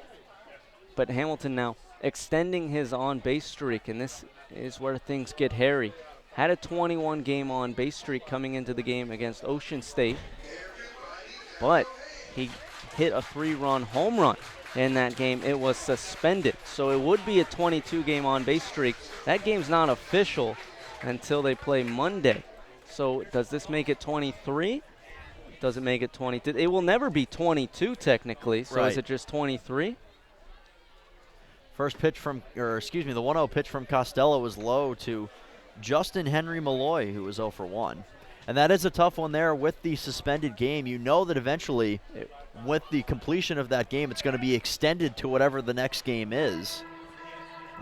but Hamilton now extending his on-base streak, and this is where things get hairy. Had a 21-game on-base streak coming into the game against Ocean State, but he hit a 3-run home run in that game. It was suspended, so it would be a 22-game on-base streak. That game's not official until they play Monday. So does this make it 23? Does it make it 22? It will never be 22 technically, so is it just 23? First pitch from, the 1-0 pitch from Costello was low to Justin Henry Malloy, who was 0 for 1. And that is a tough one there with the suspended game. You know that eventually, with the completion of that game, it's going to be extended to whatever the next game is.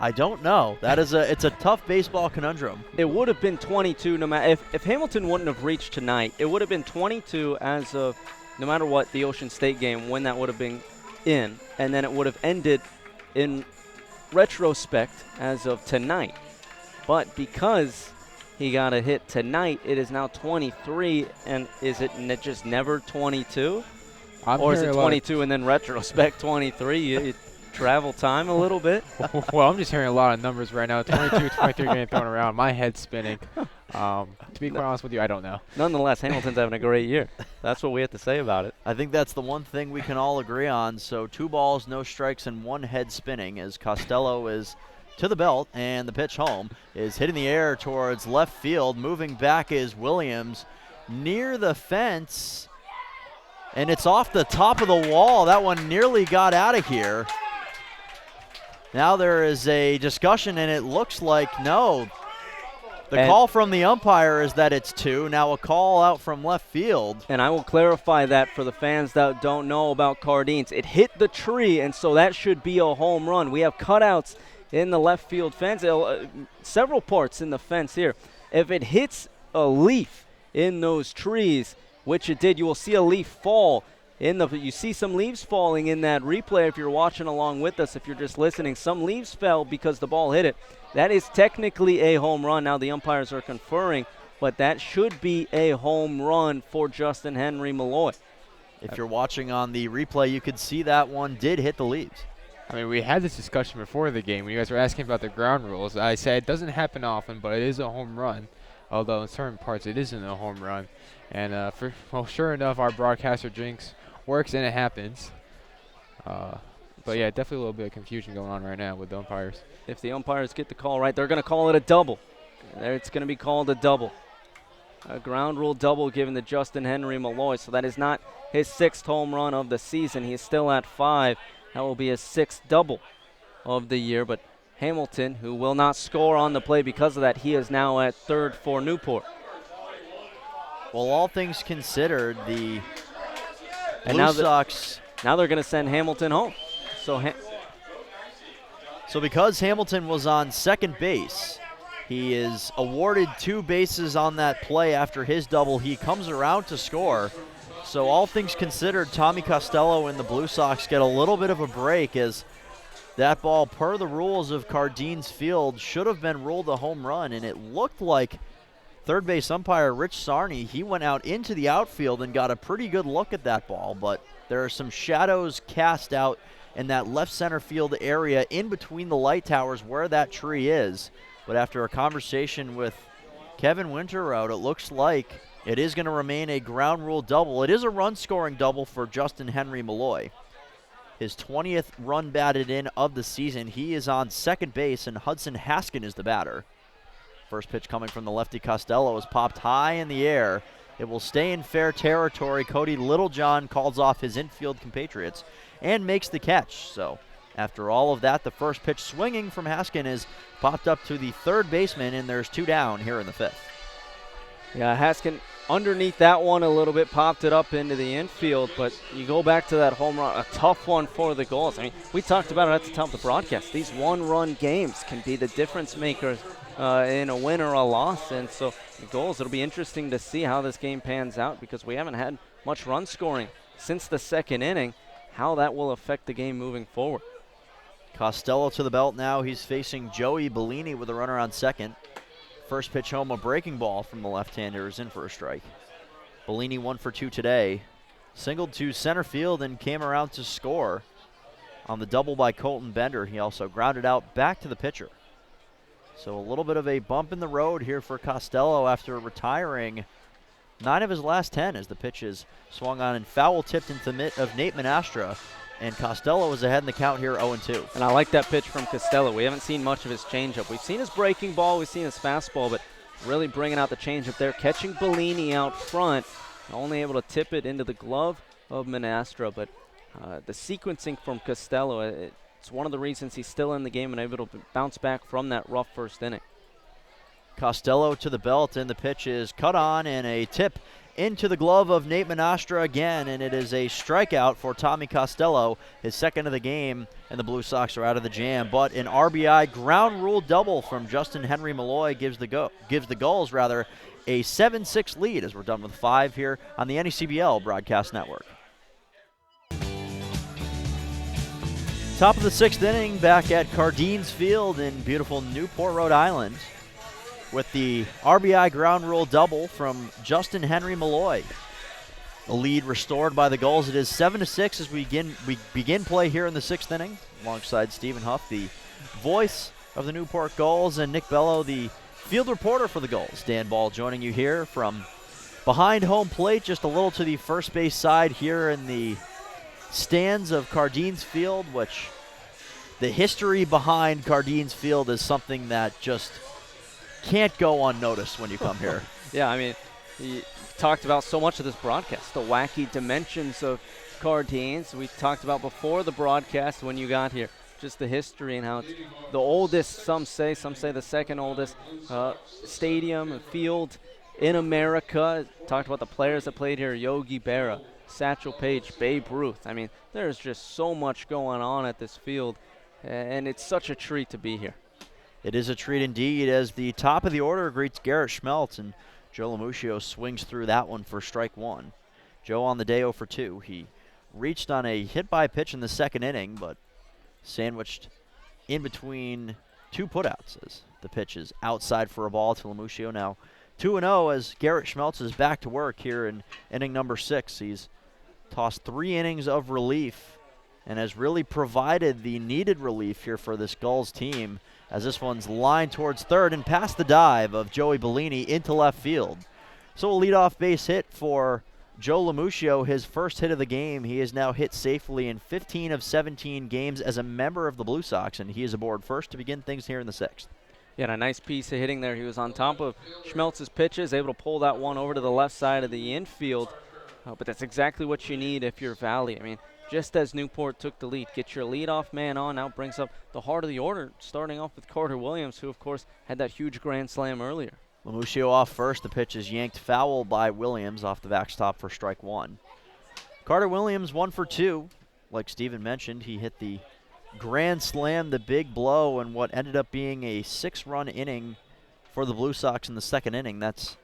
I don't know. It's a tough baseball conundrum. It would have been 22 no matter if Hamilton wouldn't have reached tonight. It would have been 22 as of no matter what the Ocean State game when that would have been in, and then it would have ended in retrospect as of tonight. But because he got a hit tonight, it is now 23, and is it just never 22? Or is it 22 and then retrospect 23? You travel time a little bit? Well, I'm just hearing a lot of numbers right now. 22, 23 getting thrown around. My head's spinning. To be quite honest with you, I don't know. Nonetheless, Hamilton's having a great year. That's what we have to say about it. I think that's the one thing we can all agree on. So 2 balls, no strikes, and 1 head spinning as Costello is to the belt, and the pitch home is hitting the air towards left field. Moving back is Williams near the fence, and it's off the top of the wall. That one nearly got out of here. Now there is a discussion, and it looks like no. The call from the umpire is that it's 2. Now a call out from left field. And I will clarify that for the fans that don't know about Cardines. It hit the tree, and so that should be a home run. We have cutouts in the left field fence, several parts in the fence here. If it hits a leaf in those trees, which it did, you will see a leaf fall. You see some leaves falling in that replay if you're watching along with us. If you're just listening, some leaves fell because the ball hit it. That is technically a home run. Now the umpires are conferring, but that should be a home run for Justin Henry Malloy. If you're watching on the replay, you could see that one did hit the leaves. I mean, we had this discussion before the game when you guys were asking about the ground rules. I said it doesn't happen often, but it is a home run. Although in certain parts it isn't a home run. And sure enough, our broadcaster jinx works and it happens. But yeah, definitely a little bit of confusion going on right now with the umpires. If the umpires get the call right, they're going to call it a double. It's going to be called a double. A ground rule double given to Justin Henry Malloy. So that is not his 6th home run of the season. He is still at 5. That will be his 6th double of the year. But Hamilton, who will not score on the play because of that, he is now at 3rd for Newport. Well, all things considered, the Blue Sox. Now they're going to send Hamilton home. So because Hamilton was on second base, he is awarded 2 bases on that play after his double. He comes around to score. So all things considered, Tommy Costello and the Blue Sox get a little bit of a break, as that ball, per the rules of Cardines Field, should have been ruled a home run. And it looked like third base umpire Rich Sarney, he went out into the outfield and got a pretty good look at that ball. But there are some shadows cast out in that left center field area in between the light towers where that tree is. But after a conversation with Kevin Winterroad, it looks like it is going to remain a ground rule double. It is a run-scoring double for Justin Henry Malloy. His 20th run batted in of the season. He is on second base, and Hudson Haskin is the batter. First pitch coming from the lefty Costello is popped high in the air. It will stay in fair territory. Cody Littlejohn calls off his infield compatriots and makes the catch. So after all of that, the first pitch swinging from Haskin is popped up to the third baseman, and there's 2 down here in the 5th. Yeah, Haskin underneath that one a little bit, popped it up into the infield, but you go back to that home run, a tough one for the Gulls. I mean, we talked about it at the top of the broadcast. These one-run games can be the difference makers in a win or a loss, and so the Gulls, it'll be interesting to see how this game pans out, because we haven't had much run scoring since the 2nd inning, how that will affect the game moving forward. Costello to the belt now. He's facing Joey Bellini with a runner on second. First pitch home, a breaking ball from the left-hander is in for a strike. Bellini 1 for 2 today. Singled to center field and came around to score on the double by Colton Bender. He also grounded out back to the pitcher. So a little bit of a bump in the road here for Costello after retiring 9 of his last 10 as the pitch is swung on and foul tipped into the mitt of Nate Menastra. And Costello is ahead in the count here, 0-2. And I like that pitch from Costello. We haven't seen much of his changeup. We've seen his breaking ball, we've seen his fastball, but really bringing out the changeup there, catching Bellini out front, only able to tip it into the glove of Menastra. But the sequencing from Costello, it's one of the reasons he's still in the game and able to bounce back from that rough first inning. Costello to the belt, and the pitch is cut on, and a tip into the glove of Nate Menastra again, and it is a strikeout for Tommy Costello, his 2nd of the game, and the Blue Sox are out of the jam. But an RBI ground rule double from Justin Henry Malloy gives the Gulls a 7-6 lead as we're done with 5 here on the NECBL Broadcast Network. Top of the 6th inning back at Cardines Field in beautiful Newport, Rhode Island, with the RBI ground rule double from Justin Henry Malloy. The lead restored by the Gulls. It is 7-6 as we begin play here in the 6th inning, alongside Stephen Huff, the voice of the Newport Gulls, and Nick Bello, the field reporter for the Gulls. Dan Ball joining you here from behind home plate, just a little to the first base side here in the stands of Cardines Field, which the history behind Cardines Field is something that just can't go unnoticed when you come here. Yeah, I mean, you talked about so much of this broadcast, the wacky dimensions of Cardines. We talked about before the broadcast when you got here, just the history and how it's the oldest, some say the second oldest stadium and field in America. Talked about the players that played here, Yogi Berra, Satchel Paige, Babe Ruth. I mean, there's just so much going on at this field, and it's such a treat to be here. It is a treat indeed, as the top of the order greets Garrett Schmeltz, and Joe Lamuccio swings through that one for strike 1. Joe on the day 0 for 2. He reached on a hit-by pitch in the 2nd inning, but sandwiched in between 2 putouts as the pitch is outside for a ball to Lamuccio. Now 2-0 as Garrett Schmeltz is back to work here in inning number 6. He's tossed 3 innings of relief and has really provided the needed relief here for this Gulls team, as this one's lined towards third and past the dive of Joey Bellini into left field. So a leadoff base hit for Joe Lamuscio, his first hit of the game. He has now hit safely in 15 of 17 games as a member of the Blue Sox, and he is aboard first to begin things here in the 6th. Yeah, a nice piece of hitting there. He was on top of Schmeltz's pitches, able to pull that one over to the left side of the infield. But that's exactly what you need if you're Valley. I mean, just as Newport took the lead, get your leadoff man on. Now brings up the heart of the order, starting off with Carter Williams, who, of course, had that huge grand slam earlier. Lamuscio off first. The pitch is yanked foul by Williams off the backstop for strike one. Carter Williams 1 for 2. Like Steven mentioned, he hit the grand slam, the big blow, and what ended up being a 6-run inning for the Blue Sox in the second inning. That's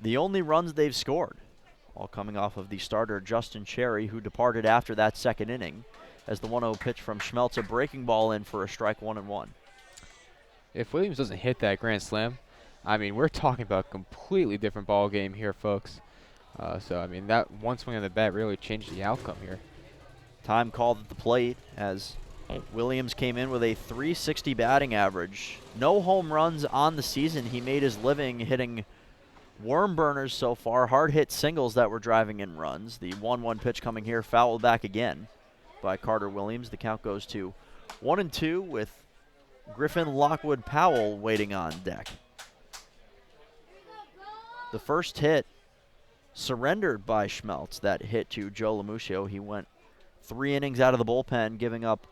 the only runs they've scored, all coming off of the starter Justin Cherry, who departed after that second inning, as the 1-0 pitch from Schmeltz, a breaking ball in for a strike 1-1. If Williams doesn't hit that grand slam, I mean, we're talking about a completely different ball game here, folks. So, I mean, that one swing on the bat really changed the outcome here. Time called at the plate as Williams came in with a .360 batting average. No home runs on the season. He made his living hitting worm burners so far, hard hit singles that were driving in runs. The 1-1 pitch coming here, fouled back again by Carter Williams. The count goes to 1-2 with Griffin Lockwood Powell waiting on deck. The first hit surrendered by Schmeltz, that hit to Joe Lamuscio. He went 3 innings out of the bullpen, giving up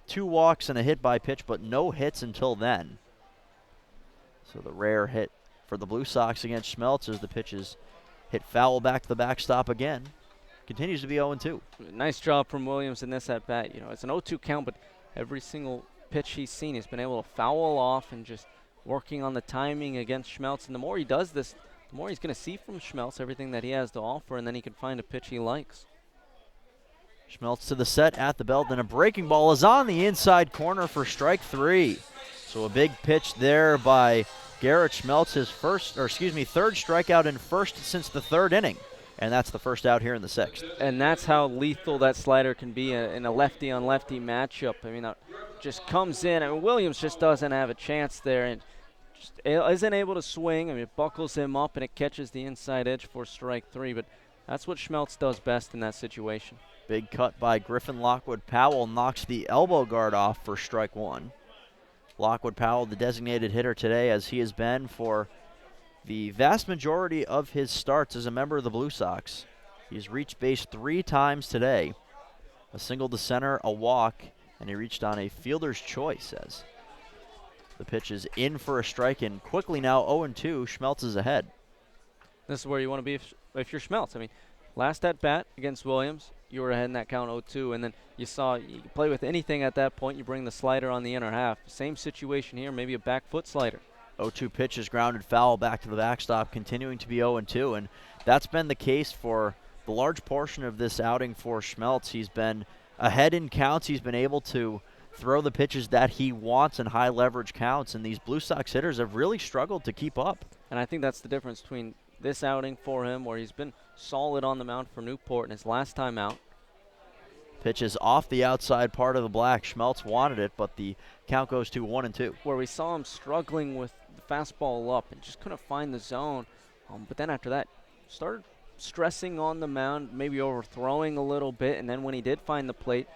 2 walks and a hit by pitch, but no hits until then. So the rare hit for the Blue Sox against Schmeltz as the pitch is hit foul back to the backstop again. Continues to be 0-2. Nice job from Williams in this at-bat. You know, it's an 0-2 count, but every single pitch he's seen, he's been able to foul off and just working on the timing against Schmeltz. And the more he does this, the more he's going to see from Schmeltz everything that he has to offer, and then he can find a pitch he likes. Schmeltz to the set at the belt, and a breaking ball is on the inside corner for strike 3. So a big pitch there by Garrett Schmeltz, his third strikeout in first since the 3rd inning. And that's the first out here in the 6th. And that's how lethal that slider can be in a lefty-on-lefty matchup. I mean, it just comes in. I mean, Williams just doesn't have a chance there and just isn't able to swing. I mean, it buckles him up and it catches the inside edge for strike 3. But that's what Schmeltz does best in that situation. Big cut by Griffin Lockwood Powell knocks the elbow guard off for strike 1. Lockwood Powell, the designated hitter today, as he has been for the vast majority of his starts as a member of the Blue Sox. He's reached base 3 times today. A single to center, a walk, and he reached on a fielder's choice as the pitch is in for a strike, and quickly now 0-2. Schmeltz is ahead. This is where you want to be if you're Schmeltz. I mean, last at bat against Williams, you were ahead in that count 0-2, and then you saw you can play with anything at that point. You bring the slider on the inner half. Same situation here, maybe a back foot slider. 0-2 pitch is grounded foul back to the backstop, continuing to be 0-2, and that's been the case for the large portion of this outing for Schmeltz. He's been ahead in counts. He's been able to throw the pitches that he wants in high leverage counts, and these Blue Sox hitters have really struggled to keep up. And I think that's the difference between this outing for him, where he's been solid on the mound for Newport in his last time out. Pitch is off the outside part of the black. Schmeltz wanted it, but the count goes to 1-2. Where we saw him struggling with the fastball up and just couldn't find the zone. But then after that, started stressing on the mound, maybe overthrowing a little bit, and then when he did find the plate,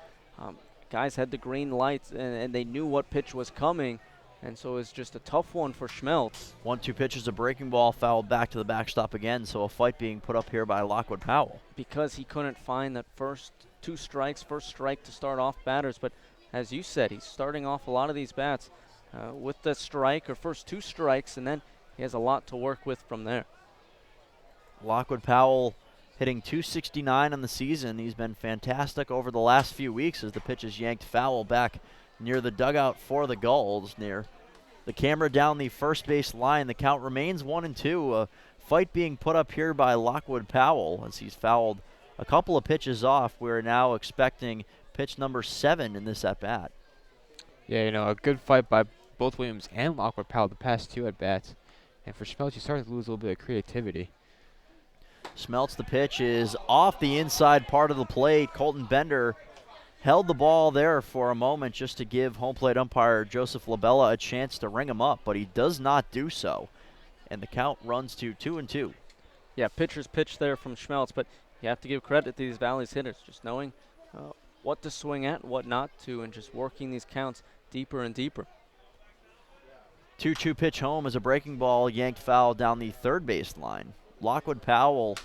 guys had the green lights and they knew what pitch was coming, and so it was just a tough one for Schmeltz. 1-2 pitch is a breaking ball, fouled back to the backstop again, so a fight being put up here by Lockwood Powell. Because he couldn't find that first strike to start off batters, but as you said, he's starting off a lot of these bats with the strike or first 2 strikes, and then he has a lot to work with from there. Lockwood Powell hitting .269 on the season. He's been fantastic over the last few weeks as the pitch is yanked foul back near the dugout for the Gulls, near the camera down the first base line. The count remains 1-2. A fight being put up here by Lockwood Powell as he's fouled a couple of pitches off. We're now expecting pitch number 7 in this at-bat. Yeah, you know, a good fight by both Williams and Lockwood Powell the past 2 at-bats. And for Schmeltz, you started to lose a little bit of creativity. Schmeltz, the pitch is off the inside part of the plate. Colton Bender held the ball there for a moment just to give home plate umpire Joseph Labella a chance to ring him up, but he does not do so. And the count runs to 2-2. Yeah, pitcher's pitch there from Schmeltz, but you have to give credit to these Valley's hitters, just knowing what to swing at, what not to, and just working these counts deeper and deeper. 2-2 pitch home is a breaking ball yanked foul down the third base line. Lockwood Powell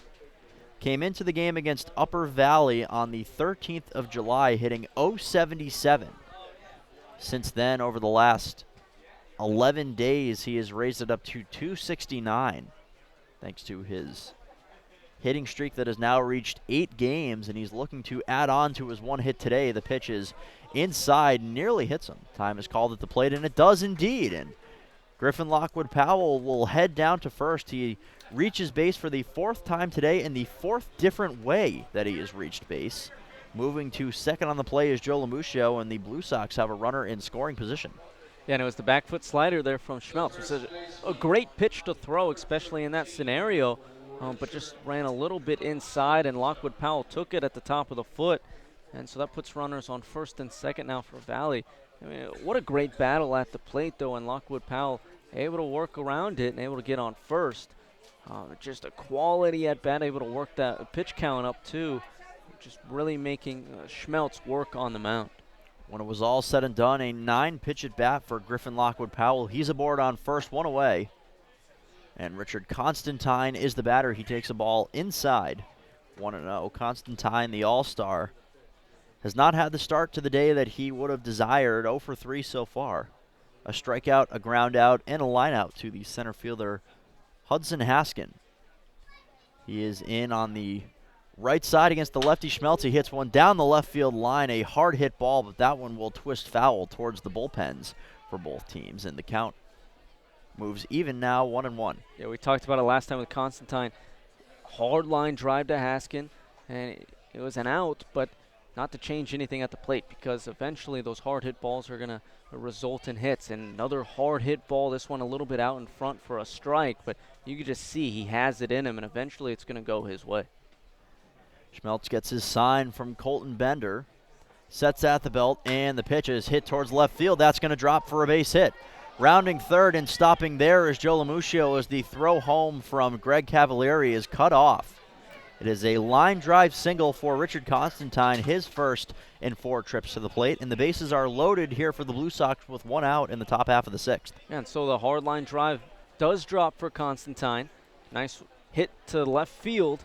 came into the game against Upper Valley on the 13th of July, hitting .077. Since then, over the last 11 days, he has raised it up to .269, thanks to his hitting streak that has now reached 8 games, and he's looking to add on to his one hit today. The pitch is inside, nearly hits him. Time is called at the plate, and it does indeed. And Griffin Lockwood Powell will head down to first. He reaches base for the 4th time today and the 4th different way that he has reached base. Moving to second on the play is Joe Lamuscio, and the Blue Sox have a runner in scoring position. Yeah, and it was the back foot slider there from Schmeltz. It was a great pitch to throw, especially in that scenario, but just ran a little bit inside, and Lockwood Powell took it at the top of the foot. And so that puts runners on first and second now for Valley. I mean, what a great battle at the plate, though, and Lockwood Powell able to work around it and able to get on first. Just a quality at bat, able to work that pitch count up, too. Just really making Schmeltz work on the mound. When it was all said and done, a 9-pitch at bat for Griffin Lockwood Powell. He's aboard on first, 1 away. And Richard Constantine is the batter. He takes a ball inside, 1-0. Constantine, the all-star, has not had the start to the day that he would have desired. 0 for 3 so far. A strikeout, a ground out, and a line out to the center fielder, Hudson Haskin. He is in on the right side against the lefty Schmeltz. He hits one down the left field line, a hard hit ball, but that one will twist foul towards the bullpens for both teams, and the count moves even now, 1-1. Yeah, we talked about it last time with Constantine. Hard line drive to Haskin, and it was an out, but not to change anything at the plate, because eventually those hard hit balls are going to result in hits. And another hard hit ball, this one a little bit out in front for a strike, but you can just see he has it in him, and eventually it's going to go his way. Schmeltz gets his sign from Colton Bender, sets at the belt, and the pitch is hit towards left field. That's going to drop for a base hit. Rounding third and stopping there is Joe Lamuscio, as the throw home from Greg Cavalieri is cut off. It is a line drive single for Richard Constantine, his first in 4 trips to the plate, and the bases are loaded here for the Blue Sox with 1 out in the top half of the 6th. Yeah, and so the hard line drive does drop for Constantine. Nice hit to left field.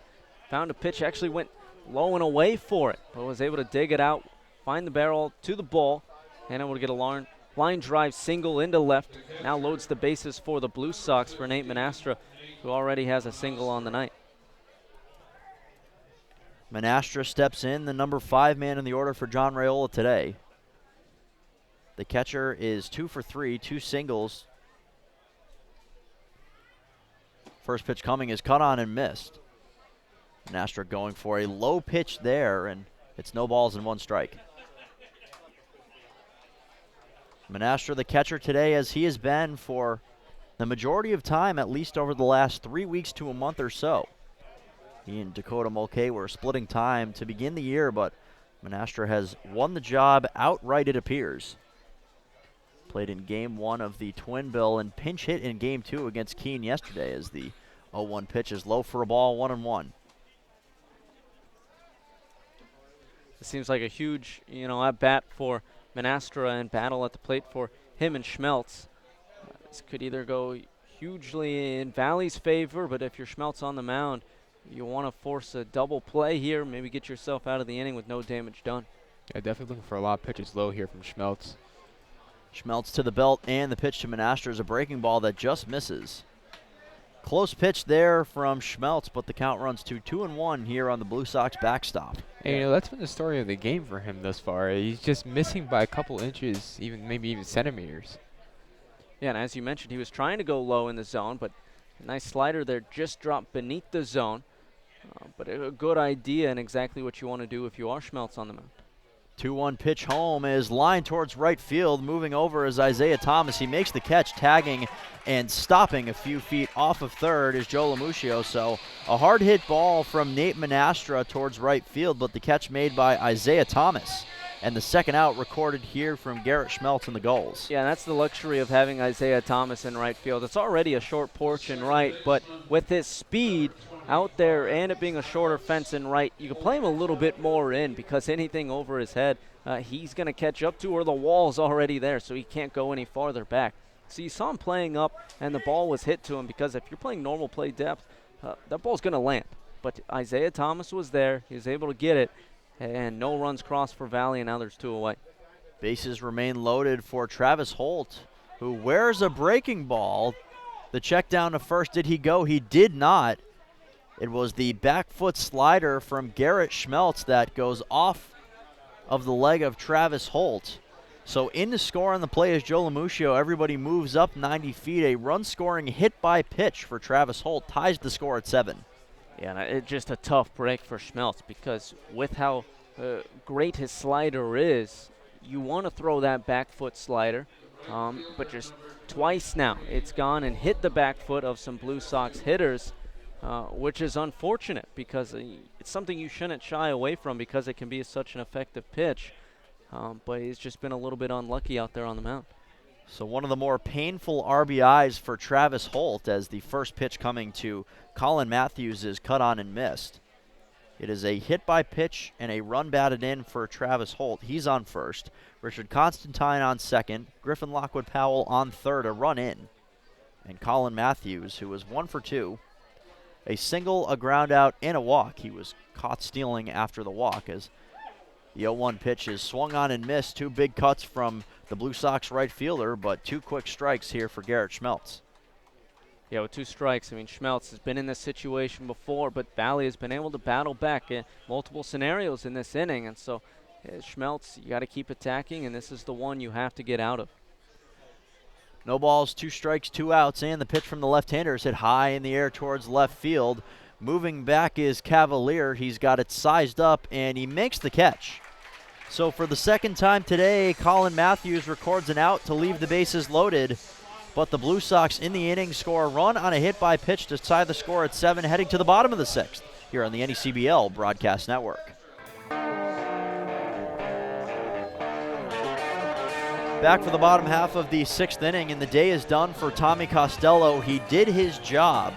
Found a pitch, actually went low and away for it, but was able to dig it out, find the barrel to the ball, and able to get a line drive single into left. Now loads the bases for the Blue Sox for Nate Manastra, who already has a single on the night. Manastra steps in, the number 5 man in the order for John Raiola today. The catcher is 2 for 3, 2 singles. First pitch coming is cut on and missed. Manastra going for a low pitch there, and it's no balls and 1 strike. Manastra, the catcher today, as he has been for the majority of time, at least over the last 3 weeks to a month or so. He and Dakota Mulcahy were splitting time to begin the year, but Manastra has won the job outright, it appears. Played in Game 1 of the Twin Bill and pinch hit in Game 2 against Keene yesterday, as the 0-1 pitch is low for a ball, 1-1. It seems like a huge, at bat for Manastra and battle at the plate for him and Schmeltz. This could either go hugely in Valley's favor, but if you're Schmeltz on the mound, you want to force a double play here, maybe get yourself out of the inning with no damage done. Yeah, definitely looking for a lot of pitches low here from Schmeltz. Schmeltz to the belt, and the pitch to Manastra is a breaking ball that just misses. Close pitch there from Schmeltz, but the count runs to 2-1 here on the Blue Sox backstop. And that's been the story of the game for him thus far. He's just missing by a couple inches, maybe even centimeters. Yeah, and as you mentioned, he was trying to go low in the zone, but a nice slider there just dropped beneath the zone. But a good idea and exactly what you want to do if you are Schmeltz on the mound. 2-1 pitch home is lined towards right field. Moving over is Isaiah Thomas. He makes the catch, tagging and stopping a few feet off of third is Joe Lamuscio. So a hard hit ball from Nate Manastra towards right field, but the catch made by Isaiah Thomas. and the second out recorded here from Garrett Schmeltz and the Gulls. Yeah, that's the luxury of having Isaiah Thomas in right field. It's already a short porch in right, but with his speed out there and it being a shorter fence in right, you can play him a little bit more in because anything over his head, he's going to catch up to, or the wall's already there, so he can't go any farther back. So you saw him playing up, and the ball was hit to him because if you're playing normal play depth, that ball's going to land. But Isaiah Thomas was there. He was able to get it, and no runs crossed for Valley, and now there's 2 away. Bases remain loaded for Travis Holt, who wears a breaking ball. The check down to first, did he go? He did not. It was the back foot slider from Garrett Schmeltz that goes off of the leg of Travis Holt. So in to score on the play is Joe Lamuccio. Everybody moves up 90 feet. A run-scoring hit by pitch for Travis Holt ties the score at 7. Yeah, and it's just a tough break for Schmeltz because with how great his slider is, you want to throw that back foot slider, but just twice now it's gone and hit the back foot of some Blue Sox hitters, which is unfortunate because it's something you shouldn't shy away from because it can be such an effective pitch. But he's just been a little bit unlucky out there on the mound. So one of the more painful RBIs for Travis Holt as the first pitch coming to Colin Matthews is cut on and missed. It is a hit by pitch and a run batted in for Travis Holt. He's on first. Richard Constantine on second. Griffin Lockwood Powell on third, a run in. And Colin Matthews, who was 1 for 2. A single, a ground out, and a walk. He was caught stealing after the walk as the 0-1 pitch is swung on and missed. 2 big cuts from the Blue Sox right fielder, but 2 quick strikes here for Garrett Schmeltz. Yeah, with 2 strikes, I mean, Schmeltz has been in this situation before, but Valley has been able to battle back in multiple scenarios in this inning. And so, Schmeltz, you got to keep attacking, and this is the one you have to get out of. No balls, 2 strikes, 2 outs, and the pitch from the left-hander is hit high in the air towards left field. Moving back is Cavalier. He's got it sized up, and he makes the catch. So for the second time today, Colin Matthews records an out to leave the bases loaded. But the Blue Sox in the inning score a run on a hit by pitch to tie the score at 7, heading to the bottom of the 6th here on the NECBL Broadcast Network. Back for the bottom half of the 6th inning, and the day is done for Tommy Costello. He did his job.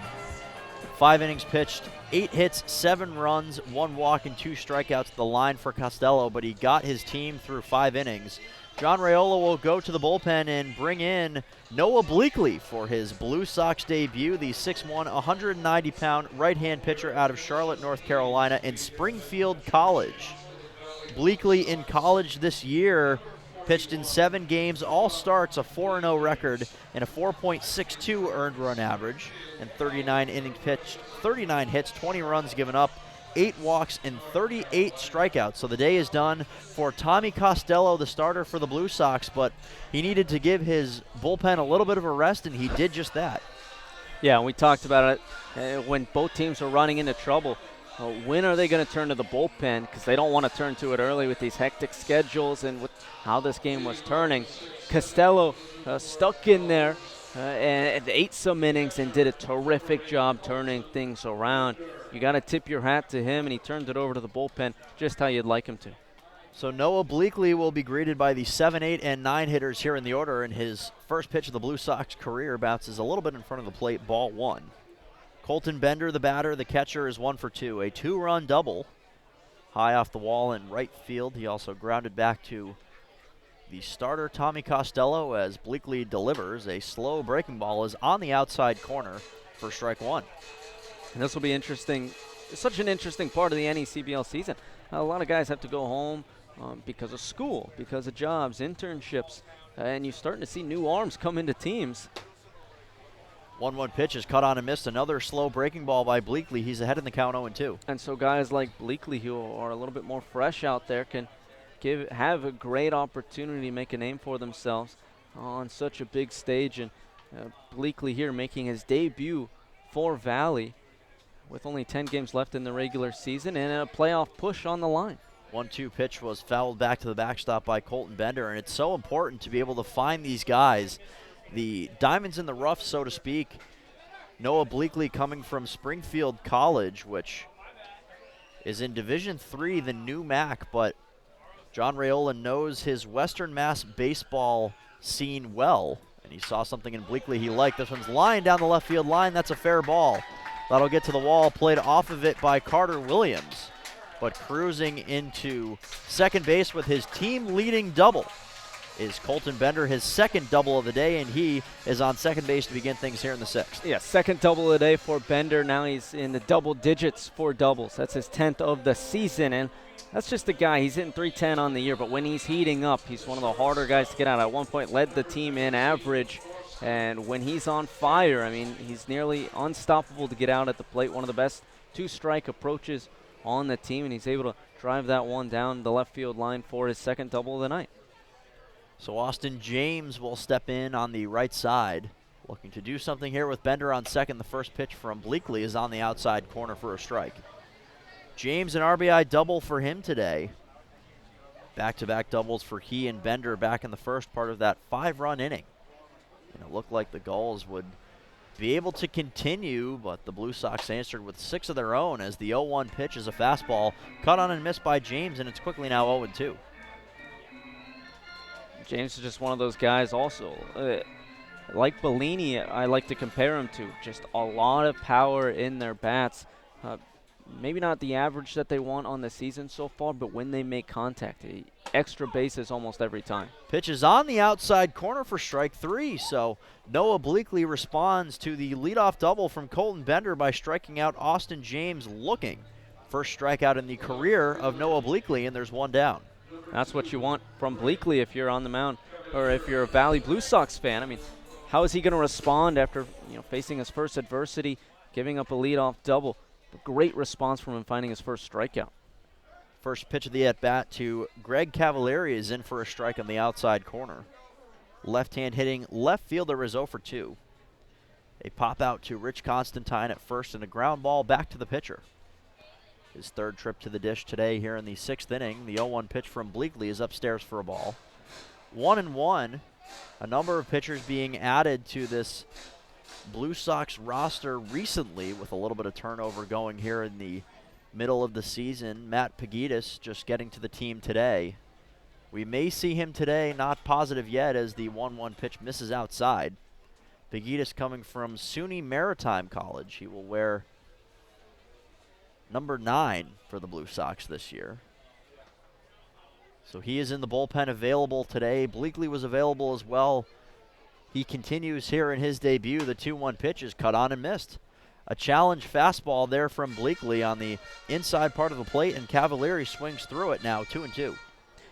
5 innings pitched, 8 hits, 7 runs, 1 walk, and 2 strikeouts at the line for Costello, but he got his team through 5 innings. John Raiola will go to the bullpen and bring in Noah Bleakley for his Blue Sox debut, the 6'1", 190-pound right-hand pitcher out of Charlotte, North Carolina, in Springfield College. Bleakley in college this year pitched in 7 games, all starts, a 4-0 record, and a 4.62 earned run average, and 39 innings pitched, 39 hits, 20 runs given up, 8 walks, and 38 strikeouts. So the day is done for Tommy Costello, the starter for the Blue Sox, but he needed to give his bullpen a little bit of a rest, and he did just that. Yeah, we talked about it when both teams are running into trouble. When are they going to turn to the bullpen? Because they don't want to turn to it early with these hectic schedules and with how this game was turning. Costello stuck in there and ate some innings and did a terrific job turning things around. You got to tip your hat to him, and he turned it over to the bullpen just how you'd like him to. So Noah Bleakley will be greeted by the 7, 8, and 9 hitters here in the order, and his first pitch of the Blue Sox career bounces a little bit in front of the plate, ball 1. Colton Bender, the batter, the catcher, is 1 for 2. A 2-run double high off the wall in right field. He also grounded back to the starter, Tommy Costello, as Bleakley delivers. A slow breaking ball is on the outside corner for strike 1. And this will be interesting. It's such an interesting part of the NECBL season. A lot of guys have to go home because of school, because of jobs, internships, and you're starting to see new arms come into teams. 1-1 pitch is cut on and missed. Another slow breaking ball by Bleakley. He's ahead in the count 0-2. And so guys like Bleakley, who are a little bit more fresh out there, can have a great opportunity to make a name for themselves on such a big stage. And Bleakley here making his debut for Valley with only 10 games left in the regular season and a playoff push on the line. 1-2 pitch was fouled back to the backstop by Colton Bender, and it's so important to be able to find these guys, the diamonds in the rough, so to speak. Noah Bleakley coming from Springfield College, which is in Division III, the new MAC, but John Raiola knows his Western Mass baseball scene well, and he saw something in Bleakley he liked. This one's lined down the left field line. That's a fair ball. That'll get to the wall, played off of it by Carter Williams. But cruising into second base with his team-leading double is Colton Bender, his second double of the day, and he is on second base to begin things here in the sixth. Yeah, second double of the day for Bender. Now he's in the double digits for doubles. That's his 10th of the season, and that's just a guy. He's hitting .310 on the year, but when he's heating up, he's one of the harder guys to get out. At one point, led the team in average, and when he's on fire, I mean, he's nearly unstoppable to get out at the plate. One of the best two-strike approaches on the team, and he's able to drive that one down the left field line for his second double of the night. So Austin James will step in on the right side, looking to do something here with Bender on second. The first pitch from Bleakley is on the outside corner for a strike. James, an RBI double for him today. Back-to-back doubles for he and Bender back in the first part of that 5-run inning. And it looked like the Gulls would be able to continue, but the Blue Sox answered with 6 of their own as the 0-1 pitch is a fastball cut on and missed by James, and it's quickly now 0-2. James is just one of those guys also. Like Bellini, I like to compare him to. Just a lot of power in their bats. Maybe not the average that they want on the season so far, but when they make contact, extra bases almost every time. Pitch is on the outside corner for strike 3, so Noah Bleakley responds to the leadoff double from Colton Bender by striking out Austin James looking. First strikeout in the career of Noah Bleakley, and there's one down. That's what you want from Bleakley if you're on the mound, or if you're a Valley Blue Sox fan. I mean, how is he going to respond after facing his first adversity, giving up a leadoff double? A great response from him finding his first strikeout. First pitch of the at-bat to Greg Cavalieri is in for a strike on the outside corner. Left-hand hitting left fielder is 0 for 2. A pop out to Rich Constantine at first and a ground ball back to the pitcher. His third trip to the dish today here in the 6th inning. The 0-1 pitch from Bleakley is upstairs for a ball. 1-1. A number of pitchers being added to this Blue Sox roster recently with a little bit of turnover going here in the middle of the season. Matt Pagitas just getting to the team today. We may see him today, not positive yet, as the 1-1 pitch misses outside. Pagitas coming from SUNY Maritime College. He will wear number 9 for the Blue Sox this year. So he is in the bullpen, available today. Bleakley was available as well. He continues here in his debut. The 2-1 pitch is cut on and missed. A challenge fastball there from Bleakley on the inside part of the plate, and Cavalieri swings through it now, 2-2.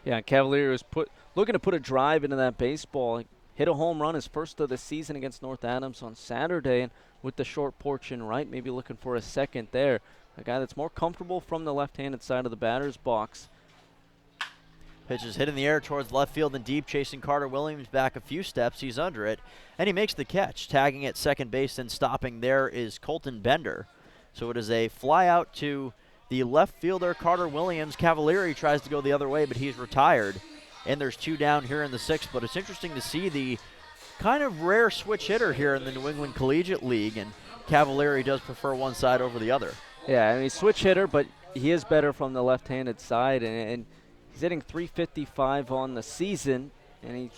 Yeah, Cavalieri was looking to put a drive into that baseball. He hit a home run, his first of the season against North Adams on Saturday, and with the short porch in right, maybe looking for a second there. A guy that's more comfortable from the left-handed side of the batter's box. Pitch is hit in the air towards left field and deep, chasing Carter Williams back a few steps. He's under it, and he makes the catch. Tagging at second base and stopping there is Colton Bender. So it is a fly out to the left fielder, Carter Williams. Cavalieri tries to go the other way, but he's retired. And there's 2 down here in the 6th, but it's interesting to see the kind of rare switch hitter here in the New England Collegiate League, and Cavalieri does prefer one side over the other. Yeah, I mean, switch hitter, but he is better from the left-handed side, and he's hitting .355 on the season, and he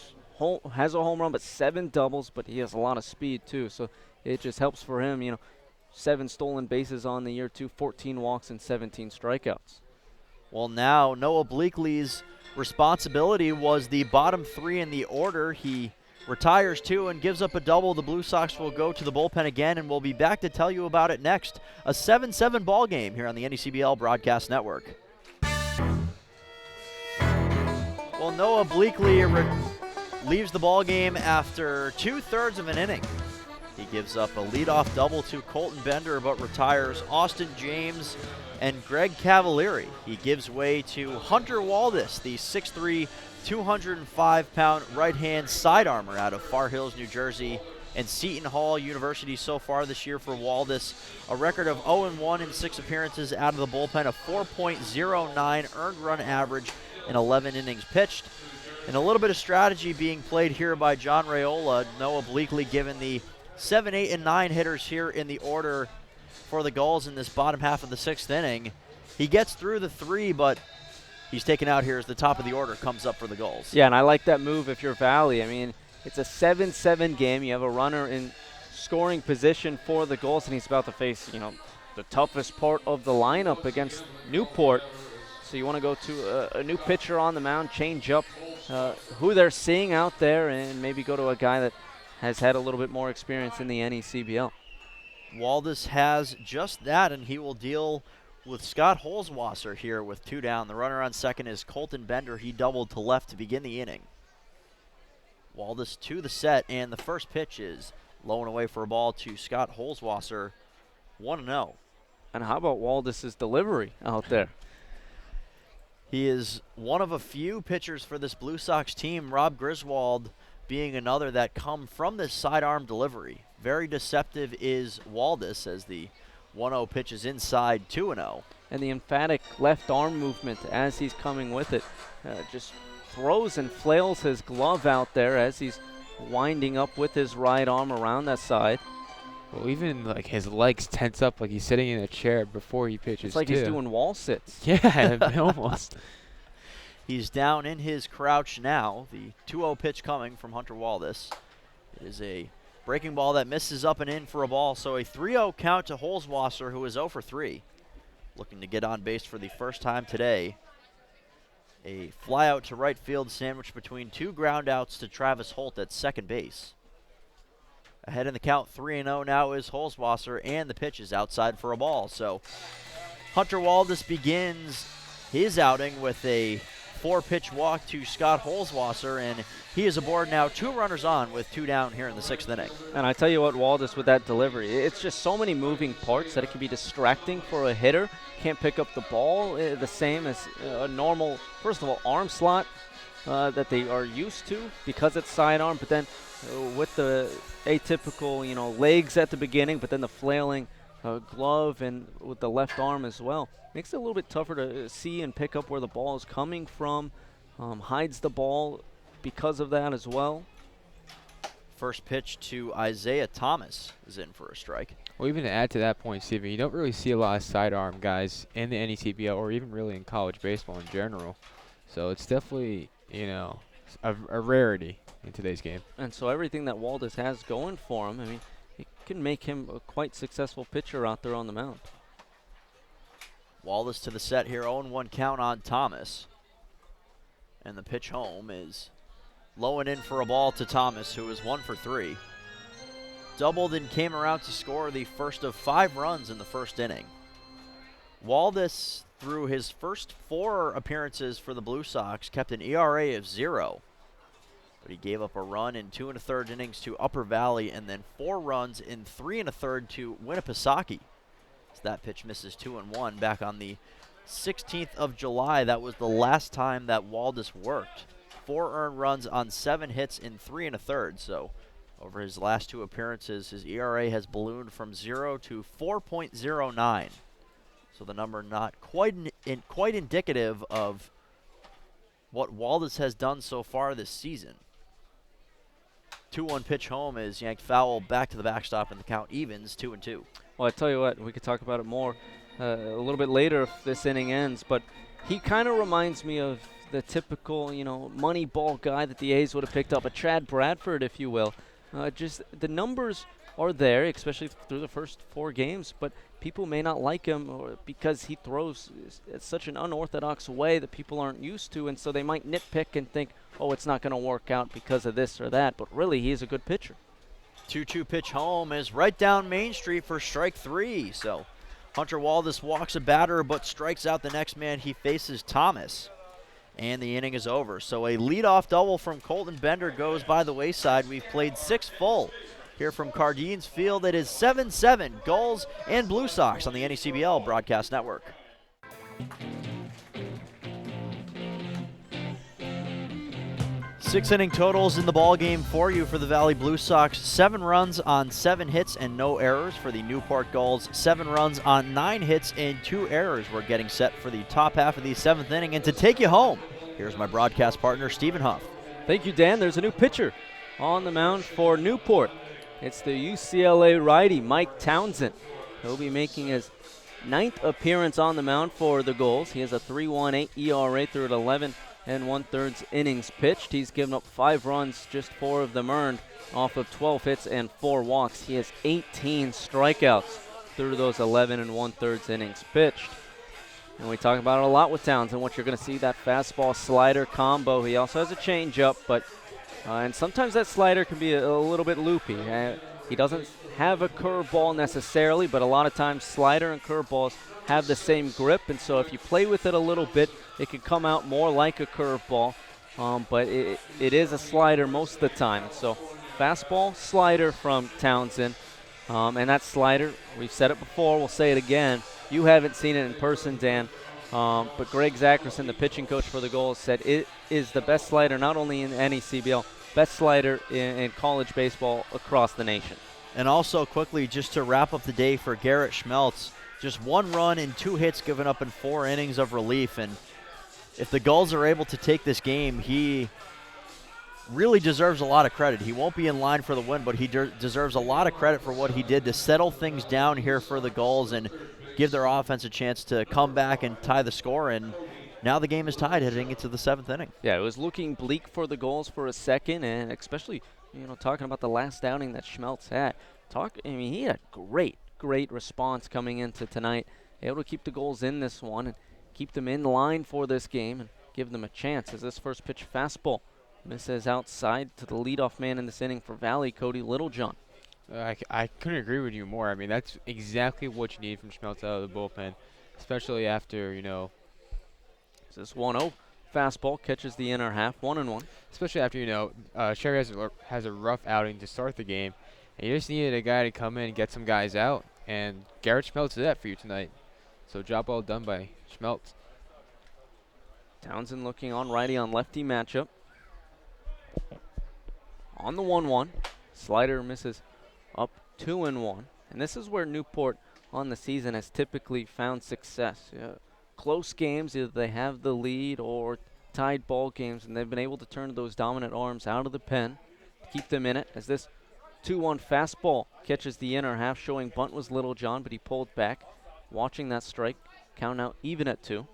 has a home run, but 7 doubles, but he has a lot of speed too, so it just helps for him. 7 stolen bases on the year too, 14 walks and 17 strikeouts. Well, now Noah Bleakley's responsibility was the bottom 3 in the order. He retires 2 and gives up a double. The Blue Sox will go to the bullpen again, and we'll be back to tell you about it next. A 7-7 ball game here on the NECBL Broadcast Network. Well, Noah Bleakley leaves the ball game after 2/3 of an inning. He gives up a leadoff double to Colton Bender, but retires Austin James and Greg Cavalieri. He gives way to Hunter Waldis, the 6'3", 205-pound right-hand side armor out of Far Hills, New Jersey, and Seton Hall University so far this year for Waldis. A record of 0-1 in 6 appearances out of the bullpen, a 4.09 earned run average in 11 innings pitched. And a little bit of strategy being played here by John Raiola. Noah Bleakley given the 7, 8, and 9 hitters here in the order for the Gulls in this bottom half of the 6th inning. He gets through the 3, but he's taken out here as the top of the order comes up for the Gulls. Yeah, and I like that move if you're Valley. I mean, it's a 7-7 game. You have a runner in scoring position for the Gulls, and he's about to face, the toughest part of the lineup against Newport. So you want to go to a new pitcher on the mound, change up who they're seeing out there, and maybe go to a guy that has had a little bit more experience in the NECBL. Waldis has just that, and he will deal with Scott Holzwasser here with 2 down. The runner on second is Colton Bender. He doubled to left to begin the inning. Waldis to the set, and the first pitch is low and away for a ball to Scott Holzwasser, 1-0. And how about Waldis' delivery out there? He is one of a few pitchers for this Blue Sox team, Rob Griswold being another that come from this sidearm delivery. Very deceptive is Waldis as the 1-0 pitch is inside, 2-0. And the emphatic left arm movement as he's coming with it. Just throws and flails his glove out there as he's winding up with his right arm around that side. Well, even like his legs tense up like he's sitting in a chair before he pitches. It's like he's doing wall sits. Yeah, almost. He's down in his crouch now. The 2-0 pitch coming from Hunter Waldis. It is a breaking ball that misses up and in for a ball. So a 3-0 count to Holzwasser, who is 0 for 3. Looking to get on base for the first time today. A fly out to right field sandwiched between 2 ground outs to Travis Holt at second base. Ahead in the count, 3-0 now is Holzwasser, and the pitch is outside for a ball. So Hunter Waldis begins his outing with a 4-pitch walk to Scott Holzwasser, and he is aboard now, 2 runners on with 2 down here in the 6th inning. And I tell you what, Waldis with that delivery, it's just so many moving parts that it can be distracting for a hitter. Can't pick up the ball the same as a normal, first of all, arm slot that they are used to because it's sidearm, but then with the atypical, legs at the beginning, but then the flailing glove and with the left arm as well. Makes it a little bit tougher to see and pick up where the ball is coming from. Hides the ball because of that as well. First pitch to Isaiah Thomas is in for a strike. Well, even to add to that point, Steven, you don't really see a lot of sidearm guys in the NECBL or even really in college baseball in general. So it's definitely, a rarity in today's game. And so everything that Waldis has going for him, it can make him a quite successful pitcher out there on the mound. Waldis to the set here, 0-1 count on Thomas. And the pitch home is low and in for a ball to Thomas, who is 1 for 3. Doubled and came around to score the first of 5 runs in the first inning. Waldis, through his first 4 appearances for the Blue Sox, kept an ERA of 0. But he gave up a run in 2 1/3 innings to Upper Valley, and then 4 runs in 3 1/3 to Winnipesaukee. So that pitch misses 2-1 back on the 16th of July. That was the last time that Waldis worked. 4 earned runs on 7 hits in 3 1/3. So over his last 2 appearances, his ERA has ballooned from 0 to 4.09. So the number not quite indicative of what Waldis has done so far this season. 2-1 pitch home is yanked foul back to the backstop, and the count evens 2-2. Well, I tell you what, we could talk about it more a little bit later if this inning ends, but he kind of reminds me of the typical, money ball guy that the A's would have picked up, a Chad Bradford, if you will. Just the numbers are there, especially through the first 4 games, but people may not like him because he throws in such an unorthodox way that people aren't used to, and so they might nitpick and think, oh, it's not going to work out because of this or that, but really he is a good pitcher. 2-2 pitch home is right down Main Street for strike 3. So Hunter Waldis walks a batter but strikes out the next man he faces, Thomas. And the inning is over. So a leadoff double from Colton Bender goes by the wayside. We've played 6 full here from Cardines Field. It is 7-7 Gulls and Blue Sox on the NECBL Broadcast Network. Six inning totals in the ball game for you for the Valley Blue Sox. 7 runs on 7 hits and no errors for the Newport Gulls. 7 runs on 9 hits and 2 errors. We're getting set for the top half of the 7th inning. And to take you home, here's my broadcast partner, Stephen Huff. Thank you, Dan. There's a new pitcher on the mound for Newport. It's the UCLA righty, Mike Townsend. He'll be making his 9th appearance on the mound for the Gulls. He has a 3.18 ERA through 11 and 1/3 innings pitched. He's given up 5 runs, just 4 of them earned off of 12 hits and 4 walks. He has 18 strikeouts through those 11 and 1/3 innings pitched. And we talk about it a lot with Townsend, what you're going to see, that fastball slider combo. He also has a changeup, but and sometimes that slider can be a little bit loopy. He doesn't have a curveball necessarily, but a lot of times slider and curveballs have the same grip, and so if you play with it a little bit, it can come out more like a curveball, but it is a slider most of the time. So fastball, slider from Townsend, and that slider, we've said it before, we'll say it again. You haven't seen it in person, Dan, but Greg Zackerson, the pitching coach for the Gulls, said it is the best slider not only in the NECBL, best slider in college baseball across the nation. And also quickly, just to wrap up the day for Garrett Schmeltz, just 1 run and 2 hits given up in 4 innings of relief. And if the Gulls are able to take this game, he really deserves a lot of credit. He won't be in line for the win, but he deserves a lot of credit for what he did to settle things down here for the Gulls and give their offense a chance to come back and tie the score. And now the game is tied heading into the 7th inning. Yeah, it was looking bleak for the Gulls for a second, and especially, talking about the last outing that Schmeltz had. He had great response coming into tonight. Able to keep the Gulls in this one and keep them in line for this game and give them a chance as this first pitch fastball misses outside to the leadoff man in this inning for Valley, Cody Littlejohn. I couldn't agree with you more. I mean, that's exactly what you need from Schmeltz out of the bullpen, especially after, This 1-0 fastball catches the inner half, 1-1. Especially after, Sherry has a rough outing to start the game. And you just needed a guy to come in and get some guys out. And Garrett Schmeltz did that for you tonight. So job well done by Schmeltz. Townsend looking on righty on lefty matchup. On the 1-1. Slider misses up 2-1. And this is where Newport on the season has typically found success. Close games, either they have the lead or tied ball games, and they've been able to turn those dominant arms out of the pen to keep them in it. As this 2-1 fastball catches the inner half, showing bunt was Littlejohn, but he pulled back. Watching that strike, count out even at 2.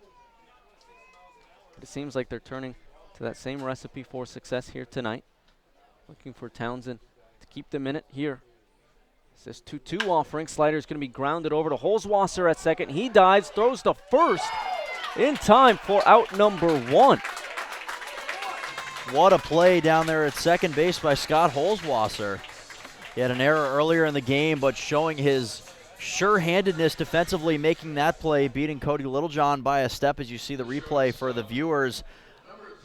But it seems like they're turning to that same recipe for success here tonight. Looking for Townsend to keep them in it here. This 2-2 offering. Slider's going to be grounded over to Holzwasser at second. He dives, throws to first in time for out number 1. What a play down there at second base by Scott Holzwasser. He had an error earlier in the game, but showing his sure-handedness defensively, making that play, beating Cody Littlejohn by a step as you see the replay for the viewers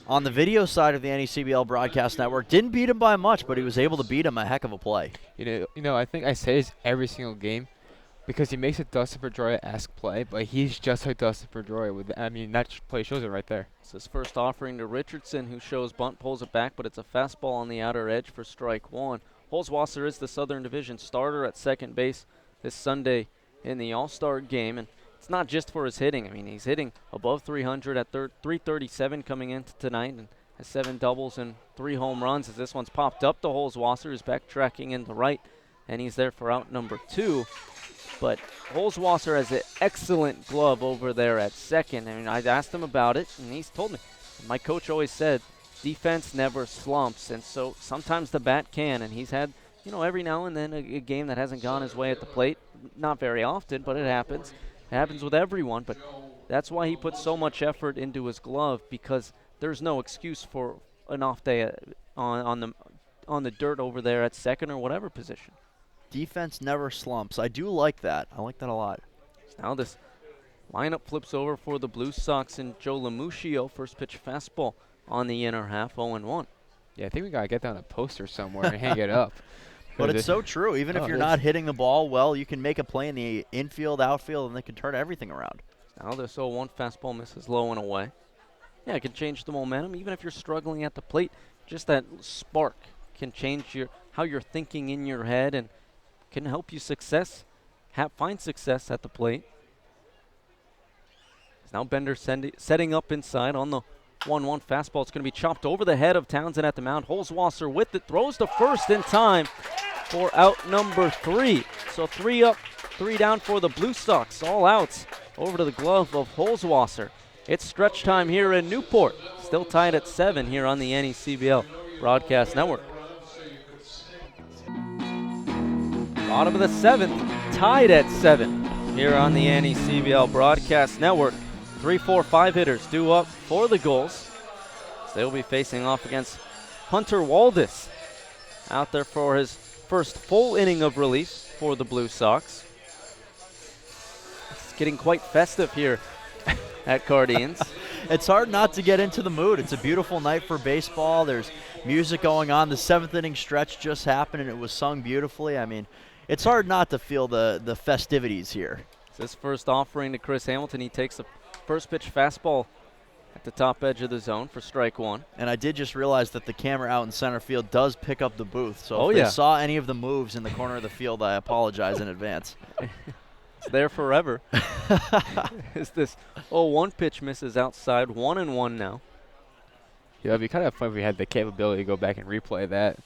on the video side of the NECBL Broadcast Network. Didn't beat him by much, but he was able to beat him. A heck of a play. I think I say this every single game because he makes a Dustin Pedroia-esque play, but he's just like Dustin Pedroia. That play shows it right there. It's his first offering to Richardson, who shows bunt, pulls it back, but it's a fastball on the outer edge for strike 1. Holzwasser is the Southern Division starter at second base this Sunday in the All-Star game, and it's not just for his hitting. He's hitting above 300 at 337 coming into tonight and has 7 doubles and 3 home runs as this one's popped up to Holzwasser, who's backtracking in the right, and he's there for out number 2. But Holzwasser has an excellent glove over there at second. I asked him about it, and he's told me, my coach always said, defense never slumps, and so sometimes the bat can, and he's had, every now and then a game that hasn't gone his way at the plate. Not very often, but it happens. It happens with everyone, but that's why he puts so much effort into his glove, because there's no excuse for an off day on the dirt over there at second or whatever position. Defense never slumps. I do like that. I like that a lot. Now this lineup flips over for the Blue Sox and Joe Lamuccio. First pitch fastball on the inner half, 0-1. Yeah, I think we got to get that on a poster somewhere and hang it up. But it's so true. Even if you're not hitting the ball well, you can make a play in the infield, outfield, and they can turn everything around. Now this 0-1 fastball misses low and away. Yeah, it can change the momentum. Even if you're struggling at the plate, just that spark can change how you're thinking in your head and can help you find success at the plate. Now Bender setting up inside on the 1-1 fastball. It's going to be chopped over the head of Townsend at the mound. Holzwasser with it, throws to first in time for out number 3. So 3 up 3 down for the Blue Sox. All outs over to the glove of Holzwasser. It's stretch time here in Newport. Still tied at 7 here on the NECBL Broadcast Network. Bottom of the 7th, tied at 7 here on the NECBL Broadcast Network. 3, 4, 5 hitters due up for the Gulls. So they'll be facing off against Hunter Waldis out there for his first full inning of relief for the Blue Sox. It's getting quite festive here at Cardines. It's hard not to get into the mood. It's a beautiful night for baseball. There's music going on. The 7th inning stretch just happened, and it was sung beautifully. I mean, it's hard not to feel the festivities here. It's his first offering to Chris Hamilton. He takes the first pitch fastball at the top edge of the zone for strike 1. And I did just realize that the camera out in center field does pick up the booth. So if they saw any of the moves in the corner of the field, I apologize in advance. It's there forever. Is this 0-1 pitch misses outside, 1-1 now. Yeah, it'd be kind of fun if we had the capability to go back and replay that.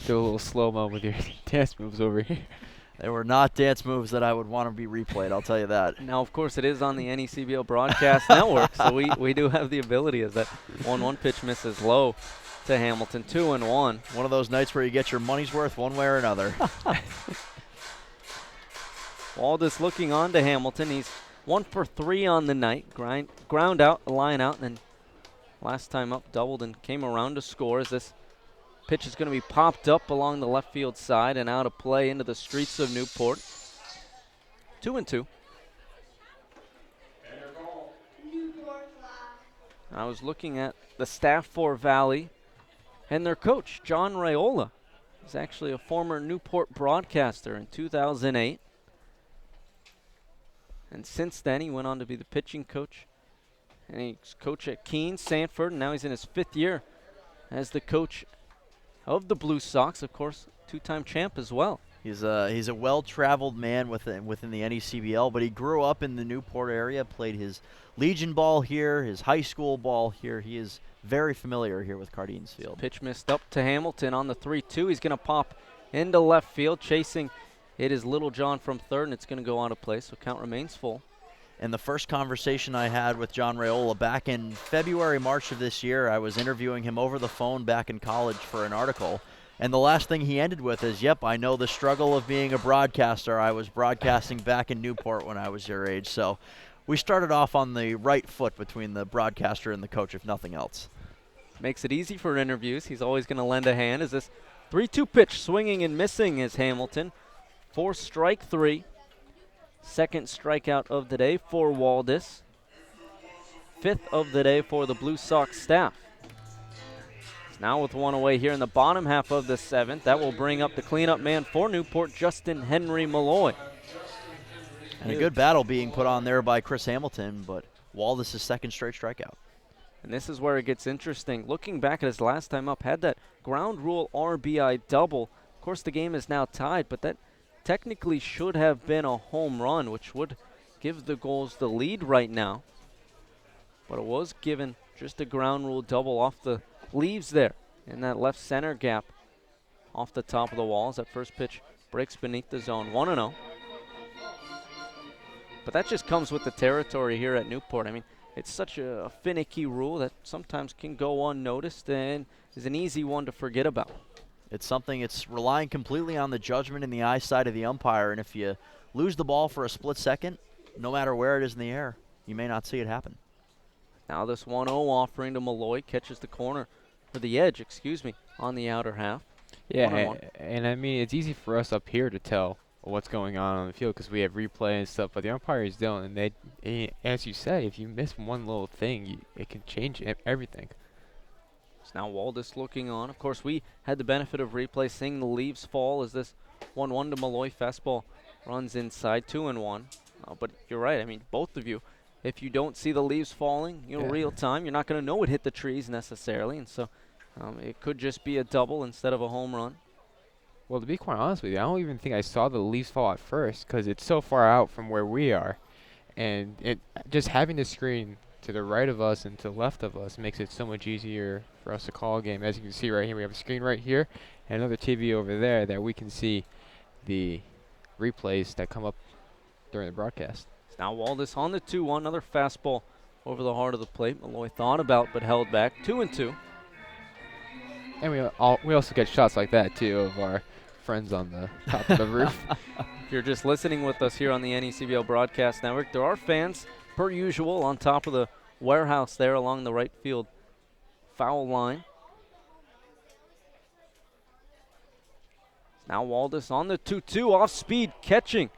Do a little slow-mo with your dance moves over here. They were not dance moves that I would want to be replayed, I'll tell you that. Now, of course, it is on the NECBL Broadcast Network, so we do have the ability as that 1-1 pitch misses low to Hamilton, 2-1. One of those nights where you get your money's worth one way or another. Waldis looking on to Hamilton. He's 1 for 3 on the night. Ground out, line out, and then last time up doubled and came around to score as this pitch is going to be popped up along the left field side and out of play into the streets of Newport. 2-2. I was looking at the staff for Valley and their coach, John Raiola. He's actually a former Newport broadcaster in 2008. And since then, he went on to be the pitching coach. And he's coach at Keene, Sanford, and now he's in his 5th year as the coach of the Blue Sox, of course, 2-time champ as well. He's a well-traveled man within the NECBL, but he grew up in the Newport area, played his Legion ball here, his high school ball here. He is very familiar here with Cardines Field. Pitch missed up to Hamilton on the 3-2. He's going to pop into left field. Chasing it is Little John from third, and it's going to go out of play, so count remains full. And the first conversation I had with John Raiola back in February, March of this year, I was interviewing him over the phone back in college for an article. And the last thing he ended with is, yep, I know the struggle of being a broadcaster. I was broadcasting back in Newport when I was your age. So we started off on the right foot between the broadcaster and the coach, if nothing else. Makes it easy for interviews. He's always going to lend a hand. As this 3-2 pitch swinging and missing is Hamilton. 4 strike 3. Second strikeout of the day for Waldis. 5th of the day for the Blue Sox staff. It's now with 1 away here in the bottom half of the 7th. That will bring up the cleanup man for Newport, Justin Henry Malloy. And a good battle being put on there by Chris Hamilton, but Waldis' second straight strikeout. And this is where it gets interesting. Looking back at his last time up, had that ground rule RBI double. Of course, the game is now tied, but that technically should have been a home run, which would give the Gulls the lead right now. But it was given just a ground rule double off the leaves there in that left center gap off the top of the wall as that first pitch breaks beneath the zone. 1-0. But that just comes with the territory here at Newport. I mean, it's such a finicky rule that sometimes can go unnoticed and is an easy one to forget about. It's relying completely on the judgment and the eyesight of the umpire, and if you lose the ball for a split second, no matter where it is in the air, you may not see it happen. Now this 1-0 offering to Malloy catches the corner, or the edge, on the outer half. Yeah, and I mean, it's easy for us up here to tell what's going on the field because we have replay and stuff, but the umpires don't, and they, as you said, if you miss one little thing, it can change everything. So now Waldis looking on. Of course, we had the benefit of replay, seeing the leaves fall as this 1-1 to Malloy fastball runs inside, 2-1. But you're right. I mean, both of you, if you don't see the leaves falling, real time, you're not going to know it hit the trees necessarily. And so it could just be a double instead of a home run. Well, to be quite honest with you, I don't even think I saw the leaves fall at first because it's so far out from where we are. And it just having the screen to the right of us and to the left of us makes it so much easier for us to call a game. As you can see right here, we have a screen right here and another TV over there that we can see the replays that come up during the broadcast. Now Waldis on the 2-1, another fastball over the heart of the plate. Malloy thought about but held back. 2-2. And we also get shots like that too of our friends on the top of the roof. If you're just listening with us here on the NECBL Broadcast Network, there are fans, per usual, on top of the warehouse there along the right field foul line. Now Waldis on the 2-2, off speed, catching.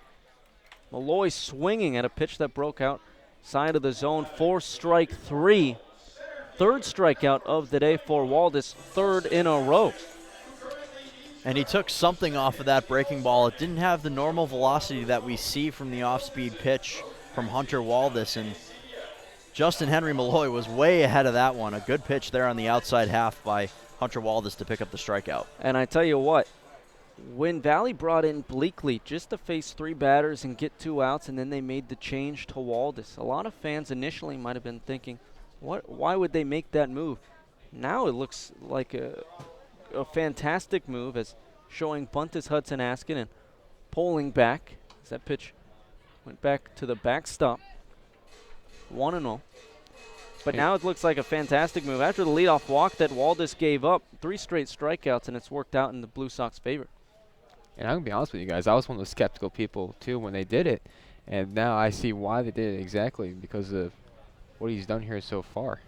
Malloy swinging at a pitch that broke out side of the zone for strike 3. Third strikeout of the day for Waldis, third in a row. And he took something off of that breaking ball. It didn't have the normal velocity that we see from the off-speed pitch from Hunter Waldis, and Justin Henry Malloy was way ahead of that one. A good pitch there on the outside half by Hunter Waldis to pick up the strikeout. And I tell you what, when Valley brought in Bleakley just to face 3 batters and get 2 outs, and then they made the change to Waldis, a lot of fans initially might have been thinking, why would they make that move? Now it looks like a fantastic move, as showing bunt is Hudson Askin and pulling back as that pitch went back to the backstop. 1-0. But now it looks like a fantastic move. After the leadoff walk that Waldis gave up, 3 straight strikeouts, and it's worked out in the Blue Sox favor. And I'm going to be honest with you guys, I was one of those skeptical people too when they did it. And now I see why they did it exactly, because of what he's done here so far.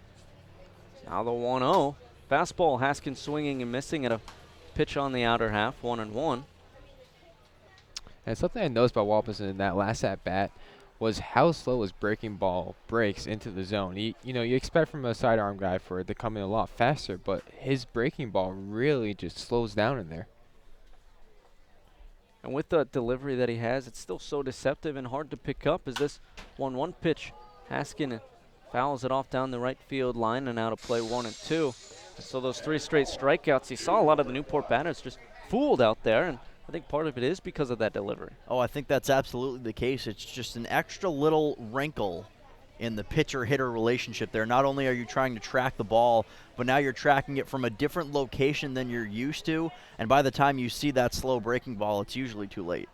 Now the 1-0. Fastball, Haskins swinging and missing at a pitch on the outer half, 1-1. And something I noticed about Waldis in that last at-bat was how slow his breaking ball breaks into the zone. You expect from a sidearm guy for it to come in a lot faster, but his breaking ball really just slows down in there. And with the delivery that he has, it's still so deceptive and hard to pick up as this 1-1 pitch. Haskin fouls it off down the right field line and out of play, 1-2. So those 3 straight strikeouts, you saw a lot of the Newport batters just fooled out there, and I think part of it is because of that delivery. Oh, I think that's absolutely the case. It's just an extra little wrinkle in the pitcher-hitter relationship there. Not only are you trying to track the ball, but now you're tracking it from a different location than you're used to, and by the time you see that slow breaking ball, it's usually too late.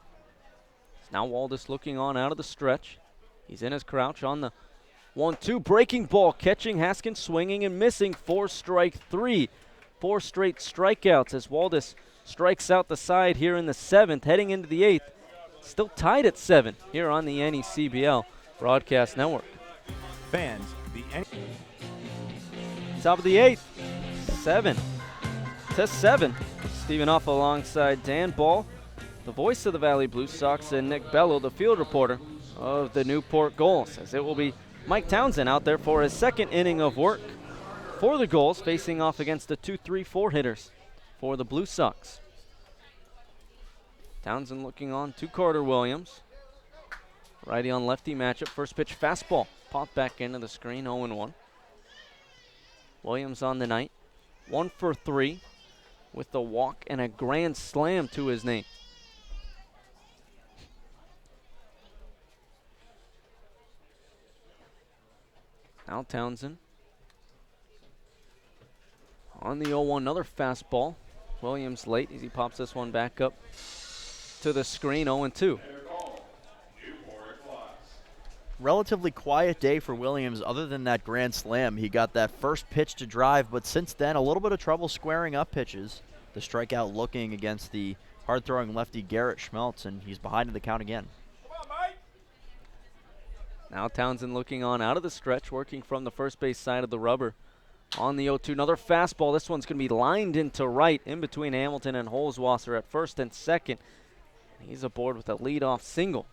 Now Waldis looking on out of the stretch. He's in his crouch on the 1-2. Breaking ball, catching Haskins, swinging and missing for strike 3. 4 straight strikeouts as Waldis strikes out the side here in the 7th, heading into the 8th. Still tied at 7 here on the NECBL Broadcast Network. Fans, Top of the 8th, 7-7. Stephen Huff alongside Dan Ball, the voice of the Valley Blue Sox, and Nick Bello, the field reporter of the Newport Gulls, as it will be Mike Townsend out there for his 2nd inning of work for the Gulls, facing off against the 2-3-4 hitters for the Blue Sox. Townsend looking on to Carter Williams. Righty on lefty matchup. First pitch fastball popped back into the screen, 0-1. Williams on the night, 1 for 3 with the walk and a grand slam to his name. Now Townsend on the 0-1, another fastball. Williams late as he pops this one back up to the screen, 0-2. Relatively quiet day for Williams other than that grand slam. He got that first pitch to drive, but since then a little bit of trouble squaring up pitches. The strikeout looking against the hard-throwing lefty Garrett Schmeltz, and he's behind in the count again. Now Townsend looking on out of the stretch, working from the first base side of the rubber. On the 0-2, another fastball. This one's going to be lined into right in between Hamilton and Holzwasser at first and second. He's aboard with a leadoff single.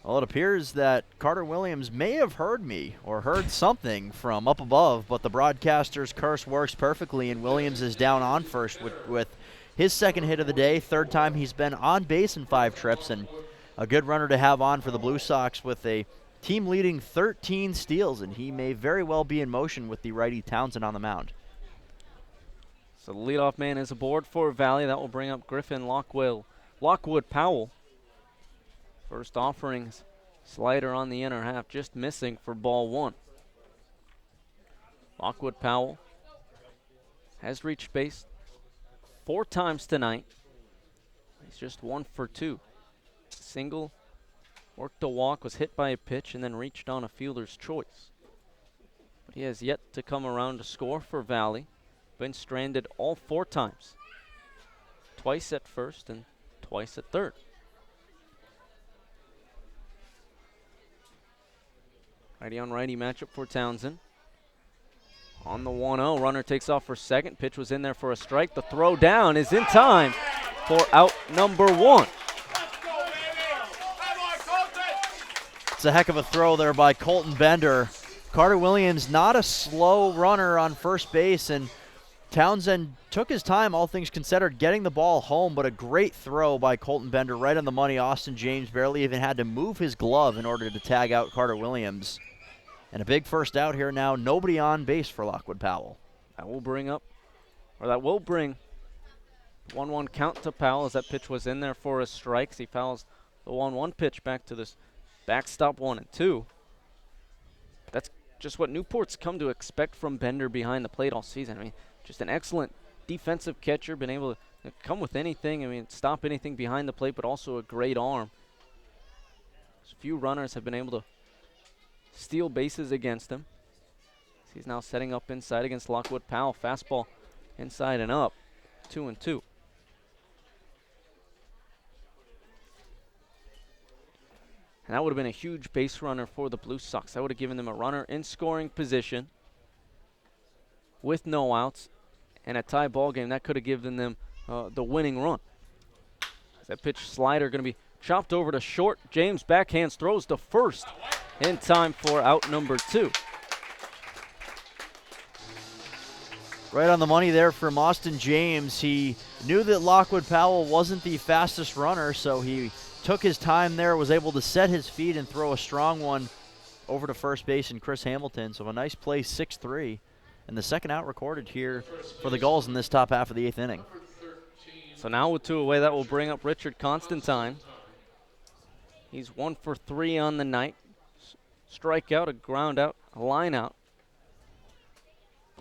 Well, it appears that Carter Williams may have heard me or heard something from up above, but the broadcaster's curse works perfectly, and Williams is down on first with his 2nd hit of the day, 3rd time he's been on base in 5 trips, and a good runner to have on for the Blue Sox with a team-leading 13 steals, and he may very well be in motion with the righty Townsend on the mound. So the leadoff man is aboard for Valley. That will bring up Griffin Lockwood Powell. First offerings, slider on the inner half, just missing for ball 1. Lockwood Powell has reached base 4 times tonight. He's just 1 for 2. Single Worked a walk, was hit by a pitch, and then reached on a fielder's choice. But he has yet to come around to score for Valley. Been stranded all 4 times. Twice at first and twice at third. Righty on righty matchup for Townsend. On the 1-0, runner takes off for second. Pitch was in there for a strike. The throw down is in time for out number 1. It's a heck of a throw there by Colton Bender. Carter Williams, not a slow runner on first base, and Townsend took his time, all things considered, getting the ball home, but a great throw by Colton Bender right on the money. Austin James barely even had to move his glove in order to tag out Carter Williams. And a big first out here now, nobody on base for Lockwood Powell. That will bring 1-1 count to Powell as that pitch was in there for a strike. He fouls the 1-1 pitch back to this backstop 1-2. That's just what Newport's come to expect from Bender behind the plate all season. I mean, just an excellent defensive catcher, been able to come with anything. I mean, stop anything behind the plate, but also a great arm. Few runners have been able to steal bases against him. He's now setting up inside against Lockwood Powell. Fastball inside and up, 2-2. And that would have been a huge base runner for the Blue Sox. That would have given them a runner in scoring position with no outs and a tie ball game. That could have given them the winning run. That pitch slider going to be chopped over to short. James backhands, throws to first in time for out number 2. Right on the money there from Austin James. He knew that Lockwood Powell wasn't the fastest runner, so he took his time there, was able to set his feet and throw a strong one over to first base and Chris Hamilton. So a nice play, 6-3. And the second out recorded here for the Gulls in this top half of the 8th inning. So now with 2 away, that will bring up Richard Constantine. He's 1 for 3 on the night. Strikeout, a ground out, a line out.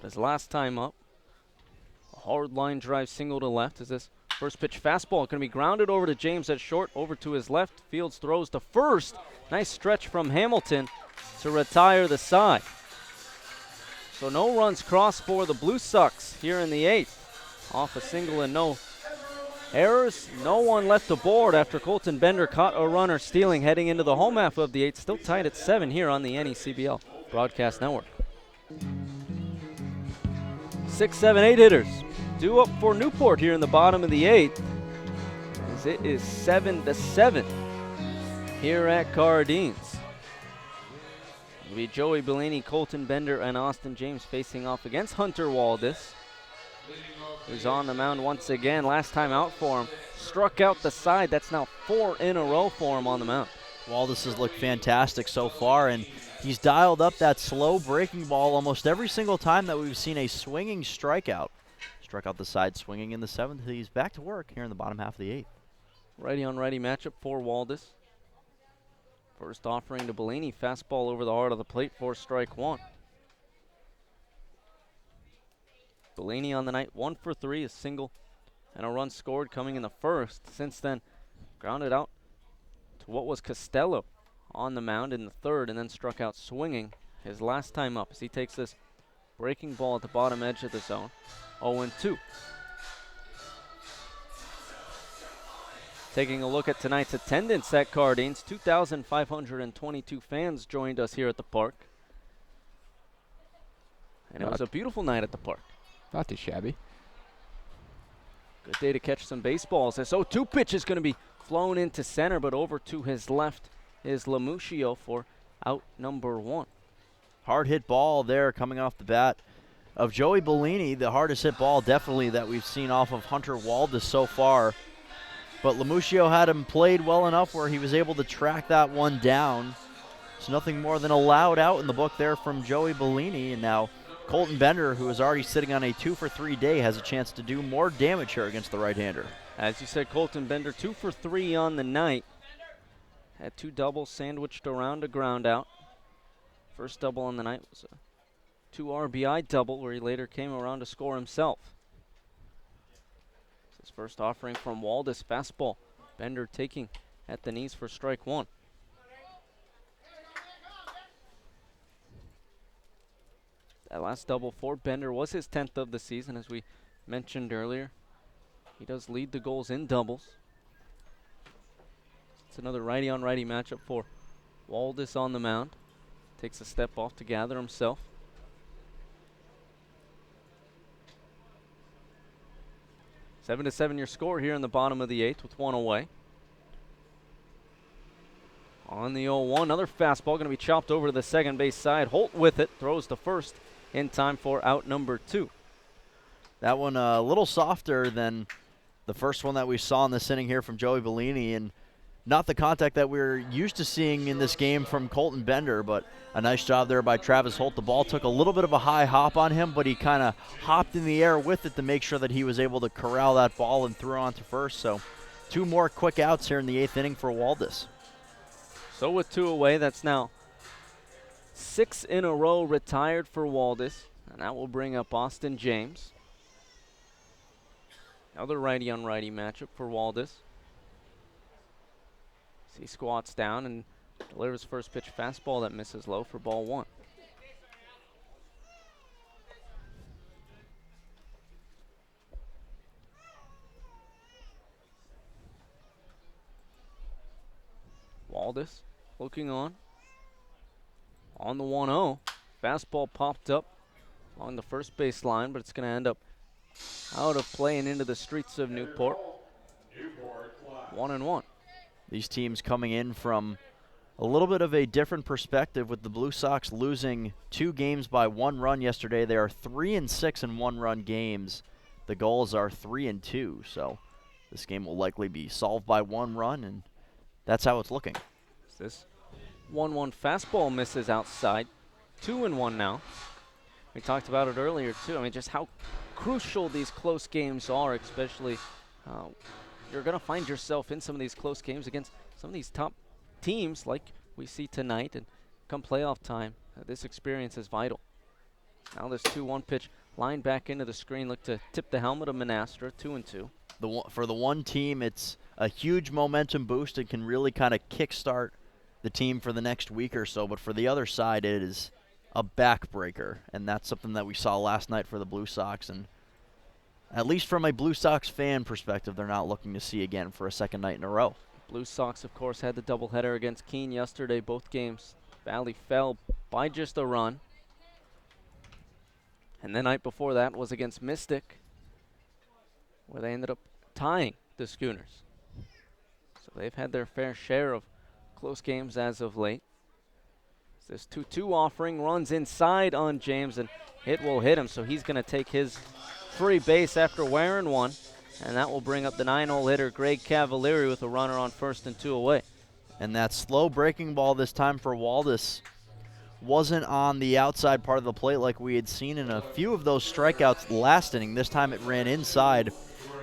His last time up, a hard line drive single to left as this first pitch fastball going to be grounded over to James at short, over to his left. Fields throws to first. Nice stretch from Hamilton to retire the side. So no runs crossed for the Blue Sox here in the 8th. Off a single and no errors. No one left aboard after Colton Bender caught a runner stealing heading into the home half of the 8th. Still tied at 7 here on the NECBL Broadcast Network. 6, 7, 8 hitters due up for Newport here in the bottom of the 8th, as it is 7-7 here at Cardines. It'll be Joey Bellini, Colton Bender, and Austin James facing off against Hunter Waldis, who's on the mound once again. Last time out for him, struck out the side. That's now 4 in a row for him on the mound. Waldis has looked fantastic so far, and he's dialed up that slow breaking ball almost every single time that we've seen a swinging strikeout. Struck out the side swinging in the 7th. He's back to work here in the bottom half of the 8th. Righty on righty matchup for Waldis. First offering to Bellini, fastball over the heart of the plate for strike 1. Bellini on the night, 1 for 3, a single and a run scored coming in the first. Since then, grounded out to what was Costello on the mound in the 3rd, and then struck out swinging his last time up as he takes this breaking ball at the bottom edge of the zone. 0-2. Taking a look at tonight's attendance at Cardines, 2,522 fans joined us here at the park. And it was a beautiful night at the park. Not too shabby. Good day to catch some baseballs. This 0-2 pitch is going to be flown into center, but over to his left is Lamuccio for out number 1. Hard hit ball there coming off the bat of Joey Bellini, the hardest hit ball definitely that we've seen off of Hunter Waldis so far. But Lamuccio had him played well enough where he was able to track that one down. It's nothing more than a loud out in the book there from Joey Bellini. And now Colton Bender, who is already sitting on a 2 for 3 day, has a chance to do more damage here against the right-hander. As you said, Colton Bender 2 for 3 on the night. Had 2 doubles sandwiched around a ground out. First double on the night was a 2 RBI double where he later came around to score himself. His first offering from Waldis, fastball. Bender taking at the knees for strike 1. That last double for Bender was his 10th of the season, as we mentioned earlier. He does lead the goals in doubles. It's another righty-on-righty matchup for Waldis on the mound. Takes a step off to gather himself. Seven to 7 your score here in the bottom of the 8th with one away. On the 0-1, another fastball going to be chopped over to the second base side. Holt with it, throws to first in time for out number 2. That one a little softer than the first one that we saw in this inning here from Joey Bellini, and not the contact that we're used to seeing in this game from Colton Bender, but a nice job there by Travis Holt. The ball took a little bit of a high hop on him, but he kind of hopped in the air with it to make sure that he was able to corral that ball and throw on to first. So 2 more quick outs here in the 8th inning for Waldis. So with 2 away, that's now 6 in a row retired for Waldis, and that will bring up Austin James. Another righty-on-righty matchup for Waldis. He squats down and delivers first pitch fastball that misses low for ball 1. Waldis looking on the 1-0. Fastball popped up along the first base line, but it's going to end up out of play and into the streets of Newport. 1-1. These teams coming in from a little bit of a different perspective, with the Blue Sox losing 2 games by 1 run yesterday. They are 3-6 in 1-run games. The Gulls are 3-2, so this game will likely be solved by 1 run, and that's how it's looking. This 1-1 fastball misses outside. 2-1 now. We talked about it earlier too. I mean, just how crucial these close games are, especially you're going to find yourself in some of these close games against some of these top teams like we see tonight, and come playoff time, this experience is vital. Now this 2-1 pitch lined back into the screen, look to tip the helmet of Monastra, 2-2. For the one team, it's a huge momentum boost and can really kind of kickstart the team for the next week or so, but for the other side, it is a backbreaker, and that's something that we saw last night for the Blue Sox, and at least from a Blue Sox fan perspective, they're not looking to see again for a second night in a row. Blue Sox, of course, had the doubleheader against Keene yesterday. Both games, Valley fell by just a run. And the night before that was against Mystic, where they ended up tying the Schooners. So they've had their fair share of close games as of late. This 2-2 offering runs inside on James, and it will hit him, so he's going to take his free base after wearing one, and that will bring up the 9-hole hitter Greg Cavalieri with a runner on first and 2 away. And that slow breaking ball this time for Waldis wasn't on the outside part of the plate like we had seen in a few of those strikeouts last inning. This time it ran inside,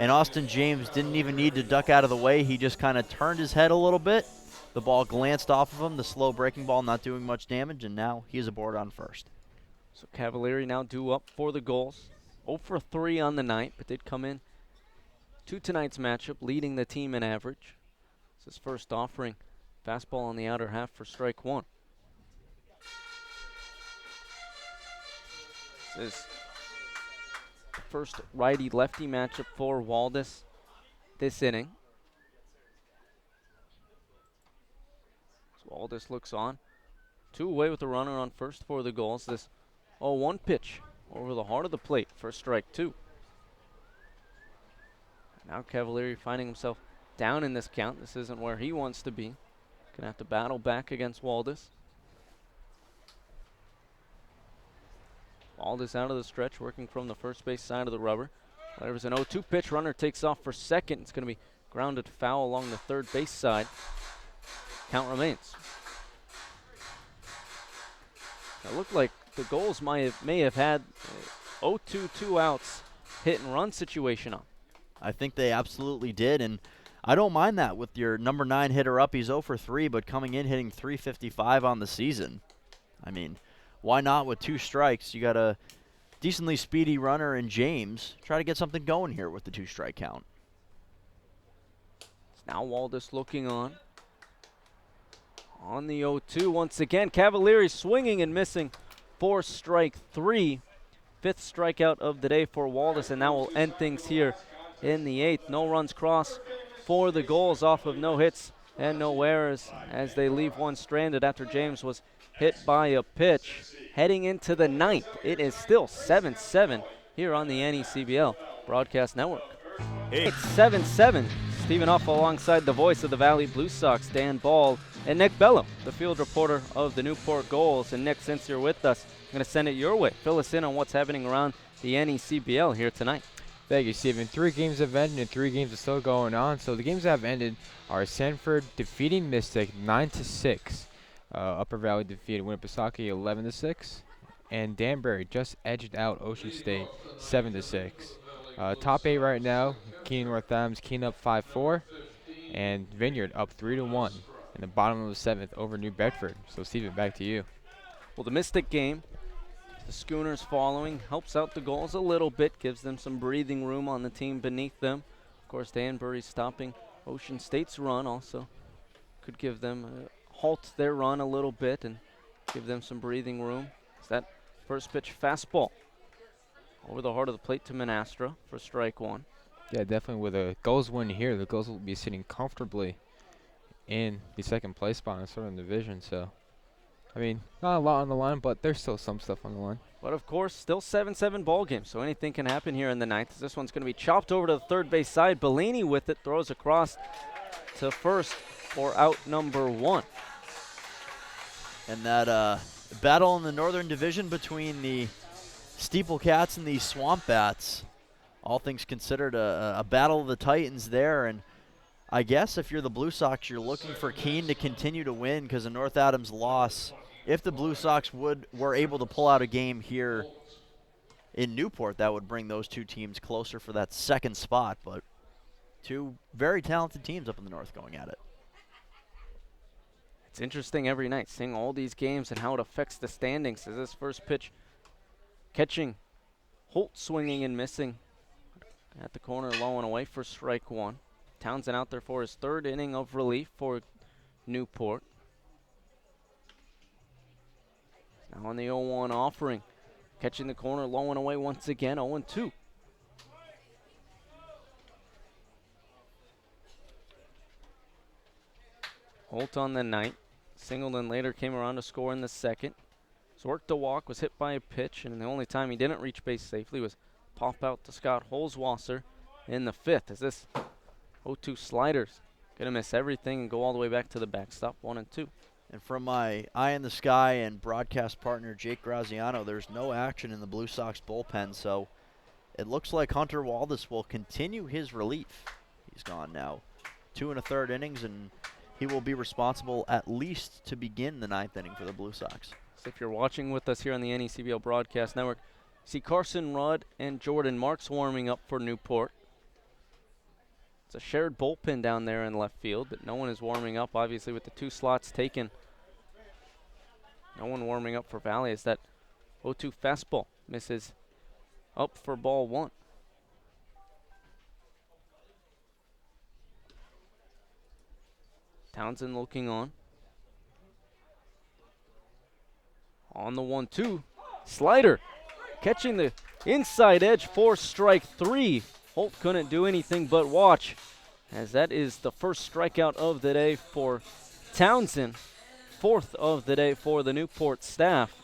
and Austin James didn't even need to duck out of the way. He just kind of turned his head a little bit. The ball glanced off of him, the slow breaking ball not doing much damage, and now he's aboard on first. So Cavalieri now due up for the Gulls. 0 for 3 on the night, but did come in to tonight's matchup, leading the team in average. It's his first offering. Fastball on the outer half for strike 1. This is the first righty-lefty matchup for Waldis this inning. So Waldis looks on. 2 away with the runner on first for the Gulls. This 0-1 pitch over the heart of the plate for strike 2. Now Cavalieri finding himself down in this count. This isn't where he wants to be. Gonna have to battle back against Waldis. Waldis out of the stretch, working from the first base side of the rubber. There's an 0-2 pitch. Runner takes off for second. It's going to be grounded foul along the third base side. Count remains. It looked like the Gulls may have had 0-2 2 outs hit and run situation on. I think they absolutely did, and I don't mind that with your number 9 hitter up. He's 0 for 3, but coming in hitting .355 on the season. I mean, why not with 2 strikes? You got a decently speedy runner in James. Try to get something going here with the 2-strike count. Now Waldis looking on the 0-2 once again. Cavalieri swinging and missing for strike 3. 5th strikeout of the day for Wallace, and that will end things here in the 8th. No runs crossed for the Gulls off of no hits and no errors as they leave one stranded after James was hit by a pitch. Heading into the 9th, it is still 7-7 here on the NECBL Broadcast Network. It's 7-7. Stephen Huff alongside the voice of the Valley Blue Sox, Dan Ball, and Nick Bello, the field reporter of the Newport Gulls. And Nick, since you're with us, I'm going to send it your way. Fill us in on what's happening around the NECBL here tonight. Thank you, Stephen. 3 games have ended and 3 games are still going on. So the games that have ended are Sanford defeating Mystic 9-6. Upper Valley defeated Winnipesaukee 11-6. And Danbury just edged out Ocean State 7-6. Top 8 right now, Keene North Adams, Keene up 5-4. And Vineyard up 3-1. In the bottom of the 7th over New Bedford. So Stephen, back to you. Well, the Mystic game, the Schooners following, helps out the Gulls a little bit, gives them some breathing room on the team beneath them. Of course, Danbury stopping Ocean State's run also could give them halt their run a little bit and give them some breathing room. It's that first pitch fastball over the heart of the plate to Menastra for strike 1. Yeah, definitely with a Gulls win here, the Gulls will be sitting comfortably in the second place spot in the Southern Division. So, I mean, not a lot on the line, but there's still some stuff on the line. But of course, still 7-7 ball game, so anything can happen here in the 9th. This one's going to be chopped over to the third base side. Bellini with it, throws across to first for out number 1. And that battle in the Northern Division between the Steeple Cats and the Swamp Bats, all things considered, a battle of the Titans there. And I guess if you're the Blue Sox, you're looking for Keene to continue to win because of North Adams' loss. If the Blue Sox were able to pull out a game here in Newport, that would bring those two teams closer for that second spot. But two very talented teams up in the north going at it. It's interesting every night seeing all these games and how it affects the standings. As this first pitch catching Holt swinging and missing at the corner, low and away for strike 1. Townsend out there for his 3rd inning of relief for Newport. Now on the 0-1 offering. Catching the corner, low and away once again, 0-2. Holt on the night. Singleton later came around to score in the 2nd. Zork to walk, was hit by a pitch, and the only time he didn't reach base safely was pop out to Scott Holzwasser in the 5th. As this 0-2 sliders gonna miss everything and go all the way back to the backstop, 1-2. And from my eye in the sky and broadcast partner Jake Graziano, there's no action in the Blue Sox bullpen, so it looks like Hunter Waldis will continue his relief. He's gone now 2 1/3 innings, and he will be responsible at least to begin the 9th inning for the Blue Sox. So if you're watching with us here on the NECBL Broadcast Network, see Carson Rudd and Jordan Marks warming up for Newport. It's a shared bullpen down there in left field, but no one is warming up, obviously, with the 2 slots taken. No one warming up for Valley as that 0-2 fastball misses up for ball 1. Townsend looking on. On the 1-2, slider catching the inside edge for strike 3. Holt couldn't do anything but watch, as that is the first strikeout of the day for Townsend, 4th of the day for the Newport staff.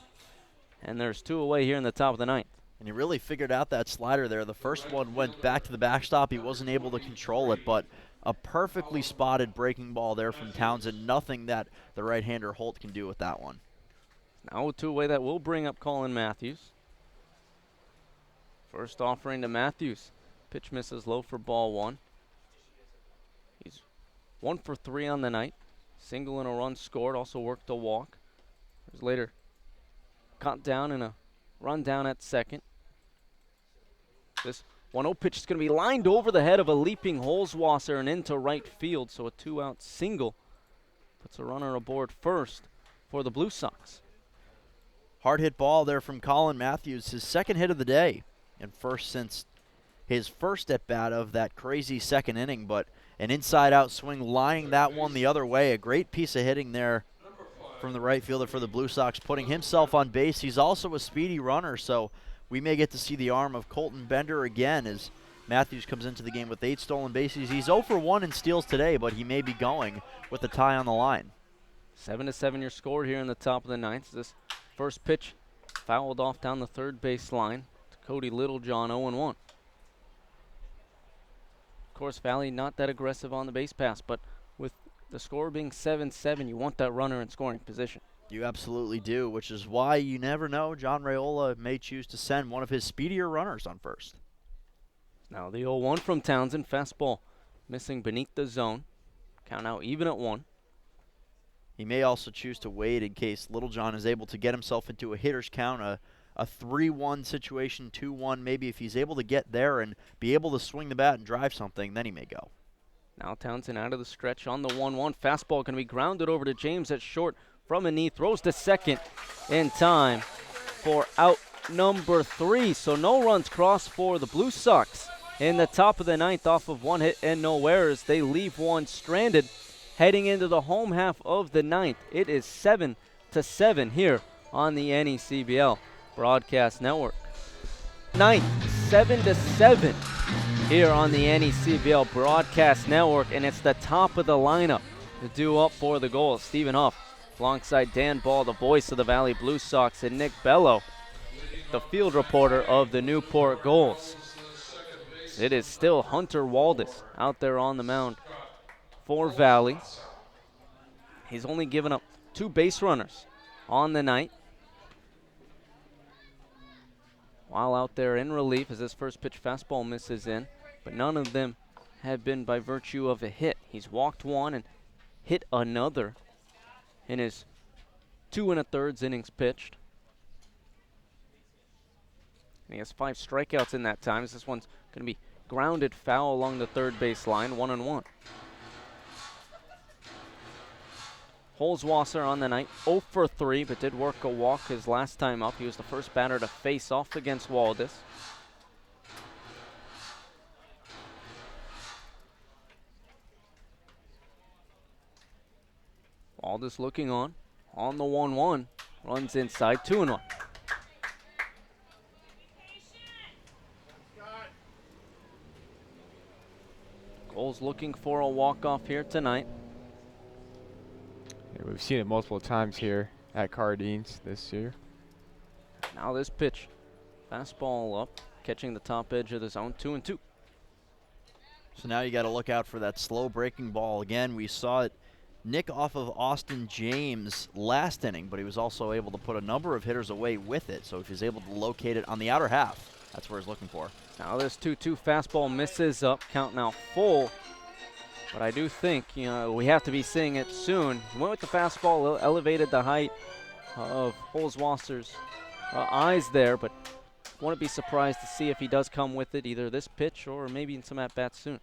And there's 2 away here in the top of the 9th. And he really figured out that slider there. The first one went back to the backstop. He wasn't able to control it, but a perfectly spotted breaking ball there from Townsend. Nothing that the right-hander Holt can do with that one. Now 2 away, that will bring up Colin Matthews. First offering to Matthews. Pitch misses low for ball 1. He's 1 for 3 on the night. Single and a run scored, also worked a walk. There's later caught down in a run down at second. This 1-0 pitch is going to be lined over the head of a leaping Holzwasser and into right field, so a 2-out single puts a runner aboard first for the Blue Sox. Hard hit ball there from Colin Matthews, his 2nd hit of the day, and first since his first at bat of that crazy 2nd inning, but an inside out swing lining that one the other way. A great piece of hitting there from the right fielder for the Blue Sox, putting himself on base. He's also a speedy runner, so we may get to see the arm of Colton Bender again as Matthews comes into the game with 8 stolen bases. He's 0 for 1 in steals today, but he may be going with the tie on the line. 7-7 your score here in the top of the ninth. This first pitch fouled off down the third base line to Cody Littlejohn, 0-1. Of course, Valley not that aggressive on the base pass, but with the score being 7-7, you want that runner in scoring position. You absolutely do, which is why you never know. John Raiola may choose to send one of his speedier runners on first. Now the 0-1 from Townsend. Fastball missing beneath the zone. Count out even at 1. He may also choose to wait in case Littlejohn is able to get himself into a hitter's count, a 3-1 situation, 2-1. Maybe if he's able to get there and be able to swing the bat and drive something, then he may go. Now Townsend out of the stretch on the 1-1. Fastball going to be grounded over to James at short from a knee. Throws to second in time for out number 3. So no runs crossed for the Blue Sox in the top of the ninth off of 1 hit and no errors. They leave one stranded heading into the home half of the ninth. It is 7-7 here on the NECBL Broadcast Network. Ninth, 7-7 here on the NECBL Broadcast Network, and it's the top of the lineup to do up for the goal. Stephen Huff alongside Dan Ball, the voice of the Valley Blue Sox, and Nick Bello, the field reporter of the Newport Gulls. It is still Hunter Waldis out there on the mound for Valley. He's only given up 2 base runners on the night, while out there in relief as this first pitch fastball misses in, but none of them have been by virtue of a hit. He's walked 1 and hit another in his 2 1/3 innings pitched. And he has 5 strikeouts in that time, as this one's going to be grounded foul along the third base line, 1-1. Holzwasser on the night, 0 for 3, but did work a walk his last time up. He was the first batter to face off against Waldis. Waldis looking on the 1-1, runs inside, 2-1. Gulls looking for a walk-off here tonight. Yeah, we've seen it multiple times here at Cardines this year. Now this pitch, fastball up, catching the top edge of the zone, 2-2. So now you got to look out for that slow breaking ball. Again, we saw it nick off of Austin James last inning, but he was also able to put a number of hitters away with it. So if he's able to locate it on the outer half, that's where he's looking for. Now this 2-2 fastball misses up, count now full. But I do think, we have to be seeing it soon. He went with the fastball, elevated the height of Holzwasser's eyes there, but wouldn't be surprised to see if he does come with it either this pitch or maybe in some at-bats soon.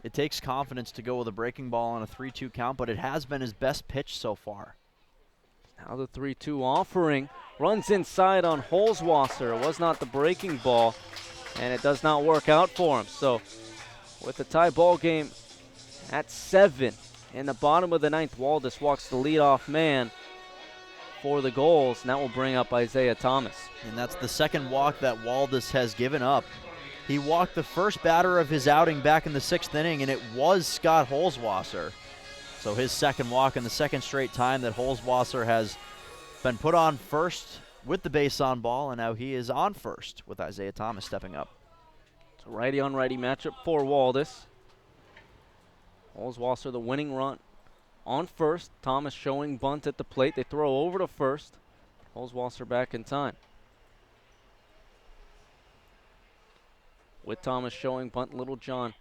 It takes confidence to go with a breaking ball on a 3-2 count, but it has been his best pitch so far. Now the 3-2 offering, runs inside on Holzwasser. It was not the breaking ball, and it does not work out for him. So with the tie ball game at 7 in the bottom of the ninth, Waldis walks the leadoff man for the Gulls, and that will bring up Isaiah Thomas. And that's the second walk that Waldis has given up. He walked the first batter of his outing back in the 6th inning, and it was Scott Holzwasser. So his second walk in the second straight time that Holzwasser has been put on first with the base on ball, and now he is on first with Isaiah Thomas stepping up. It's a righty-on-righty matchup for Waldis. Holzwasser the winning run on first. Thomas showing bunt at the plate. They throw over to first. Holzwasser back in time. With Thomas showing bunt, Littlejohn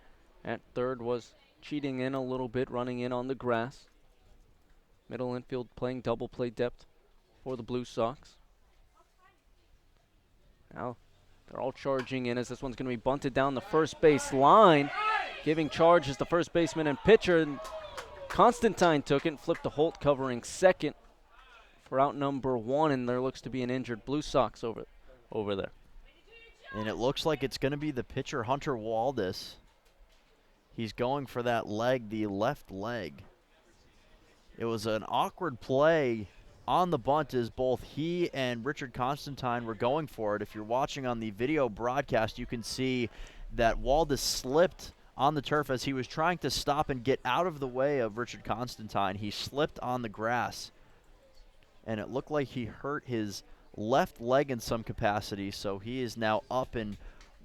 at third was cheating in a little bit, running in on the grass. Middle infield playing double play depth for the Blue Sox. Now they're all charging in as this one's going to be bunted down the first base line. Giving charge is the first baseman and pitcher. And Constantine took it and flipped to Holt covering second for out number 1, and there looks to be an injured Blue Sox over there. And it looks like it's going to be the pitcher, Hunter Waldis. He's going for that leg, the left leg. It was an awkward play on the bunt as both he and Richard Constantine were going for it. If you're watching on the video broadcast, you can see that Waldis slipped on the turf as he was trying to stop and get out of the way of Richard Constantine. He slipped on the grass, and it looked like he hurt his left leg in some capacity, so he is now up and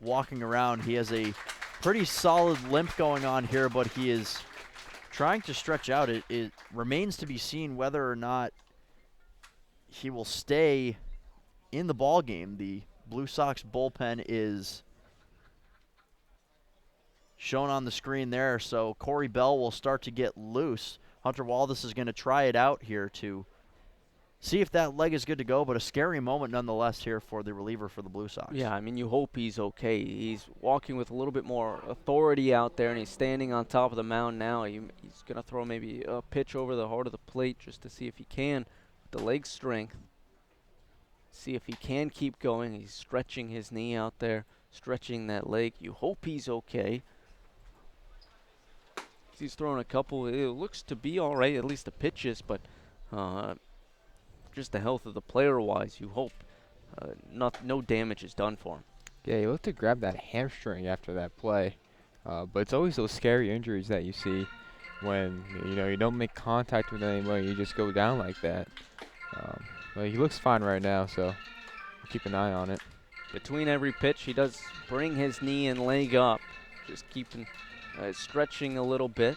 walking around. He has a pretty solid limp going on here, but he is trying to stretch out. It remains to be seen whether or not he will stay in the ball game. The Blue Sox bullpen is shown on the screen there, so Corey Bell will start to get loose. Hunter Waldis is going to try it out here to see if that leg is good to go, but a scary moment nonetheless here for the reliever for the Blue Sox. Yeah, I mean, you hope he's okay. He's walking with a little bit more authority out there, and he's standing on top of the mound now. He's going to throw maybe a pitch over the heart of the plate just to see if he can, with the leg strength, see if he can keep going. He's stretching his knee out there, stretching that leg. You hope he's okay. He's throwing a couple. It looks to be all right, at least the pitches, but just the health of the player-wise, you hope no damage is done for him. Yeah, he looked to grab that hamstring after that play, but it's always those scary injuries that you see when you don't make contact with anybody, you just go down like that. But he looks fine right now, so we'll keep an eye on it. Between every pitch, he does bring his knee and leg up, just keeping stretching a little bit.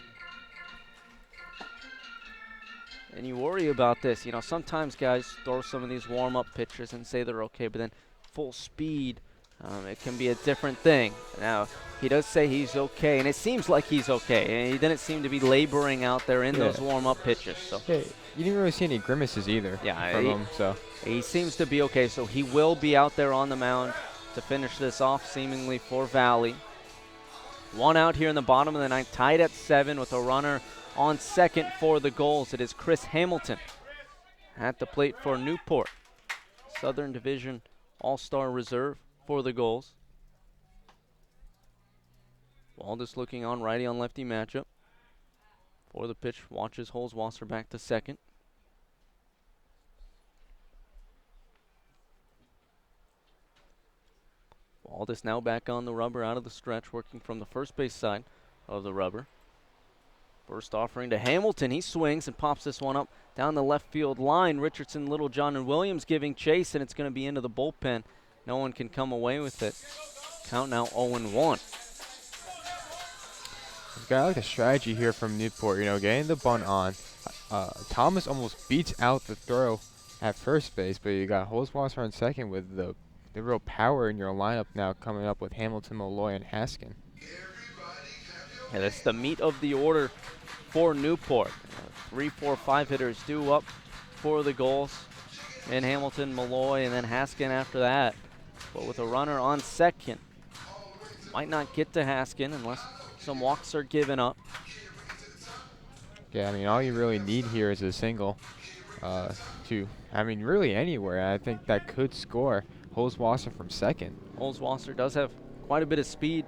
And you worry about this. Sometimes guys throw some of these warm-up pitches and say they're okay, but then full speed, it can be a different thing. Now, he does say he's okay, and it seems like he's okay. And he didn't seem to be laboring out there in those warm-up pitches. So yeah, you didn't really see any grimaces either from him. So he seems to be okay. So he will be out there on the mound to finish this off, seemingly for Valley. One out here in the bottom of the ninth, tied at 7 with a runner on second for the Gulls. It is Chris Hamilton at the plate for Newport. Southern Division All-Star Reserve for the Gulls. Waldis looking on righty on lefty matchup. For the pitch, watches Holzwasser back to second. Waldis now back on the rubber out of the stretch, working from the first base side of the rubber. First offering to Hamilton. He swings and pops this one up down the left field line. Richardson, Littlejohn, and Williams giving chase, and it's going to be into the bullpen. No one can come away with it. Count now 0-1. I've got like a strategy here from Newport, getting the bunt on. Thomas almost beats out the throw at first base, but you got Holzwasser on second with the real power in your lineup now coming up with Hamilton, Malloy, and Haskin. Yeah, that's the meat of the order for Newport. 3, 4, 5 hitters due up for the Gulls. And Hamilton, Malloy, and then Haskin after that. But with a runner on second, might not get to Haskin unless some walks are given up. Yeah, all you really need here is a single really anywhere. I think that could score. Holzwasser from second. Holzwasser does have quite a bit of speed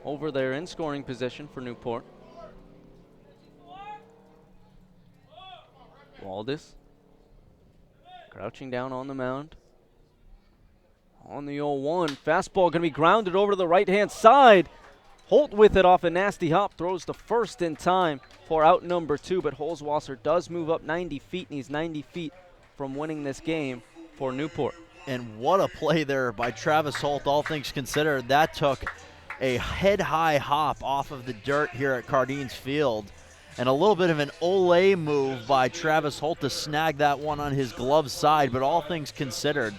over there in scoring position for Newport. Waldis crouching down on the mound. On the 0-1, fastball going to be grounded over to the right-hand side. Holt with it off a nasty hop, throws the first in time for out number 2, but Holzwasser does move up 90 feet, and he's 90 feet from winning this game for Newport. And what a play there by Travis Holt, all things considered. That took a head-high hop off of the dirt here at Cardines Field. And a little bit of an Olay move by Travis Holt to snag that one on his glove side. But all things considered,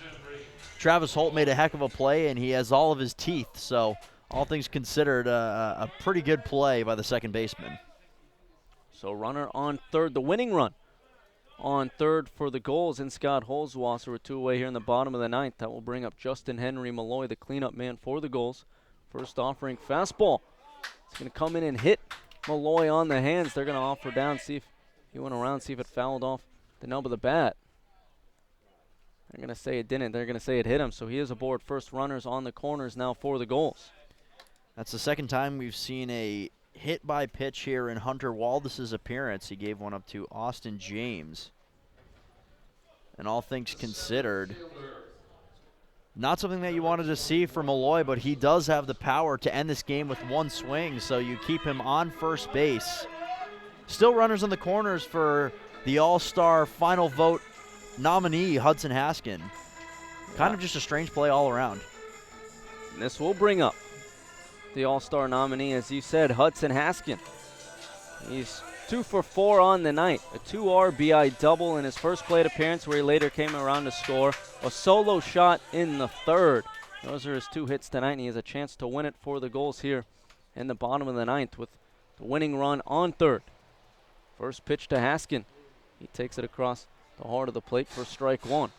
Travis Holt made a heck of a play, and he has all of his teeth. So all things considered, a pretty good play by the second baseman. So runner on third, the winning run on third for the Gulls, and Scott Holzwasser with 2 away here in the bottom of the ninth. That will bring up Justin Henry Malloy, the cleanup man for the Gulls. First offering, fastball. It's going to come in and hit Malloy on the hands. They're going to offer down, see if he went around, see if it fouled off the nub of the bat. They're going to say it didn't. They're going to say it hit him, so he is aboard. First runners on the corners now for the Gulls. That's the second time we've seen a hit by pitch here in Hunter Waldis' appearance. He gave one up to Austin James. And all things considered, not something that you wanted to see from Malloy, but he does have the power to end this game with one swing, so you keep him on first base. Still runners in the corners for the All-Star final vote nominee, Hudson Haskin. Kind of just a strange play all around. And this will bring up the All-Star nominee, as you said, Hudson Haskin. He's 2 for 4 on the night. A 2 RBI double in his first plate appearance, where he later came around to score. A solo shot in the third. Those are his 2 hits tonight, and he has a chance to win it for the Gulls here in the bottom of the ninth with the winning run on third. First pitch to Haskin. He takes it across the heart of the plate for strike one.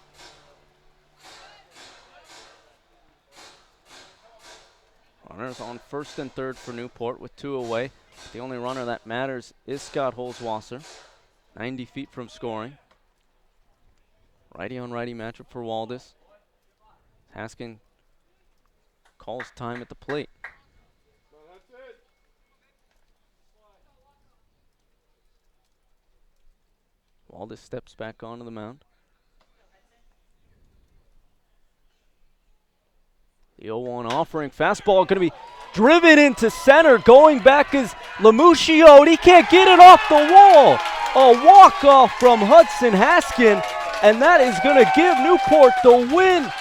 Runners on first and third for Newport with 2 away. The only runner that matters is Scott Holzwasser, 90 feet from scoring. Righty on righty matchup for Waldis. Haskin calls time at the plate. Waldis steps back onto the mound. The 0-1 offering. Fastball going to be driven into center. Going back is Lamuccio, and he can't get it off the wall. A walk-off from Hudson Haskin, and that is going to give Newport the win.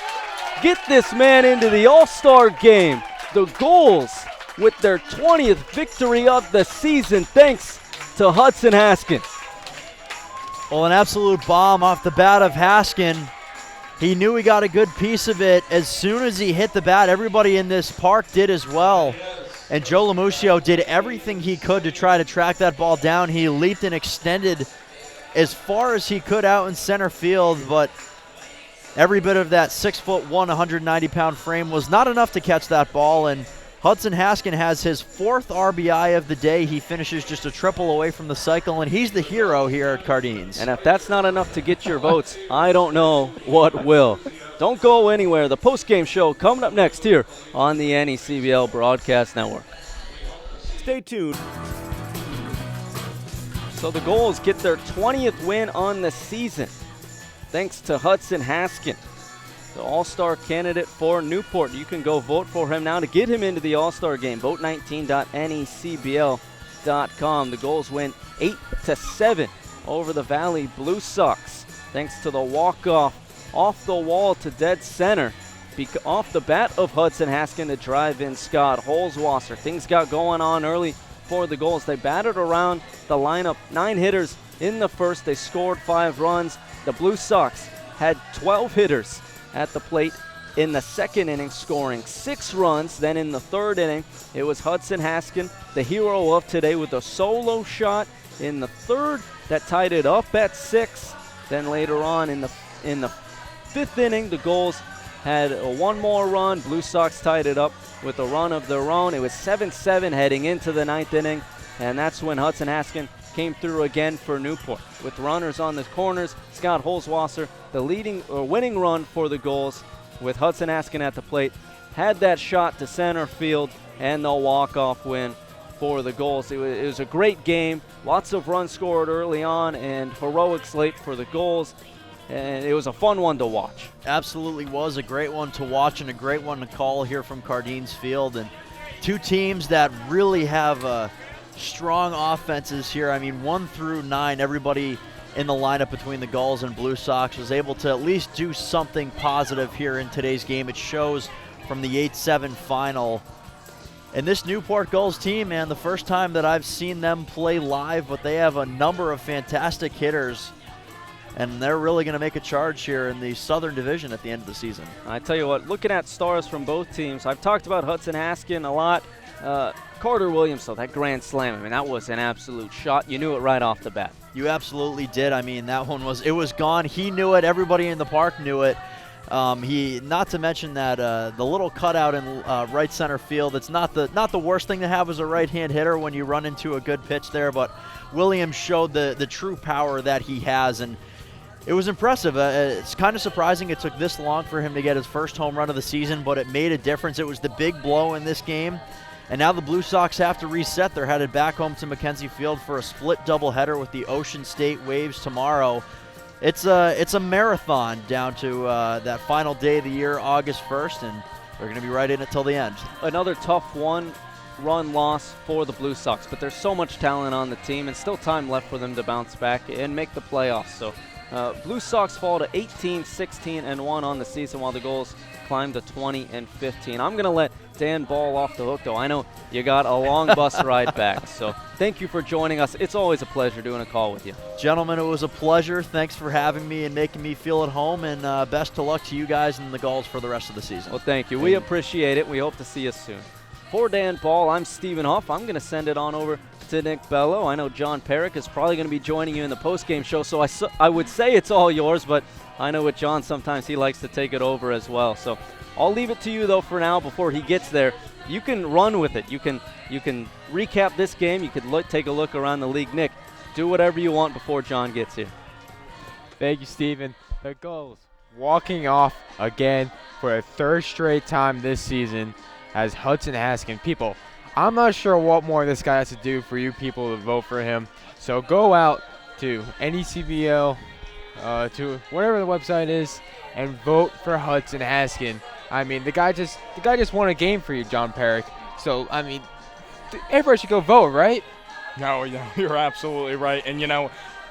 Get this man into the All-Star game. The Gulls with their 20th victory of the season, thanks to Hudson Haskin. Well, an absolute bomb off the bat of Haskin. He knew he got a good piece of it. As soon as he hit the bat, everybody in this park did as well. And Joe Lamuccio did everything he could to try to track that ball down. He leaped and extended as far as he could out in center field, but every bit of that 6'1", 190-pound frame was not enough to catch that ball. And Hudson Haskin has his 4th RBI of the day. He finishes just a triple away from the cycle, and he's the hero here at Cardines. And if that's not enough to get your votes, I don't know what will. Don't go anywhere. The post-game show coming up next here on the NECBL Broadcast Network. Stay tuned. So the Gulls get their 20th win on the season, thanks to Hudson Haskin, the All-Star candidate for Newport. You can go vote for him now to get him into the All-Star game. Vote19.necbl.com. The Gulls win 8-7 over the Valley Blue Sox, thanks to the walk-off off the wall to dead center, off the bat of Hudson Haskin to drive in Scott Holzwasser. Things got going on early for the Gulls. They batted around the lineup, 9 hitters in the first. They scored 5 runs. The Blue Sox had 12 hitters at the plate in the second inning, scoring 6 runs. Then in the third inning, it was Hudson Haskin, the hero of today, with a solo shot in the third that tied it up at 6. Then later on in the 5th inning, the Gulls had 1 more run. Blue Sox tied it up with a run of their own. It was 7-7 heading into the 9th inning, and that's when Hudson Haskin came through again for Newport. With runners on the corners, Scott Holzwasser, the winning run for the Gulls, with Hudson Haskin at the plate, had that shot to center field, and the walk-off win for the Gulls. It was a great game. Lots of runs scored early on, and heroics late for the Gulls. And it was a fun one to watch. Absolutely was a great one to watch and a great one to call here from Cardines Field. And 2 teams that really have strong offenses here. I mean, 1 through 9, everybody in the lineup between the Gulls and Blue Sox was able to at least do something positive here in today's game. It shows from the 8-7 final. And this Newport Gulls team, man, the first time that I've seen them play live, but they have a number of fantastic hitters. And they're really going to make a charge here in the Southern Division at the end of the season. I tell you what, looking at stars from both teams, I've talked about Hudson Haskin a lot. Carter Williams, though, that grand slam, I mean, that was an absolute shot. You knew it right off the bat. You absolutely did. I mean, that one was gone. He knew it. Everybody in the park knew it. Not to mention that the little cutout in right center field. It's not the worst thing to have as a right-hand hitter when you run into a good pitch there. But Williams showed the true power that he has, and it was impressive. It's kind of surprising it took this long for him to get his first home run of the season, but it made a difference. It was the big blow in this game. And now the Blue Sox have to reset. They're headed back home to Mackenzie Field for a split doubleheader with the Ocean State Waves tomorrow. it's a marathon down to that final day of the year, August 1st, and they're going to be right in it till the end. Another tough one-run loss for the Blue Sox, but there's so much talent on the team and still time left for them to bounce back and make the playoffs. So Blue Sox fall to 18-16-1 on the season, while the Gulls climb to 20-15. I'm going to let Dan Ball off the hook, though. I know you got a long bus ride back, so thank you for joining us. It's always a pleasure doing a call with you. Gentlemen, it was a pleasure. Thanks for having me and making me feel at home, and best of luck to you guys and the Gulls for the rest of the season. Well, thank you. We appreciate it. We hope to see you soon. For Dan Ball, I'm Stephen Huff. I'm going to send it on over to Nick Bello. I know John Perrick is probably going to be joining you in the postgame show, so I would say it's all yours, but I know with John sometimes he likes to take it over as well. So I'll leave it to you, though, for now before he gets there. You can run with it. You can recap this game. You could take a look around the league. Nick, do whatever you want before John gets here. Thank you, Stephen. The Gulls walking off again for a third straight time this season as Hudson Haskin. People, I'm not sure what more this guy has to do for you people to vote for him. So go out to NECBL, to whatever the website is, and vote for Hudson Haskin. I mean, the guy just won a game for you, John Perrick. So I mean, everybody should go vote, right? No, you're absolutely right. And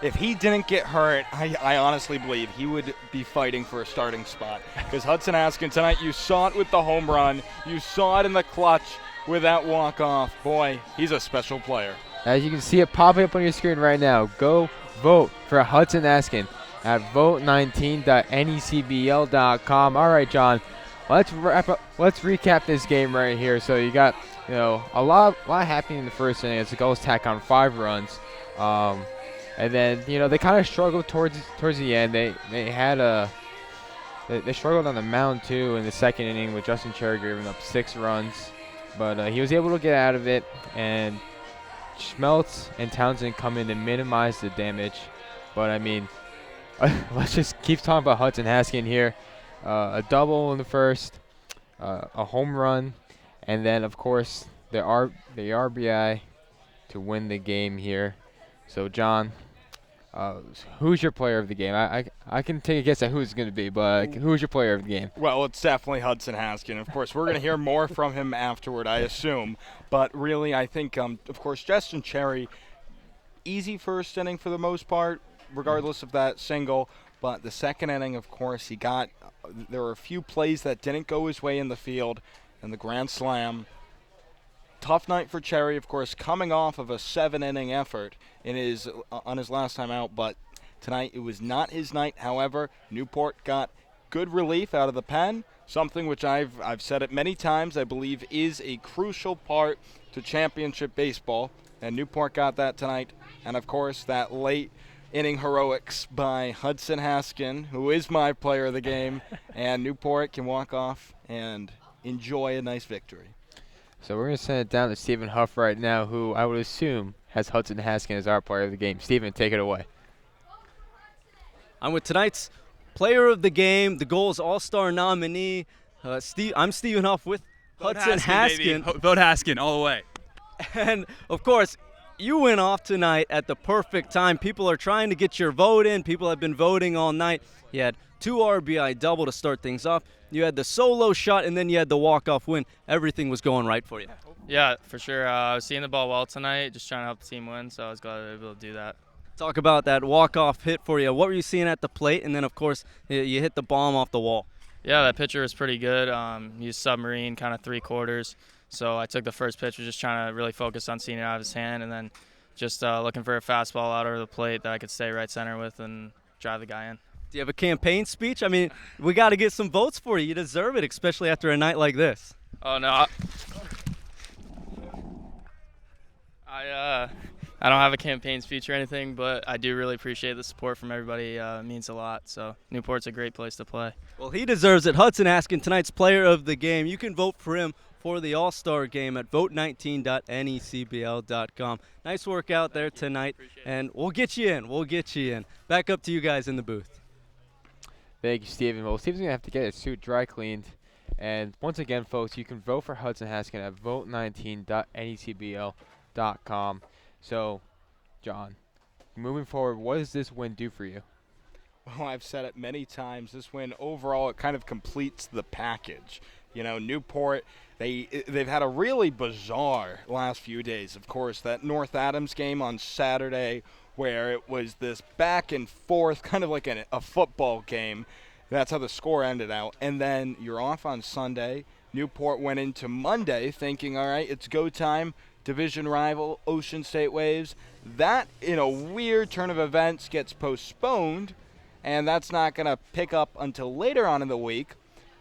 if he didn't get hurt, I honestly believe he would be fighting for a starting spot. Because Hudson Haskin tonight, you saw it with the home run. You saw it in the clutch with that walk-off. Boy, he's a special player. As you can see it popping up on your screen right now, go vote for Hudson Haskin at vote19.necbl.com. All right, John, let's wrap up. Let's recap this game right here. So you got a lot happening in the first inning as the Gulls tack on 5 runs. And then, they kind of struggled towards the end. They struggled on the mound, too, in the second inning with Justin Cherry giving up 6 runs. But he was able to get out of it, and Schmeltz and Townsend come in to minimize the damage. But, I mean, let's just keep talking about Hudson Haskin here. A double in the first, a home run, and then, of course, the RBI to win the game here. So, John, who's your player of the game? I can take a guess at who it's going to be, but who's your player of the game? Well, it's definitely Hudson Haskin. Of course, we're going to hear more from him afterward, I assume. But really, I think, of course, Justin Cherry, easy first inning for the most part, regardless of that single. But the second inning, of course, there were a few plays that didn't go his way in the field, and the grand slam. Tough night for Cherry, of course, coming off of a 7-inning effort on his last time out, but tonight it was not his night. However, Newport got good relief out of the pen, something which I've said it many times, I believe is a crucial part to championship baseball, and Newport got that tonight. And, of course, that late inning heroics by Hudson Haskin, who is my player of the game, and Newport can walk off and enjoy a nice victory. So we're going to send it down to Stephen Huff right now, who I would assume has Hudson Haskin as our player of the game. Stephen, take it away. I'm with tonight's player of the game, the Gulls All-Star nominee. I'm Stephen Huff with Hudson Haskin. Vote Haskin all the way. And, of course, you went off tonight at the perfect time. People are trying to get your vote in. People have been voting all night. You had 2 RBI double to start things off. You had the solo shot, and then you had the walk-off win. Everything was going right for you. Yeah, for sure. I was seeing the ball well tonight, just trying to help the team win, so I was glad to be able to do that. Talk about that walk-off hit for you. What were you seeing at the plate? And then, of course, you hit the bomb off the wall. Yeah, that pitcher was pretty good. He was submarine, kind of 3/4. So I took the first pitch, was just trying to really focus on seeing it out of his hand, and then just looking for a fastball out over the plate that I could stay right center with and drive the guy in. Do you have a campaign speech? I mean, we got to get some votes for you. You deserve it, especially after a night like this. Oh, no. I don't have a campaign speech or anything, but I do really appreciate the support from everybody. It means a lot. So Newport's a great place to play. Well, he deserves it. Hudson Haskin, tonight's player of the game. You can vote for him for the All-Star game at vote19.necbl.com. Nice work out there tonight, and we'll get you in. We'll get you in. Back up to you guys in the booth. Thank you, Stephen. Well, Stephen's going to have to get his suit dry cleaned. And once again, folks, you can vote for Hudson Haskin at vote19.necbl.com. So, John, moving forward, what does this win do for you? Well, I've said it many times. This win overall, it kind of completes the package. You know, Newport, they've had a really bizarre last few days. Of course, that North Adams game on Saturday, where it was this back and forth, kind of like a football game. That's how the score ended out. And then you're off on Sunday. Newport went into Monday thinking, all right, it's go time. Division rival Ocean State Waves. That, in a weird turn of events, gets postponed, and that's not going to pick up until later on in the week.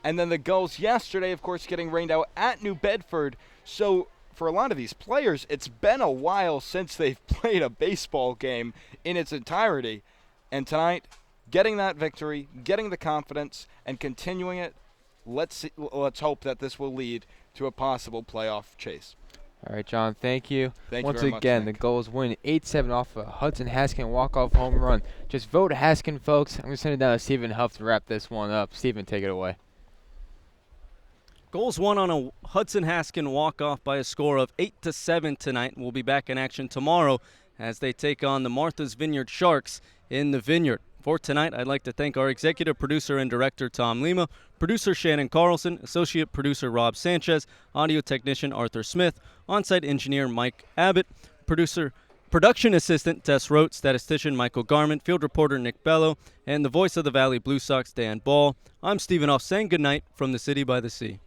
And then the Gulls yesterday, of course, getting rained out at New Bedford. So for a lot of these players, it's been a while since they've played a baseball game in its entirety. And tonight, getting that victory, getting the confidence, and continuing it, let's hope that this will lead to a possible playoff chase. All right, John, thank you. Thank you Once very much, again, Nick. the Gulls win 8-7 off a Hudson Haskin walk-off home run. Just vote Haskin, folks. I'm going to send it down to Stephen Huff to wrap this one up. Stephen, take it away. Gulls won on a Hudson Haskin walk-off by a score of 8-7 tonight. We'll be back in action tomorrow as they take on the Martha's Vineyard Sharks in the Vineyard. For tonight, I'd like to thank our executive producer and director, Tom Lima, producer Shannon Carlson, associate producer Rob Sanchez, audio technician Arthur Smith, on-site engineer Mike Abbott, production assistant Tess Rote, statistician Michael Garment, field reporter Nick Bello, and the voice of the Valley Blue Sox, Dan Ball. I'm Stephen Off saying goodnight from the City by the Sea.